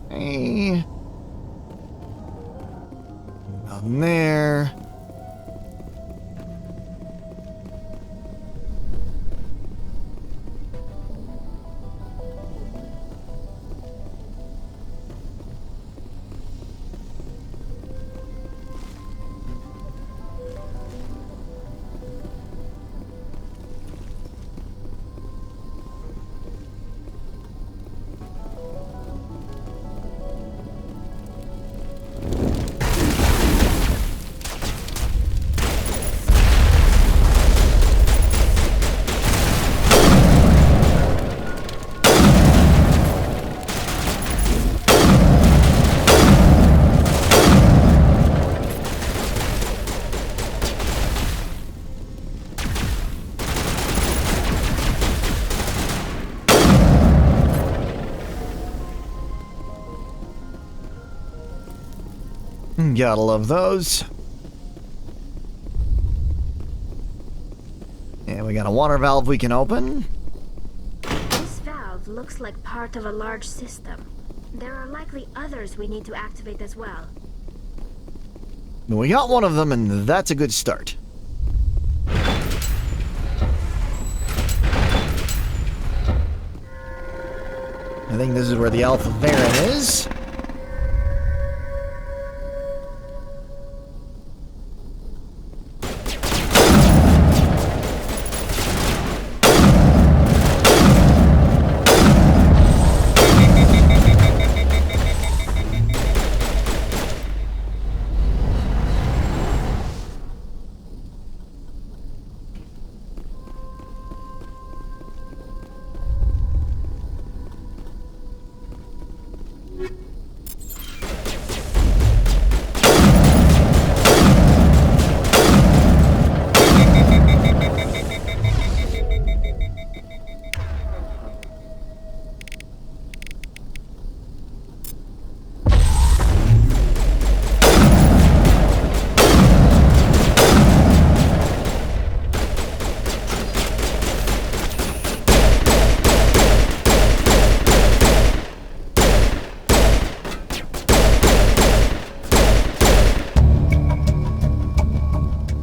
Hey. Nothing there. Gotta love those. And we got a water valve we can open. This valve looks like part of a large system. There are likely others we need to activate as well. We got one of them, and that's a good start. I think this is where the Alpha Baron is.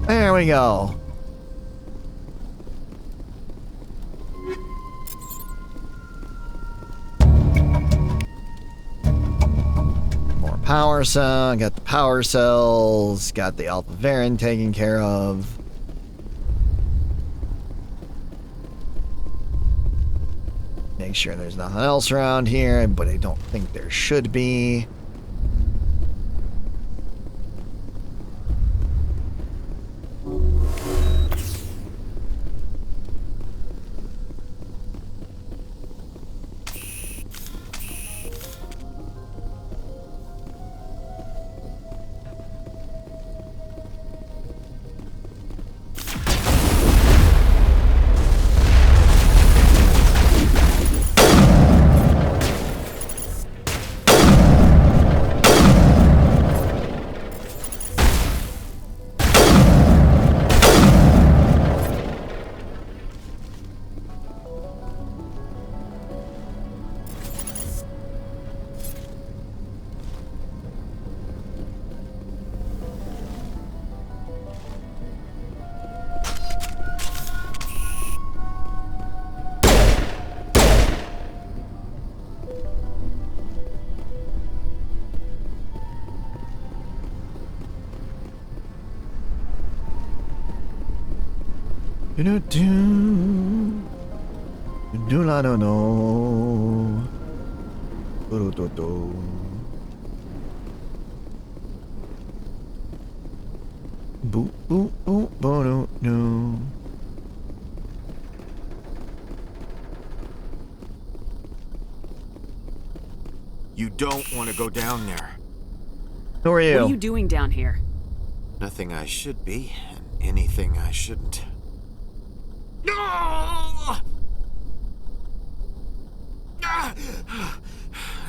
There we go. More power cell. Got the power cells. Got the Alpha Baron taken care of. Make sure there's nothing else around here, but I don't think there should be. Do I don't know. Boop, boop, boop, boop, no. You don't want to go down there. Who are you? What are you doing down here? Nothing I should be, and anything I shouldn't. No! That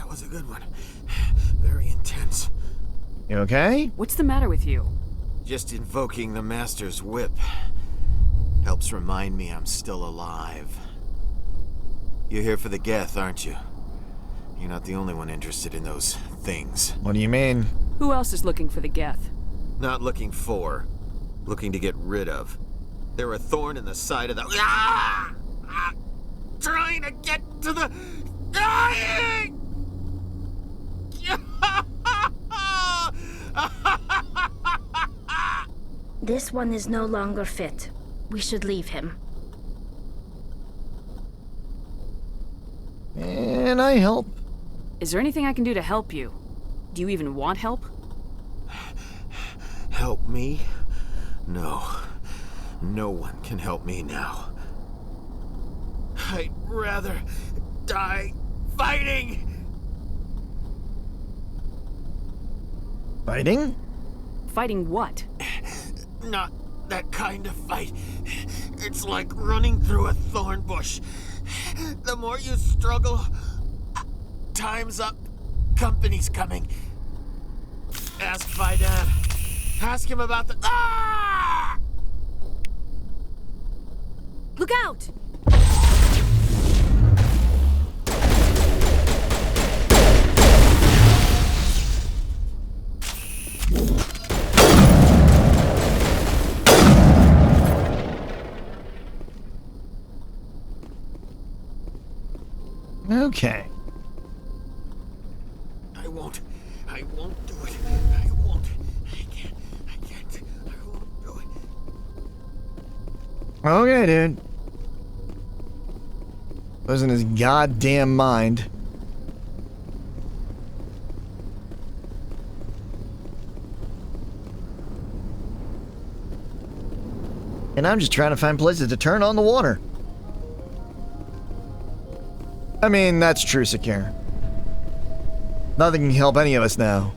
was a good one. Very intense. You okay? What's the matter with you? Just invoking the Master's whip helps remind me I'm still alive. You're here for the Geth, aren't you? You're not the only one interested in those things. What do you mean? Who else is looking for the Geth? Not looking for. Looking to get rid of. They're a thorn in the side of the... Ah! Ah! Trying to get to the... Dying! This one is no longer fit. We should leave him. And I help. Is there anything I can do to help you? Do you even want help? Help me? No. No one can help me now. I'd rather die fighting! Fighting? Fighting what? Not that kind of fight. It's like running through a thorn bush. The more you struggle, time's up. Company's coming. Ask Vidan. Ask him about the... Ah! Look out! Okay. I won't do it. I won't. I can't. I won't do it. Okay, dude. Losing his goddamn mind. And I'm just trying to find places to turn on the water. I mean, that's true, Sakir. Nothing can help any of us now.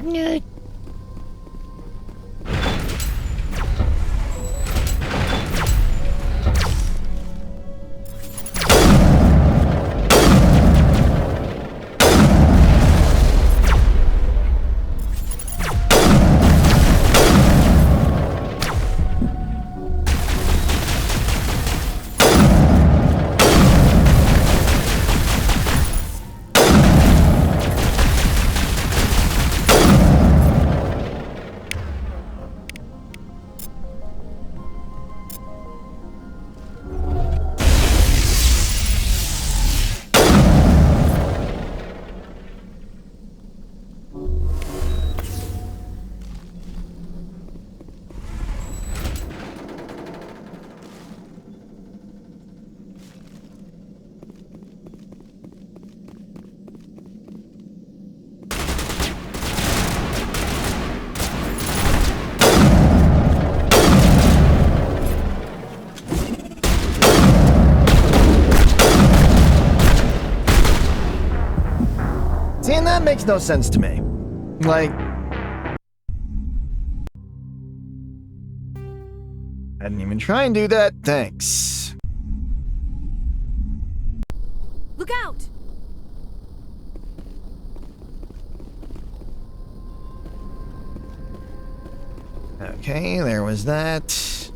Newt. See, and that makes no sense to me. Like... I didn't even try and do that, thanks. Look out! Okay, there was that.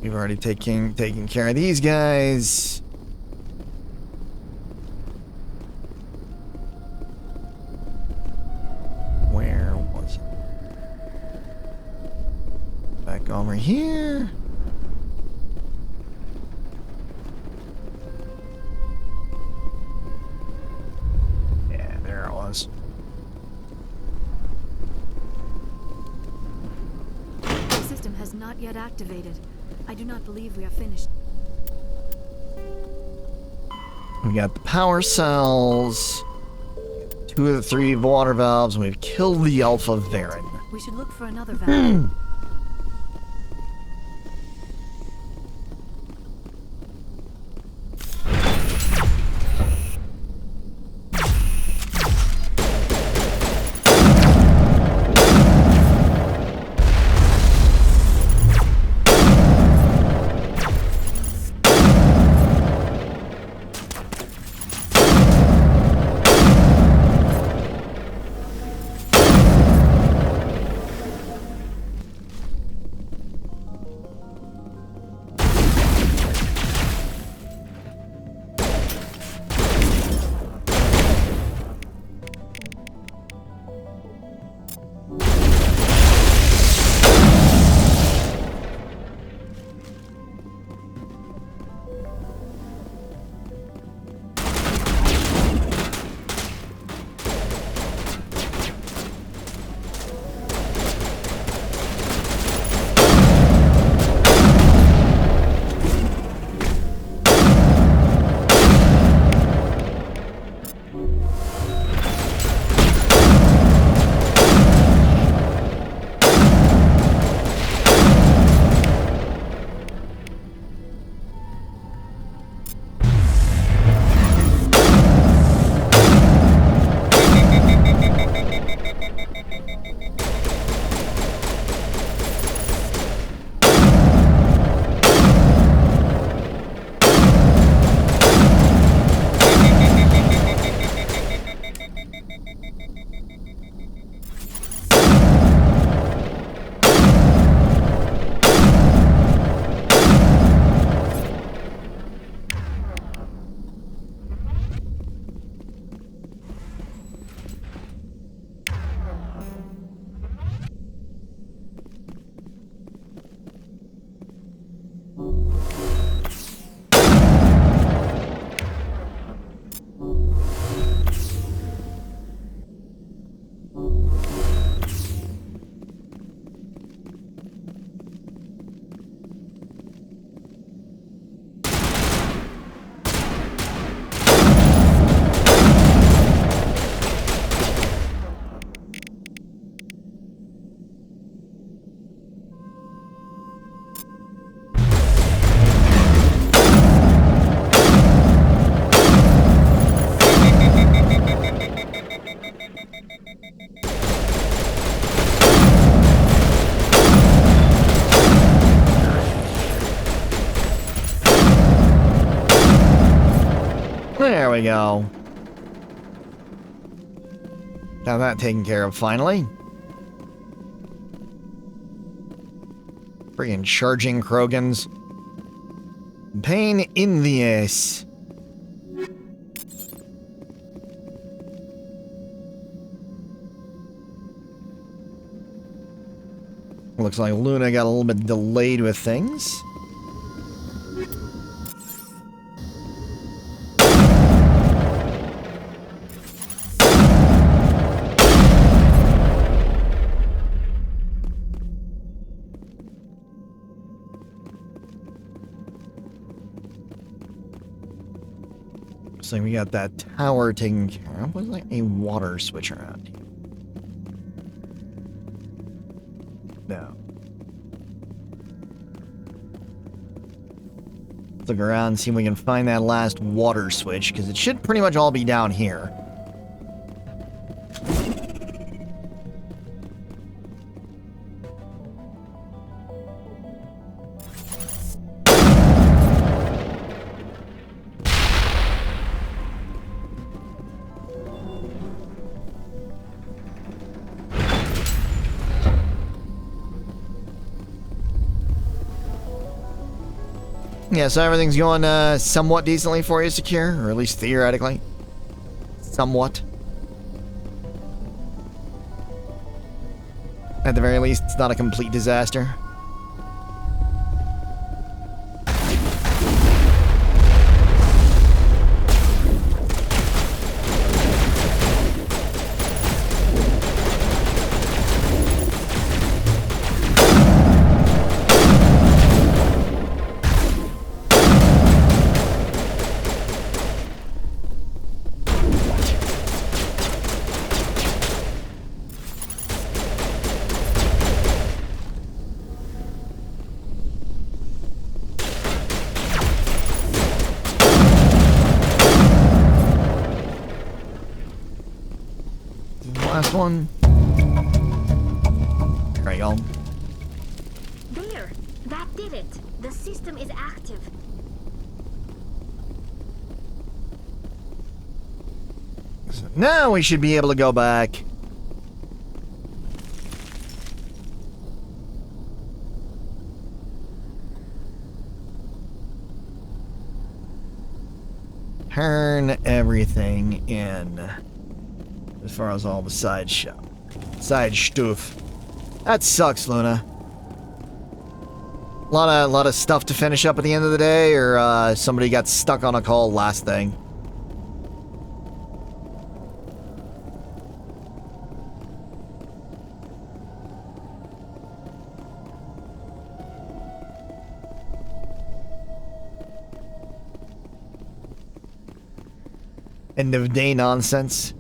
We've already taken care of these guys. Where was it? Back over here. Yeah, not yet activated. I do not believe we are finished. We got the power cells, 2 of the 3 water valves, and we've killed the Alpha Varen. We should look for another valve. There we go. Got that taken care of finally. Friggin' charging Krogans. Pain in the ass. Looks like Luna got a little bit delayed with things. So we got that tower taken care of. Was like a water switch around here? No. Let's look around, see if we can find that last water switch, because it should pretty much all be down here. Yeah, so everything's going somewhat decently for you, Secure, or at least theoretically. Somewhat. At the very least, it's not a complete disaster. this one. There we go. There! That did it! The system is active. So now we should be able to go back. Turn everything in. As far as all the side stuff. That sucks, Luna. Lot of stuff to finish up at the end of the day, or somebody got stuck on a call last thing. End of day nonsense.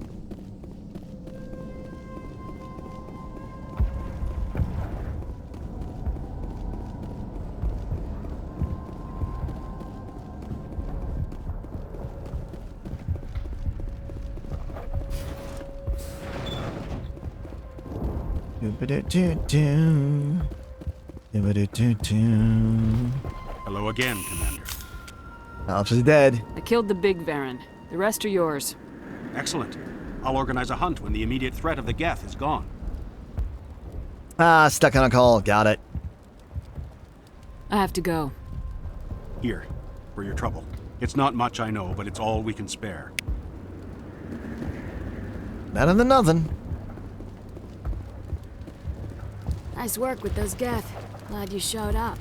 Hello again, Commander. Alpha's dead. I killed the big Varen. The rest are yours. Excellent. I'll organize a hunt when the immediate threat of the Geth is gone. Stuck on a call. Got it. I have to go. Here, for your trouble. It's not much, I know, but it's all we can spare. Better than nothing. Nice work with those Geth. Glad you showed up.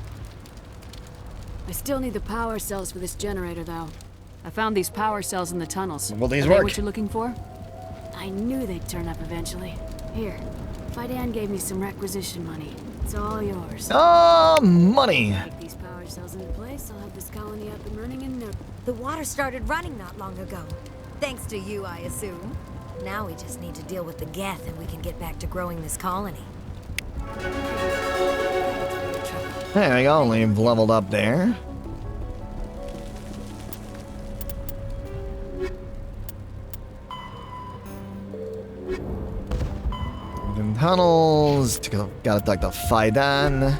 I still need the power cells for this generator, though. I found these power cells in the tunnels. Will these Are they work? what you're looking for? I knew they'd turn up eventually. Here, Fidan gave me some requisition money. It's all yours. Money! Take these power cells into place, I'll have this colony up and running in no... The water started running not long ago. Thanks to you, I assume. Now we just need to deal with the Geth and we can get back to growing this colony. There we go, we've leveled up there. In tunnels, gotta talk to Fidan.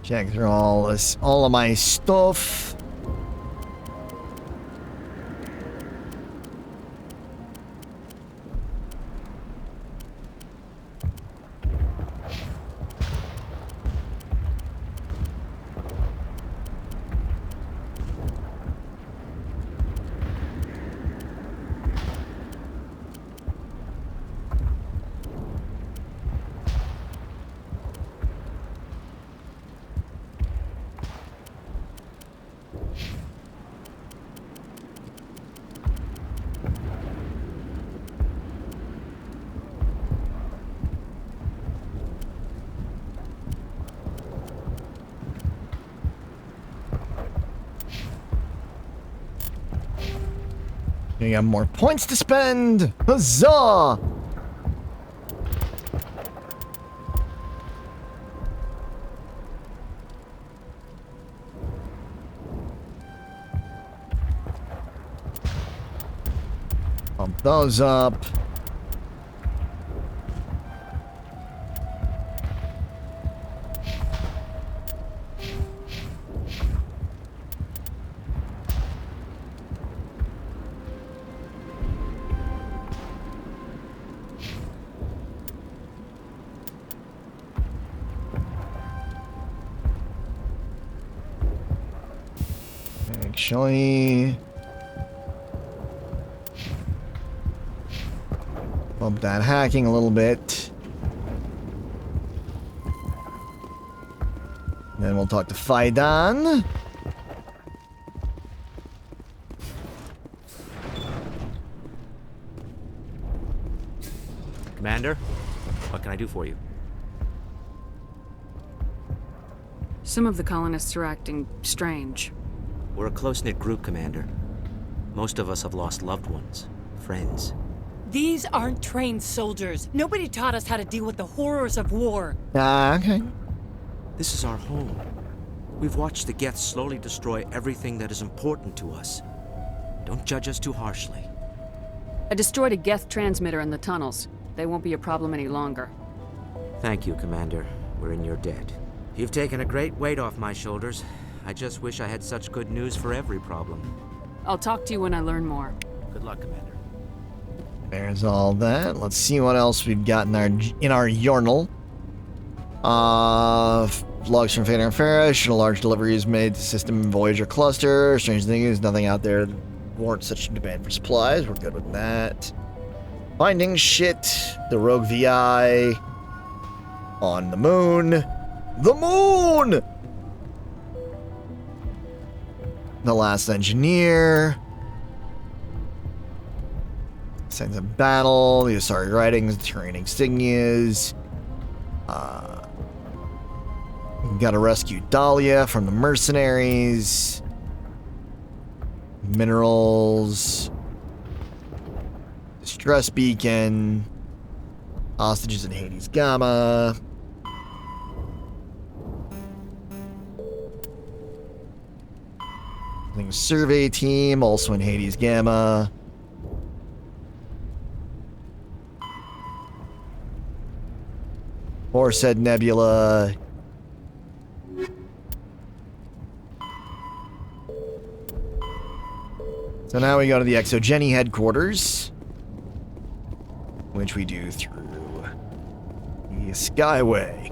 Check through all of my stuff. You got more points to spend! Huzzah! Pump those up. Actually, bump that hacking a little bit. Then we'll talk to Fidan. Commander, what can I do for you? Some of the colonists are acting strange. We're a close-knit group, Commander. Most of us have lost loved ones, friends. These aren't trained soldiers. Nobody taught us how to deal with the horrors of war. Okay. This is our home. We've watched the Geth slowly destroy everything that is important to us. Don't judge us too harshly. I destroyed a Geth transmitter in the tunnels. They won't be a problem any longer. Thank you, Commander. We're in your debt. You've taken a great weight off my shoulders. I just wish I had such good news for every problem. I'll talk to you when I learn more. Good luck, Commander. There's all that. Let's see what else we've got in our journal. Logs from Fader and Farish. A large delivery is made to System Voyager cluster. Strange thing is nothing out there that warrants such demand for supplies. We're good with that. Finding shit. The rogue VI on the moon. The moon! The last engineer. Signs of battle. The Asari writings. Terrain insignias. Gotta rescue Dahlia from the mercenaries. Minerals. Distress beacon. Hostages in Hades Gamma. Survey team, also in Hades Gamma. Horsehead Nebula. So now we go to the Exogeny headquarters, which we do through the Skyway.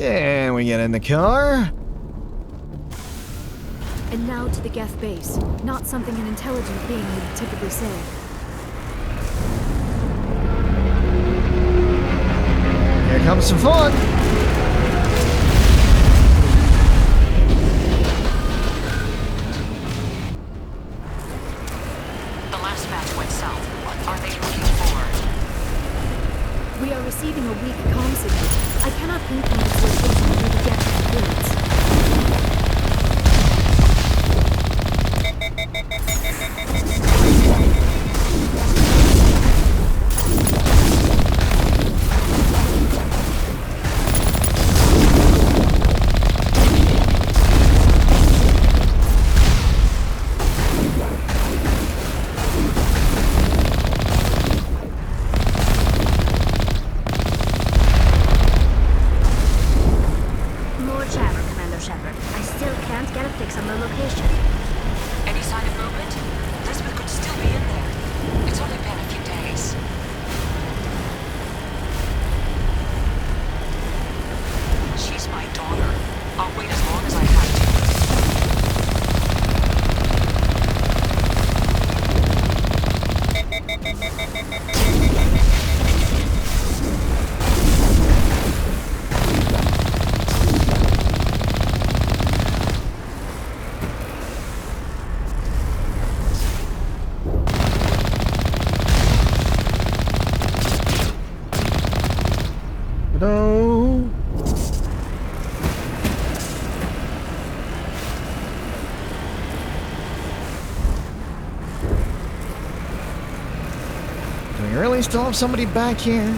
And we get in the car. And now to the Geth base. Not something an intelligent being would typically say. Here comes some fun. The last batch went south. What are they looking for? We are receiving a weak comm signal. I cannot pinpoint its location through the Geth interference. No. Do we really still have somebody back here?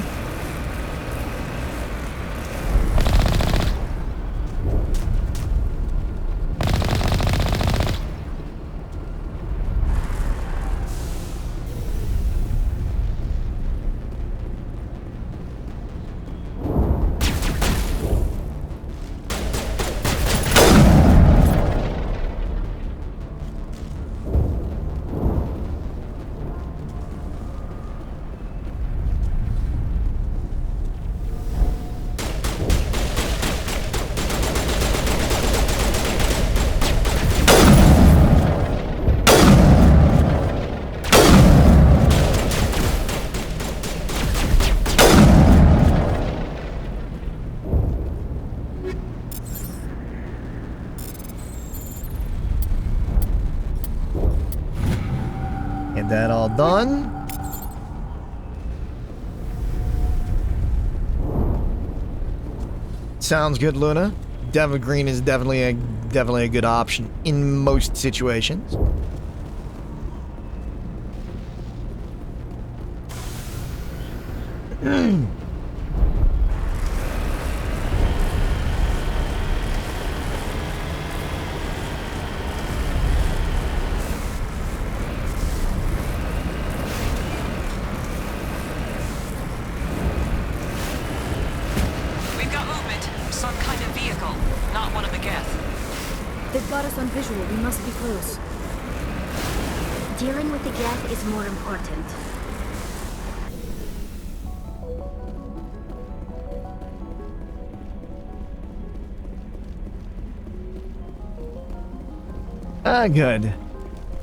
Get that all done. Sounds good, Luna. Devil Green is definitely a good option in most situations. They've got us on visual. We must be close. Dealing with the Geth is more important. Good.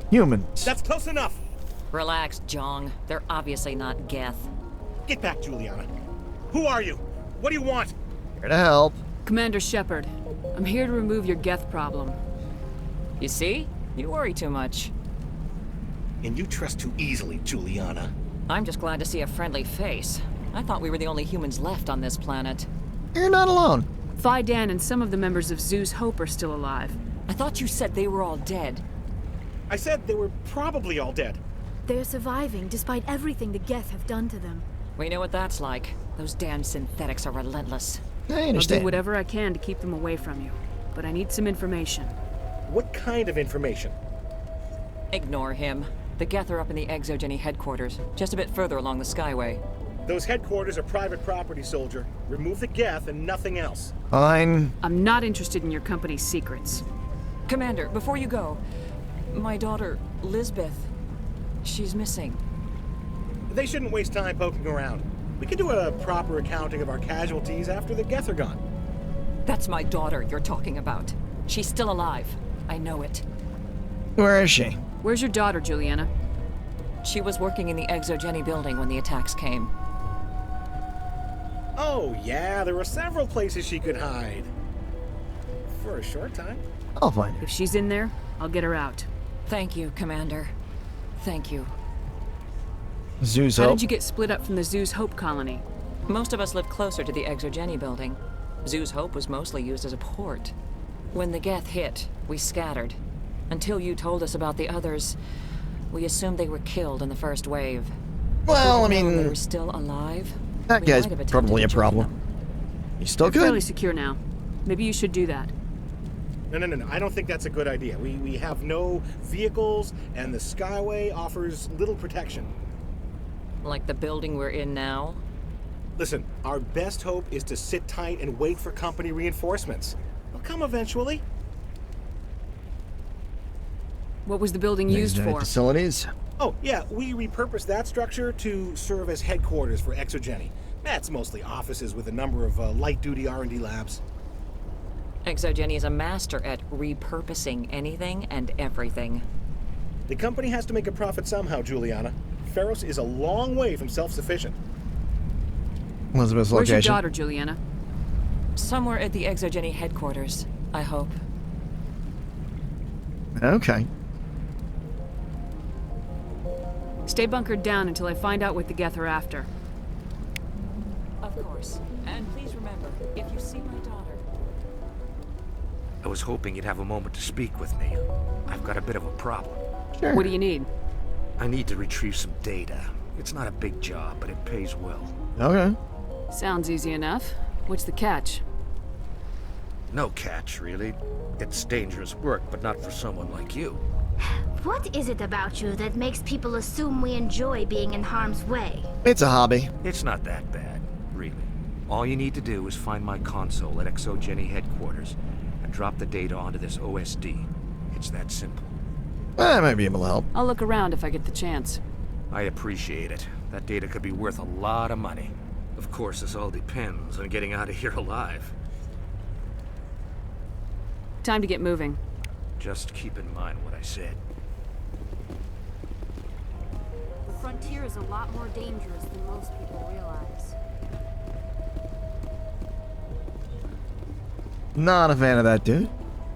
Humans. That's close enough. Relax, Jong. They're obviously not Geth. Get back, Juliana. Who are you? What do you want? Here to help. Commander Shepard, I'm here to remove your Geth problem. You see? You worry too much. And you trust too easily, Juliana. I'm just glad to see a friendly face. I thought we were the only humans left on this planet. You're not alone. Phi Dan and some of the members of Zoo's Hope are still alive. I thought you said they were all dead. I said they were probably all dead. They're surviving despite everything the Geth have done to them. We know what that's like. Those damn synthetics are relentless. I understand. I'll do whatever I can to keep them away from you, but I need some information. What kind of information? Ignore him. The Geth are up in the Exogeny headquarters, just a bit further along the Skyway. Those headquarters are private property, soldier. Remove the Geth and nothing else. Fine. I'm not interested in your company's secrets. Commander, before you go, my daughter, Lisbeth, she's missing. They shouldn't waste time poking around. We can do a proper accounting of our casualties after the Geth are gone. That's my daughter you're talking about. She's still alive. I know it. Where is she? Where's your daughter, Juliana? She was working in the Exogeny building when the attacks came. Oh, yeah, there were several places she could hide. For a short time. I'll find her. If she's in there, I'll get her out. Thank you, Commander. Thank you. Zoo's How Hope? did you get split up from the Zoo's Hope colony? Most of us lived closer to the Exogeny building. Zoo's Hope was mostly used as a port. When the Geth hit, we scattered. Until you told us about the others, we assumed they were killed in the first wave. Well, I They mean, were still alive. that We guy's might have attempted probably to a join problem. them. He's still You're good. fairly secure now. Maybe you should do that. No. I don't think that's a good idea. We have no vehicles, and the Skyway offers little protection. Like the building we're in now? Listen, our best hope is to sit tight and wait for company reinforcements. They'll come eventually. What was the building used Exogeny for? facilities. Oh, yeah, we repurposed that structure to serve as headquarters for Exogeny. That's mostly offices with a number of light-duty R&D labs. Exogeny is a master at repurposing anything and everything. The company has to make a profit somehow, Juliana. Ferros is a long way from self-sufficient. Elizabeth's Where's location. your daughter, Juliana? Somewhere at the Exogeny headquarters, I hope. Okay. Stay bunkered down until I find out what the Geth are after. Of course. And please remember, if you see my daughter... I was hoping you'd have a moment to speak with me. I've got a bit of a problem. Sure. What do you need? I need to retrieve some data. It's not a big job, but it pays well. Okay. Sounds easy enough. What's the catch? No catch, really. It's dangerous work, but not for someone like you. What is it about you that makes people assume we enjoy being in harm's way? It's a hobby. It's not that bad, really. All you need to do is find my console at Exogeny headquarters and drop the data onto this OSD. It's that simple. I might be able to help. I'll look around if I get the chance. I appreciate it. That data could be worth a lot of money. Of course, this all depends on getting out of here alive. Time to get moving. Just keep in mind what I said. The frontier is a lot more dangerous than most people realize. Not a fan of that dude.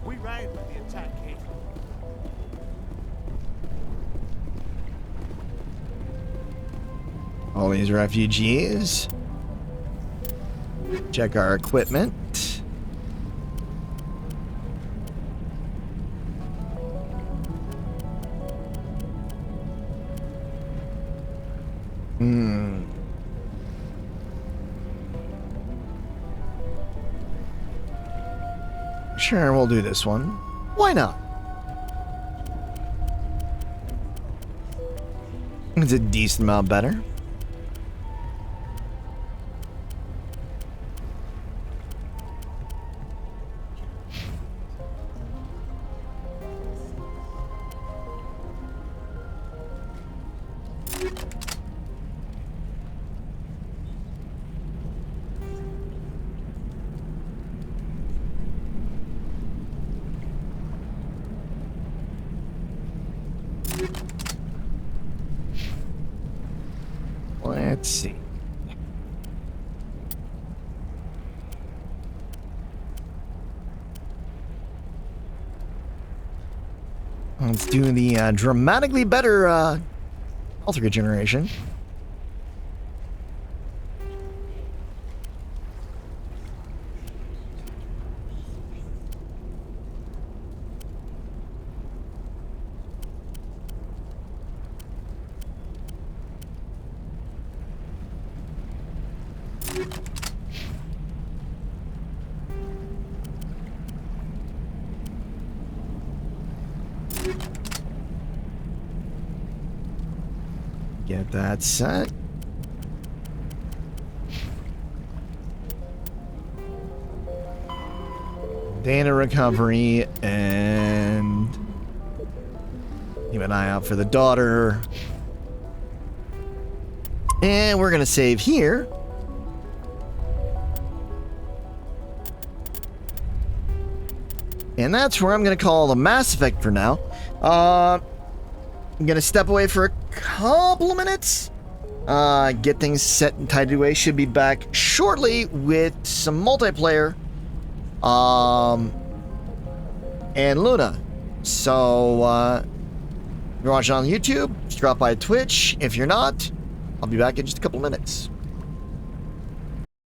We ride with the attack, Kate. all these refugees. Check our equipment. Sure, we'll do this one. Why not? It's a decent amount better. Let's see. Let's do the dramatically better health regeneration. Get that set. Data recovery and keep an eye out for the daughter. And we're gonna save here. And that's where I'm gonna call the Mass Effect for now. I'm gonna step away for a couple of minutes. Get things set and tidied away. Should be back shortly with some multiplayer. And Luna. So, if you're watching on YouTube, just drop by Twitch. If you're not, I'll be back in just a couple of minutes.